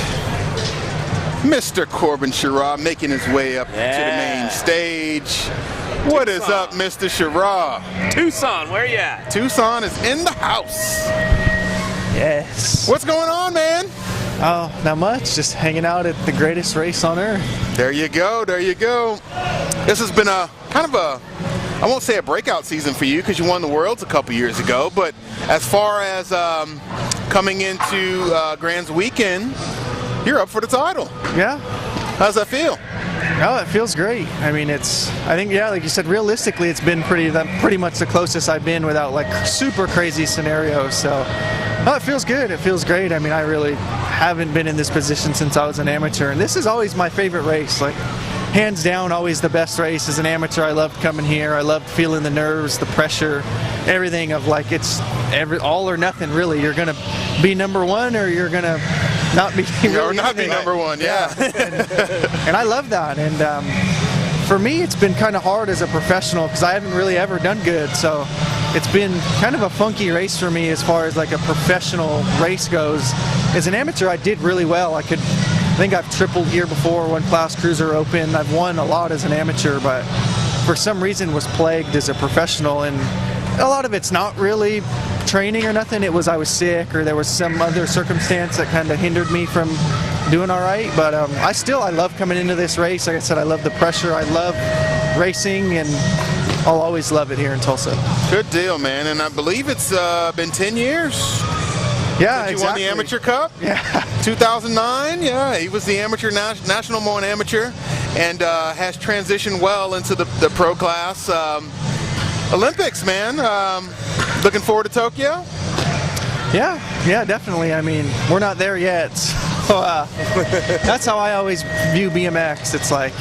Speaker 2: Mr. Corben Sharrah making his way up to the main stage. What is up, Mr. Sharrah?
Speaker 3: Tucson, where you at?
Speaker 2: Tucson is in the house.
Speaker 14: Yes.
Speaker 2: What's going on, man?
Speaker 14: Oh, not much. Just hanging out at the greatest race on earth.
Speaker 2: There you go. There you go. This has been a kind of a, I won't say a breakout season for you because you won the Worlds a couple years ago, but as far as coming into Grand's weekend, you're up for the title.
Speaker 14: Yeah.
Speaker 2: How's that feel?
Speaker 14: Oh, it feels great. I mean, I think, yeah, like you said, realistically, it's been pretty much the closest I've been without like super crazy scenarios. So, oh, it feels good. It feels great. I mean, I really haven't been in this position since I was an amateur, and this is always my favorite race. Like, hands down, always the best race as an amateur. I loved coming here. I loved feeling the nerves, the pressure, everything of like it's all or nothing really. You're gonna be number one or you're gonna not be
Speaker 2: or not be number one. Yeah.
Speaker 14: And I love that. And for me, it's been kind of hard as a professional because I haven't really ever done good. So it's been kind of a funky race for me as far as like a professional race goes. As an amateur, I did really well. I think I've tripled year before, won Class Cruiser Open. I've won a lot as an amateur, but for some reason was plagued as a professional. And a lot of it's not really training or nothing. It was I was sick or there was some other circumstance that kind of hindered me from doing all right. But I love coming into this race. Like I said, I love the pressure. I love racing, and I'll always love it here in Tulsa.
Speaker 2: Good deal, man. And I believe it's been 10 years.
Speaker 14: Yeah,
Speaker 2: you won the Amateur Cup?
Speaker 14: Yeah.
Speaker 2: 2009, yeah. He was the amateur, national mowing amateur, and has transitioned well into the pro class. Olympics, man. Looking forward to Tokyo?
Speaker 14: Yeah, definitely. I mean, we're not there yet. So, that's how I always view BMX. It's like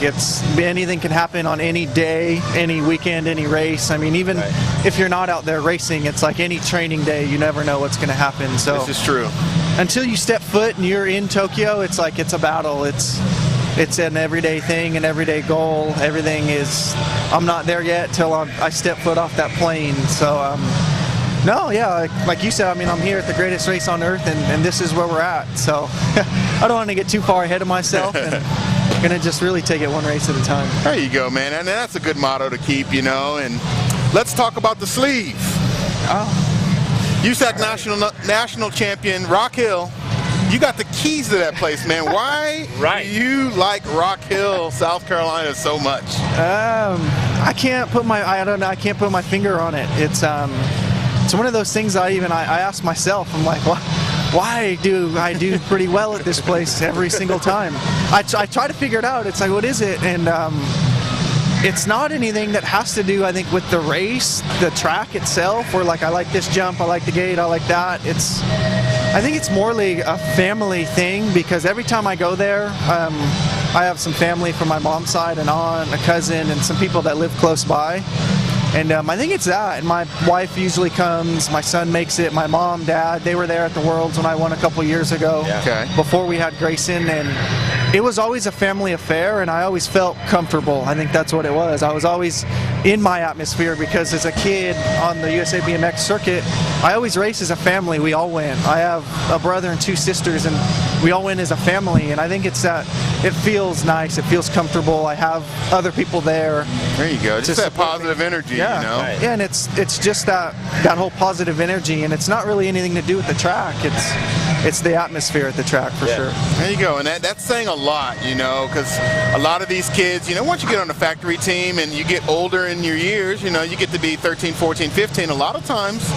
Speaker 14: anything can happen on any day, any weekend, any race. I mean, even if you're not out there racing, it's like any training day. You never know what's going to happen. So
Speaker 2: this is true.
Speaker 14: Until you step foot and you're in Tokyo, it's like it's a battle. It's an everyday thing, an everyday goal. Everything is. I'm not there yet till I step foot off that plane. So. No, yeah, like you said, I mean, I'm here at the greatest race on earth, and this is where we're at. So I don't want to get too far ahead of myself, and I'm going to just really take it one race at a time.
Speaker 2: There you go, man, and that's a good motto to keep, and let's talk about the sleeve. USAC national champion, Rock Hill. You got the keys to that place, man. Why do you like Rock Hill, South Carolina so much?
Speaker 14: I can't put my finger on it. It's one of those things I ask myself. I'm like, why do I do pretty well at this place every single time? I try to figure it out. It's like, what is it? And it's not anything that has to do, I think, with the race, the track itself, or like I like this jump, I like the gate, I like that. I think it's more like a family thing because every time I go there, I have some family from my mom's side, an aunt, a cousin, and some people that live close by. And I think it's that. And my wife usually comes, my son makes it, my mom, dad, they were there at the Worlds when I won a couple years ago before we had Grayson. And it was always a family affair, and I always felt comfortable. I think that's what it was. I was always in my atmosphere because as a kid on the USA BMX circuit, I always race as a family. We all win. I have a brother and 2 sisters, and we all win as a family, and I think it's that it feels nice, it feels comfortable. I have other people there.
Speaker 2: There you go. Just that positive energy,
Speaker 14: yeah.
Speaker 2: you know?
Speaker 14: Right. Yeah, and it's just that whole positive energy, and it's not really anything to do with the track. It's the atmosphere at the track for sure.
Speaker 2: There you go, and that's saying a lot, you know, because a lot of these kids, you know, once you get on the factory team and you get older in your years, you know, you get to be 13, 14, 15, a lot of times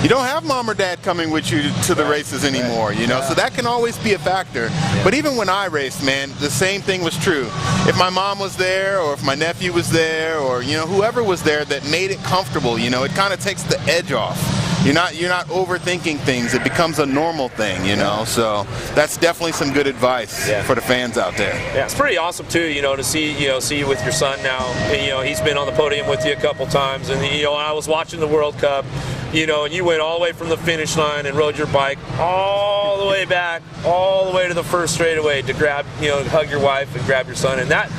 Speaker 2: you don't have mom or dad coming with you to the races anymore, you know, so that can always be a factor. But even when I raced, man, the same thing was true. If my mom was there, or if my nephew was there, or, you know, whoever was there that made it comfortable, you know, it kind of takes the edge off. You're not overthinking things. It becomes a normal thing, you know. So that's definitely some good advice for the fans out there.
Speaker 3: Yeah, it's pretty awesome too, you know, to see you with your son now. And, you know, he's been on the podium with you a couple times, and you know, I was watching the World Cup, you know, and you went all the way from the finish line and rode your bike all the way back, all the way to the first straightaway to grab, you know, hug your wife and grab your son, and that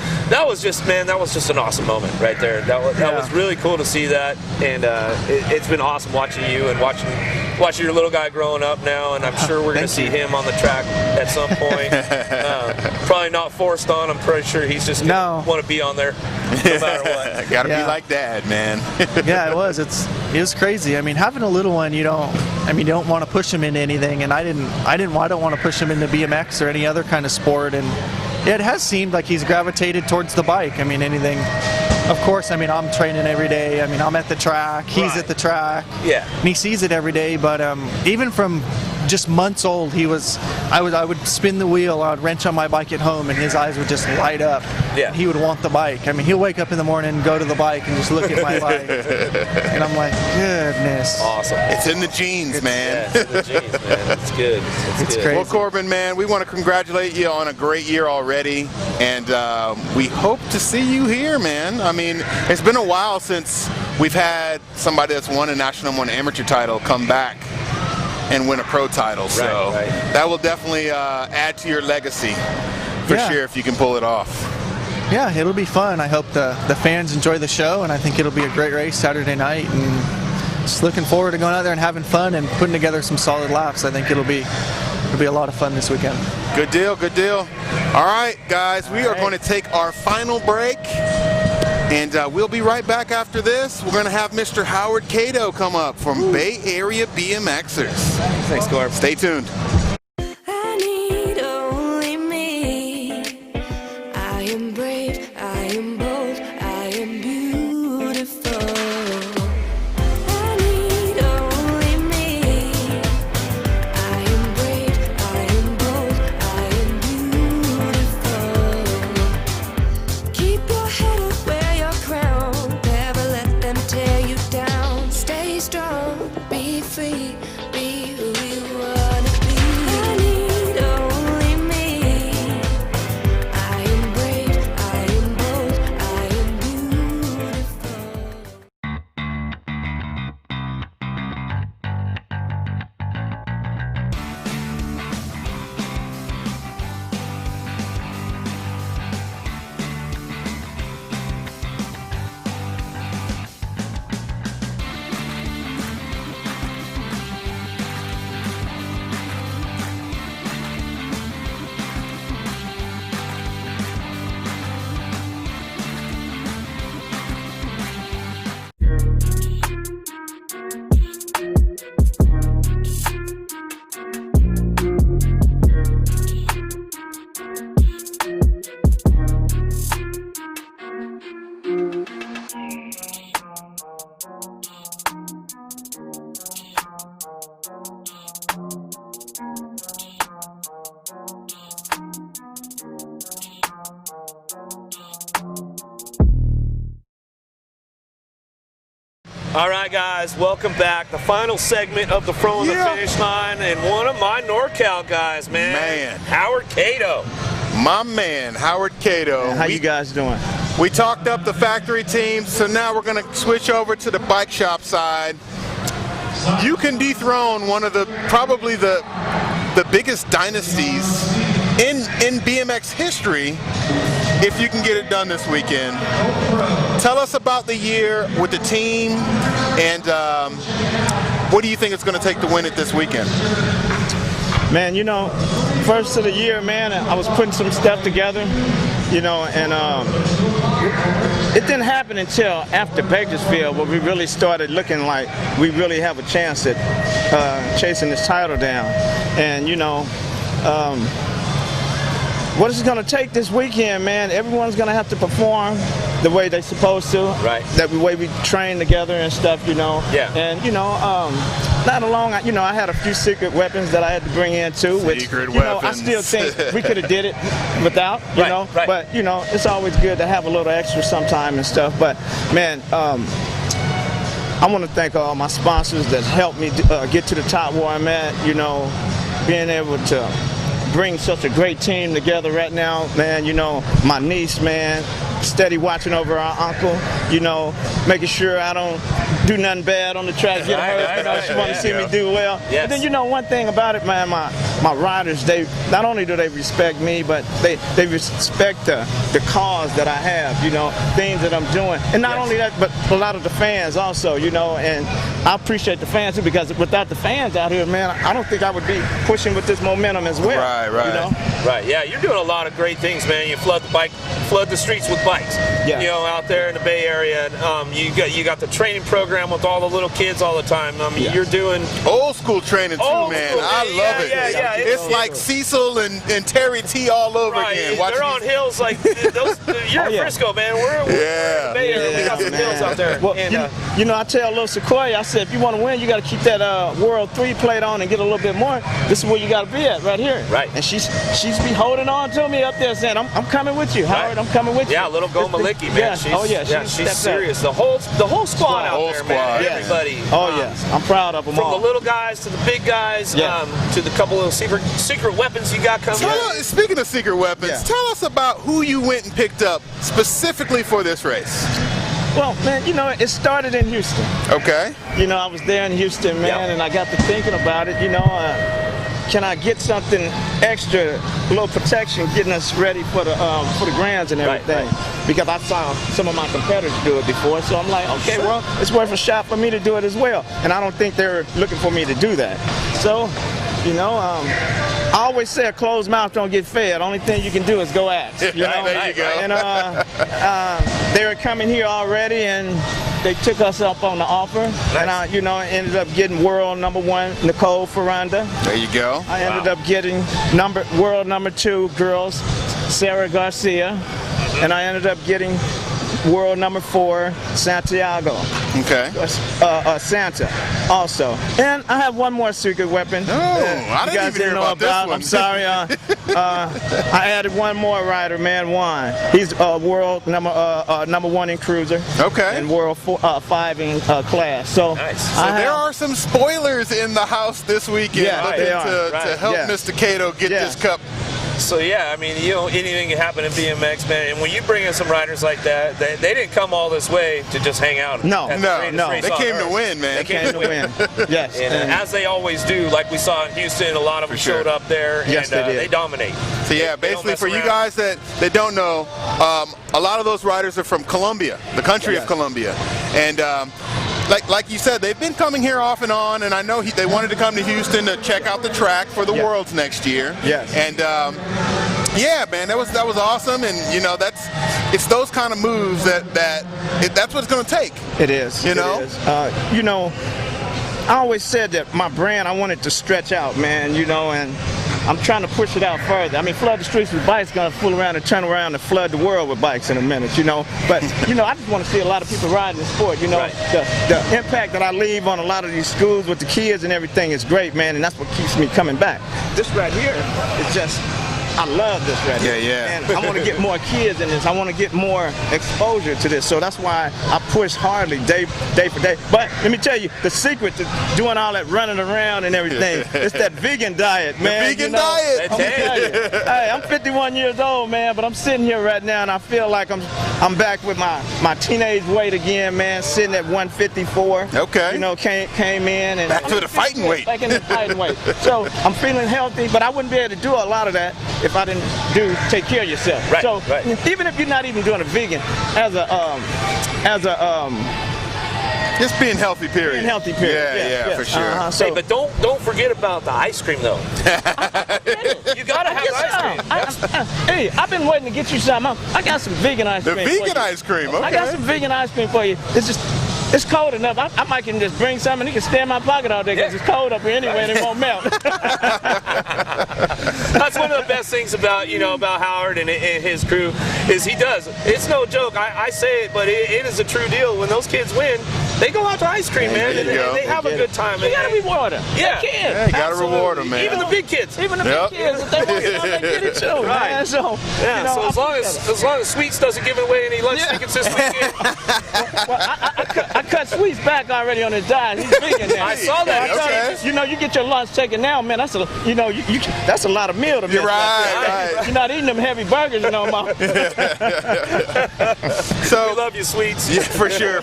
Speaker 3: was just, man, that was just an awesome moment right there. That was really cool to see that, and it's been awesome watching you and watching your little guy growing up now, and I'm sure we're going to see him on the track at some point. Probably not forced on. I'm pretty sure he's just going to want to be on there no matter what.
Speaker 2: Gotta be like Dad, man.
Speaker 14: Yeah, it was crazy. I mean, having a little one, you don't want to push him into anything, and I don't want to push him into BMX or any other kind of sport, and it has seemed like he's gravitated towards the bike. I mean, anything. Of course, I mean, I'm training every day. I mean, I'm at the track. He's at the track.
Speaker 3: Yeah.
Speaker 14: And he sees it every day. But even from just months old, I would spin the wheel, I'd wrench on my bike at home, and his eyes would just light up.
Speaker 3: Yeah.
Speaker 14: He would want the bike. I mean, he'll wake up in the morning, go to the bike, and just look at my bike. And I'm like, goodness.
Speaker 3: Awesome.
Speaker 2: It's in the genes, man.
Speaker 3: Yeah, it's in the genes, man. It's good. It's good.
Speaker 14: Crazy.
Speaker 2: Well, Corben, man, we want to congratulate you on a great year already, and we hope to see you here, man. I mean, it's been a while since we've had somebody that's won a national and won an amateur title come back and win a pro title, so that will definitely add to your legacy for sure if you can pull it off.
Speaker 14: Yeah, it'll be fun. I hope the fans enjoy the show, and I think it'll be a great race Saturday night, and just looking forward to going out there and having fun and putting together some solid laps. I think it'll be a lot of fun this weekend.
Speaker 2: Good deal, good deal. All right, guys, we are going to take our final break, and we'll be right back after this. We're going to have Mr. Howard Cato come up from Bay Area BMXers.
Speaker 3: Thanks, Corb.
Speaker 2: Stay tuned.
Speaker 8: I need only me. I am brave, I am bold, I am beautiful. I need only me. I am brave, I am bold, I am beautiful. Keep your head up, wear your crown. Never let them tear you down. Stay strong, be free, be who you wanna be. I need only me. I am brave, I am bold, I am beautiful.
Speaker 3: All right, guys, welcome back. The final segment of the Throwing the Finish Line, and one of my NorCal guys, man. Howard Cato.
Speaker 2: My man, Howard Cato.
Speaker 16: How you guys doing?
Speaker 2: We talked up the factory team, so now we're going to switch over to the bike shop side. You can dethrone one of probably the biggest dynasties in BMX history, if you can get it done this weekend. Tell us about the year with the team, and what do you think it's going to take to win it this weekend?
Speaker 16: Man, you know, first of the year, man, I was putting some stuff together, you know, and it didn't happen until after Bakersfield where we really started looking like we really have a chance at chasing this title down. And, you know, what it's going to take this weekend, man, everyone's going to have to perform the way they're supposed to.
Speaker 3: Right.
Speaker 16: That way we train together and stuff, you know.
Speaker 3: Yeah.
Speaker 16: And, you know, not along, you know, I had a few secret weapons that I had to bring in too, which, you know, I still think we could have did it without, you know.
Speaker 3: Right.
Speaker 16: But, you know, it's always good to have a little extra sometime and stuff. But, man, I want to thank all my sponsors that helped me get to the top where I'm at, you know, being able to bring such a great team together right now, man. You know, my niece, man, steady watching over our uncle, you know, making sure I don't do nothing bad on the track, get hurt. You know, she wants to see me do well.
Speaker 3: Yes.
Speaker 16: And then, you know, one thing about it, man, my riders, they not only do they respect me, but they respect the cause that I have, you know, things that I'm doing. And not only that, but a lot of the fans also, you know, and I appreciate the fans too, because without the fans out here, man, I don't think I would be pushing with this momentum as well.
Speaker 2: Right.
Speaker 16: You know?
Speaker 3: Right, yeah, you're doing a lot of great things, man. You flood the streets with bikes.
Speaker 16: Yeah.
Speaker 3: You know, out there in the Bay Area, you got the training program with all the little kids all the time. I mean, you're doing
Speaker 2: old school training too, man. I love it.
Speaker 3: Yeah,
Speaker 2: it's like Cecil and Terry T all over again.
Speaker 3: They're on hills like those. You're in Frisco, man. We're in the Bay Area. We got some hills out there.
Speaker 16: Well, you know, I tell little Sequoia, I said, if you want to win, you got to keep that World 3 plate on and get a little bit more. This is where you got to be at, right here.
Speaker 3: Right.
Speaker 16: And she's be holding on to me up there, saying, I'm coming with you, Howard. I'm coming with you.
Speaker 3: Yeah, little Go Malicki, man.
Speaker 16: Yeah,
Speaker 3: she's serious. The whole squad out there, man.
Speaker 16: Yes.
Speaker 3: Everybody.
Speaker 16: Oh yes, I'm proud of them all.
Speaker 3: From the little guys to the big guys, to the couple of secret weapons you got coming.
Speaker 2: Speaking of secret weapons, tell us about who you went and picked up specifically for this race.
Speaker 16: Well, man, you know, it started in Houston.
Speaker 2: Okay.
Speaker 16: You know, I was there in Houston, man, and I got to thinking about it, you know, can I get something extra, a little protection, getting us ready for the grands and everything? Right. Because I saw some of my competitors do it before, so I'm like, okay, well, it's worth a shot for me to do it as well. And I don't think they're looking for me to do that. So, you know, I always say a closed mouth don't get fed. Only thing you can do is go ask. You know?
Speaker 2: There you go.
Speaker 16: And they were coming here already, and they took us up on the offer, and I, you know, ended up getting world #1 Nicole Ferranda.
Speaker 2: There you go.
Speaker 16: I ended up getting world #2 girls Sarah Garcia, and I ended up getting world #4 Santiago.
Speaker 2: Okay.
Speaker 16: Santa also. And I have one more secret weapon.
Speaker 2: I didn't even hear about this one.
Speaker 16: I'm sorry. I added one more rider, man, Juan. He's world #1 in cruiser.
Speaker 2: Okay.
Speaker 16: And world 5 in class. So,
Speaker 2: so there are some spoilers in the house this weekend to help Mr. Cato get this cup.
Speaker 3: So yeah, I mean, you know, anything can happen in BMX, man. And when you bring in some riders like that, they didn't come all this way to just hang out.
Speaker 16: No.
Speaker 2: They came to win, man.
Speaker 16: They came to win. Yes.
Speaker 3: And as they always do, like we saw in Houston, a lot of them showed up there,
Speaker 16: yes,
Speaker 3: and
Speaker 16: they
Speaker 3: dominate.
Speaker 2: So yeah, basically for you guys that don't know, a lot of those riders are from Colombia, the country of Colombia, and. Like you said, they've been coming here off and on, and I know they wanted to come to Houston to check out the track for the Worlds next year.
Speaker 16: Yes.
Speaker 2: And yeah, man, that was awesome, and you know it's those kind of moves that's what it's going to take.
Speaker 16: It is.
Speaker 2: You know.
Speaker 16: It is. You know, I always said that my brand, I wanted to stretch out, man. You know, and I'm trying to push it out further. I mean, flood the streets with bikes, gonna fool around and turn around and flood the world with bikes in a minute, you know. But, you know, I just want to see a lot of people riding the sport, you know. Right. The impact that I leave on a lot of these schools with the kids and everything is great, man, and that's what keeps me coming back. This right here is just, I love this right here.
Speaker 2: Yeah.
Speaker 16: And I want to get more kids in this. I want to get more exposure to this. So that's why I push hardly day for day. But let me tell you, the secret to doing all that running around and everything, it's that vegan diet, man.
Speaker 2: The vegan diet.
Speaker 16: I'm gonna tell you. Hey, I'm 51 years old, man, but I'm sitting here right now and I feel like I'm back with my teenage weight again, man, sitting at 154.
Speaker 2: Okay.
Speaker 16: You know, came in and
Speaker 2: back to the fighting weight.
Speaker 16: Back in the fighting weight. So I'm feeling healthy, but I wouldn't be able to do a lot of that if I didn't take care of yourself.
Speaker 3: Right,
Speaker 16: so
Speaker 3: right.
Speaker 16: even if you're not even doing a vegan, as a
Speaker 2: just being healthy, period.
Speaker 16: Being healthy, period.
Speaker 2: Yeah, for sure.
Speaker 3: Hey, but don't forget about the ice cream though. You gotta have ice cream.
Speaker 16: Hey, I've been waiting to get you some. I got some vegan ice cream.
Speaker 2: The vegan ice cream, okay.
Speaker 16: I got some vegan ice cream for you. It's cold enough. I might can just bring some and you can stay in my pocket all day because it's cold up here anyway and it won't melt.
Speaker 3: That's one of the best things about about Howard and his crew is he does. It's no joke. I say it, but it is a true deal. When those kids win, they go out to ice cream, man, and they have a good time.
Speaker 16: You gotta reward them.
Speaker 3: Yeah,
Speaker 2: you gotta reward them, man.
Speaker 3: Even the big kids.
Speaker 16: Even the big kids, if they want it, they get it too.
Speaker 3: Right.
Speaker 16: Man. So
Speaker 3: so as long as Sweets doesn't give away any lunch tickets this weekend.
Speaker 16: Well, I cut Sweets back already on his diet. He's vegan now.
Speaker 3: I saw that.
Speaker 16: Okay. You get your lunch taken now, man. That's that's a lot of meal to miss.
Speaker 2: You're right.
Speaker 16: You're not eating them heavy burgers no more.
Speaker 2: So
Speaker 3: we love you, Sweets.
Speaker 2: Yeah, for sure.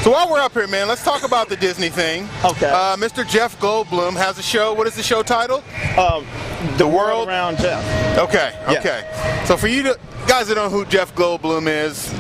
Speaker 2: So while we're up here, man, let's talk about the Disney thing.
Speaker 16: Okay.
Speaker 2: Mr. Jeff Goldblum has a show. What is the show titled?
Speaker 16: The World Around Jeff.
Speaker 2: Okay. So for you guys that don't know who Jeff Goldblum is,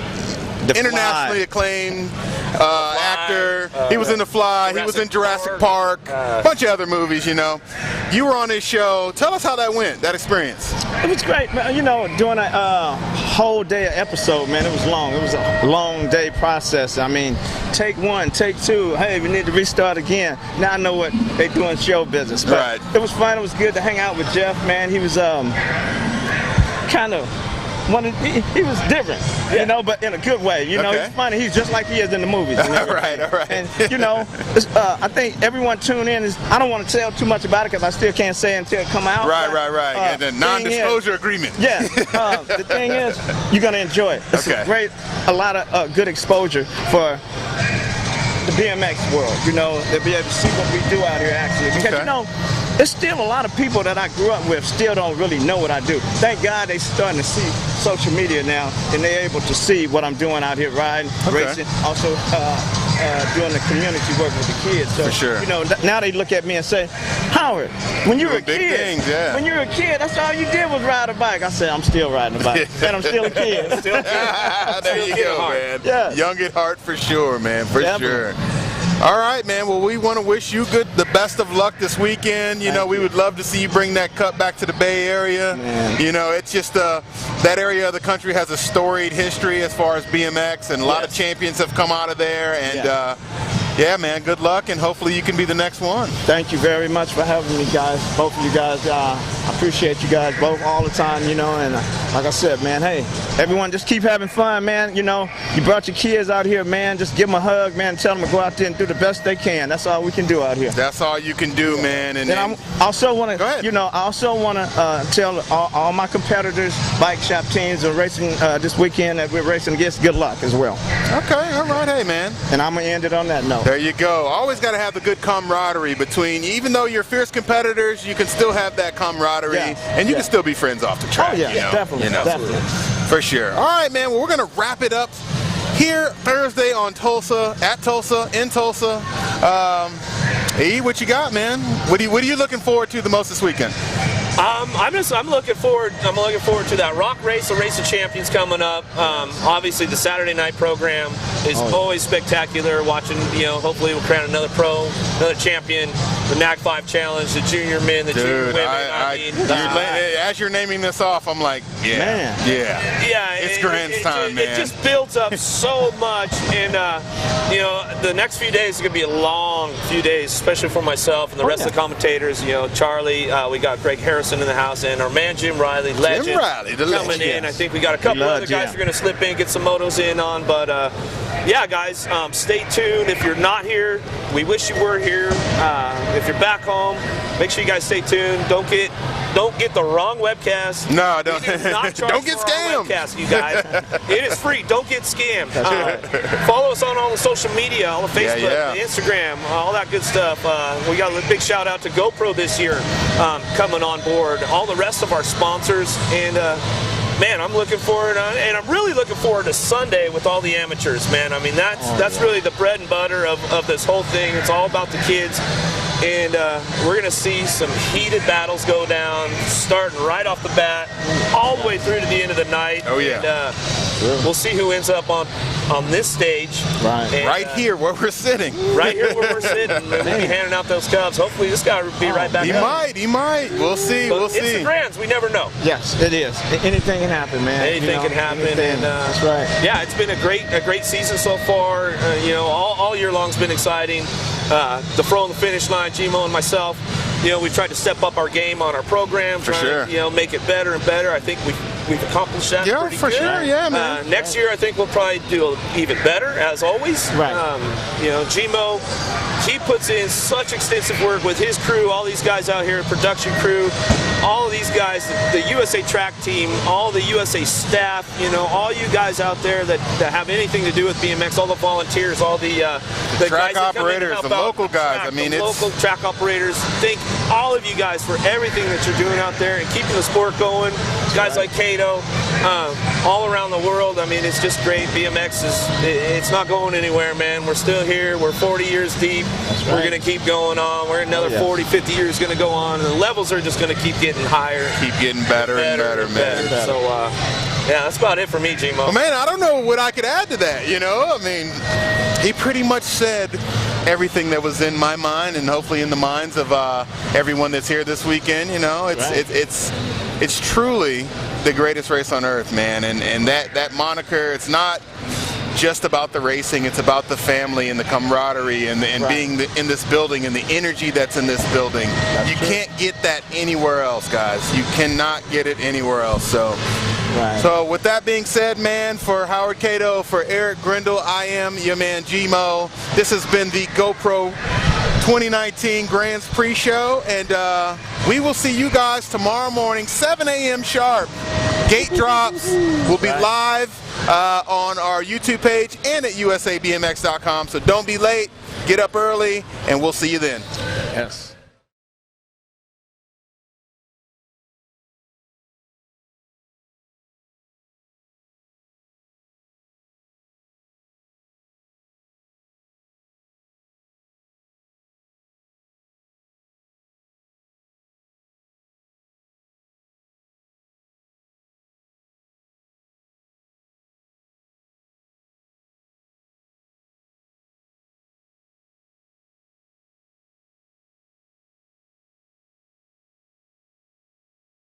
Speaker 2: internationally acclaimed actor. He was in The Fly. He was in Jurassic Park. A bunch of other movies, You were on his show. Tell us how that went, that experience.
Speaker 16: It was great, man. Doing a whole day episode, man, it was long. It was a long day process. I mean, take one, take two. Hey, we need to restart again. Now I know what they do in show business. But it was fun. It was good to hang out with Jeff, man. He was kind of... he was different, but in a good way. He's funny. He's just like he is in the movies. And
Speaker 2: all right.
Speaker 16: And I think everyone tune in. I don't want to tell too much about it because I still can't say until it come out.
Speaker 2: Right. And the non-disclosure agreement.
Speaker 16: Yeah. The thing is, you're gonna enjoy it. It's a lot of good exposure for the BMX world. They'll be able to see what we do out here actually. Because there's still a lot of people that I grew up with still don't really know what I do. Thank God they're starting to see social media now, and they're able to see what I'm doing out here riding, racing, also doing the community work with the kids. So,
Speaker 2: for sure.
Speaker 16: Now they look at me and say, Howard, when you were a kid, that's all you did was ride a bike. I said, I'm still riding a bike, and I'm still a kid.
Speaker 2: There you go, man.
Speaker 16: Yeah.
Speaker 2: Young at heart for sure, man, for sure. All right, man. Well, we want to wish you the best of luck this weekend. We would love to see you bring that cup back to the Bay Area. Man. It's just that area of the country has a storied history as far as BMX, and a lot of champions have come out of there. And yeah, man, good luck, and hopefully you can be the next one.
Speaker 16: Thank you very much for having me, guys. Both of you guys. I appreciate you guys both all the time, and like I said, man, hey, everyone just keep having fun, man. You brought your kids out here, man. Just give them a hug, man, and tell them to go out there and do the best they can. That's all we can do out here.
Speaker 2: That's all you can do, man. And
Speaker 16: I also want to, I also want to tell all my competitors, bike shop teams are racing this weekend that we're racing against, good luck as well.
Speaker 2: Okay, all right, hey, man.
Speaker 16: And I'm going to end it on that note.
Speaker 2: There you go. Always got to have the good camaraderie between, even though you're fierce competitors, you can still have that camaraderie, and you can still be friends off the track.
Speaker 16: Oh, yeah, definitely.
Speaker 2: For sure. All right, man. Well, we're going to wrap it up here Thursday on Tulsa, in Tulsa. E, what you got, man? What are you looking forward to the most this weekend?
Speaker 3: I'm looking forward to that rock race, the Race of Champions coming up. Obviously, the Saturday night program is always spectacular. Watching, hopefully we'll crown another pro, another champion. The NAC 5 Challenge, the junior men, the junior women.
Speaker 2: As you're naming this off, I'm like, it's Grant's time, man.
Speaker 3: It just builds up so much, and the next few days is going to be a long few days, especially for myself and the rest of the commentators. Charlie, we got Greg Harrison in the house, and our man Jim Riley, legend, coming in. I think we got a couple other guys who are going to slip in, get some motos in on, but yeah, guys, stay tuned. If you're not here, we wish you were here. If you're back home, make sure you guys stay tuned. Don't get the wrong webcast.
Speaker 2: No, don't.
Speaker 3: Don't get scammed. Webcast, you guys. It is free. Don't get scammed. Follow us on all the social media, all the Facebook, the Instagram, all that good stuff. We got a big shout out to GoPro this year coming on board. All the rest of our sponsors, and man, I'm looking forward, and I'm really looking forward to Sunday with all the amateurs, man. I mean, that's really the bread and butter of this whole thing. It's all about the kids. and we're going to see some heated battles go down, starting right off the bat, all the way through to the end of the night.
Speaker 2: Oh yeah.
Speaker 3: And, we'll see who ends up on this stage.
Speaker 2: Right.
Speaker 3: And,
Speaker 2: right here where we're sitting.
Speaker 3: Right here where we're sitting. We'll be handing out those cups. Hopefully this guy will be right back up.
Speaker 2: He might. We'll see.
Speaker 3: But
Speaker 2: we'll see.
Speaker 3: It's the Grands. We never know.
Speaker 16: Yes, it is. Anything can happen, man.
Speaker 3: Anything can happen.
Speaker 16: Anything.
Speaker 3: And
Speaker 16: that's right.
Speaker 3: Yeah, it's been a great season so far. All year long's been exciting. The Fro and the Finish Line, Gmo and myself, we've tried to step up our game on our program, trying to make it better and better. I think we've accomplished that pretty good.
Speaker 2: Sure, yeah, man.
Speaker 3: Next year, I think we'll probably do even better, as always.
Speaker 16: Right.
Speaker 3: Gmo, he puts in such extensive work with his crew, all these guys out here, production crew, all of these guys, the USA track team, all the USA staff, all you guys out there that have anything to do with BMX, all the volunteers, all the
Speaker 2: track
Speaker 3: guys
Speaker 2: operators, the local guys.
Speaker 3: Track,
Speaker 2: I mean,
Speaker 3: the local track operators. Thank all of you guys for everything that you're doing out there and keeping the sport going. Guys like Cato, all around the world. I mean, it's just great. BMX it's not going anywhere, man. We're still here. We're 40 years deep. We're going to keep going on. We're another 40, 50 years going to go on. And the levels are just going to keep getting higher.
Speaker 2: Keep getting better and better, man.
Speaker 3: So, yeah, that's about it for me, Gmo.
Speaker 2: Well, man, I don't know what I could add to that, I mean, he pretty much said everything that was in my mind and hopefully in the minds of everyone that's here this weekend. It's truly the greatest race on earth, man. And that moniker, it's not just about the racing, it's about the family and the camaraderie and being in this building and the energy that's in this building. You can't get that anywhere else, guys. You cannot get it anywhere else. So with that being said, man, for Howard Cato, for Eric Grindle, I am your man Gmo. This has been the GoPro 2019 Grands pre-show, and we will see you guys tomorrow morning, 7 a.m. sharp. Gate drops will be live on our YouTube page and at usabmx.com. So don't be late, get up early, and we'll see you then.
Speaker 11: Yes.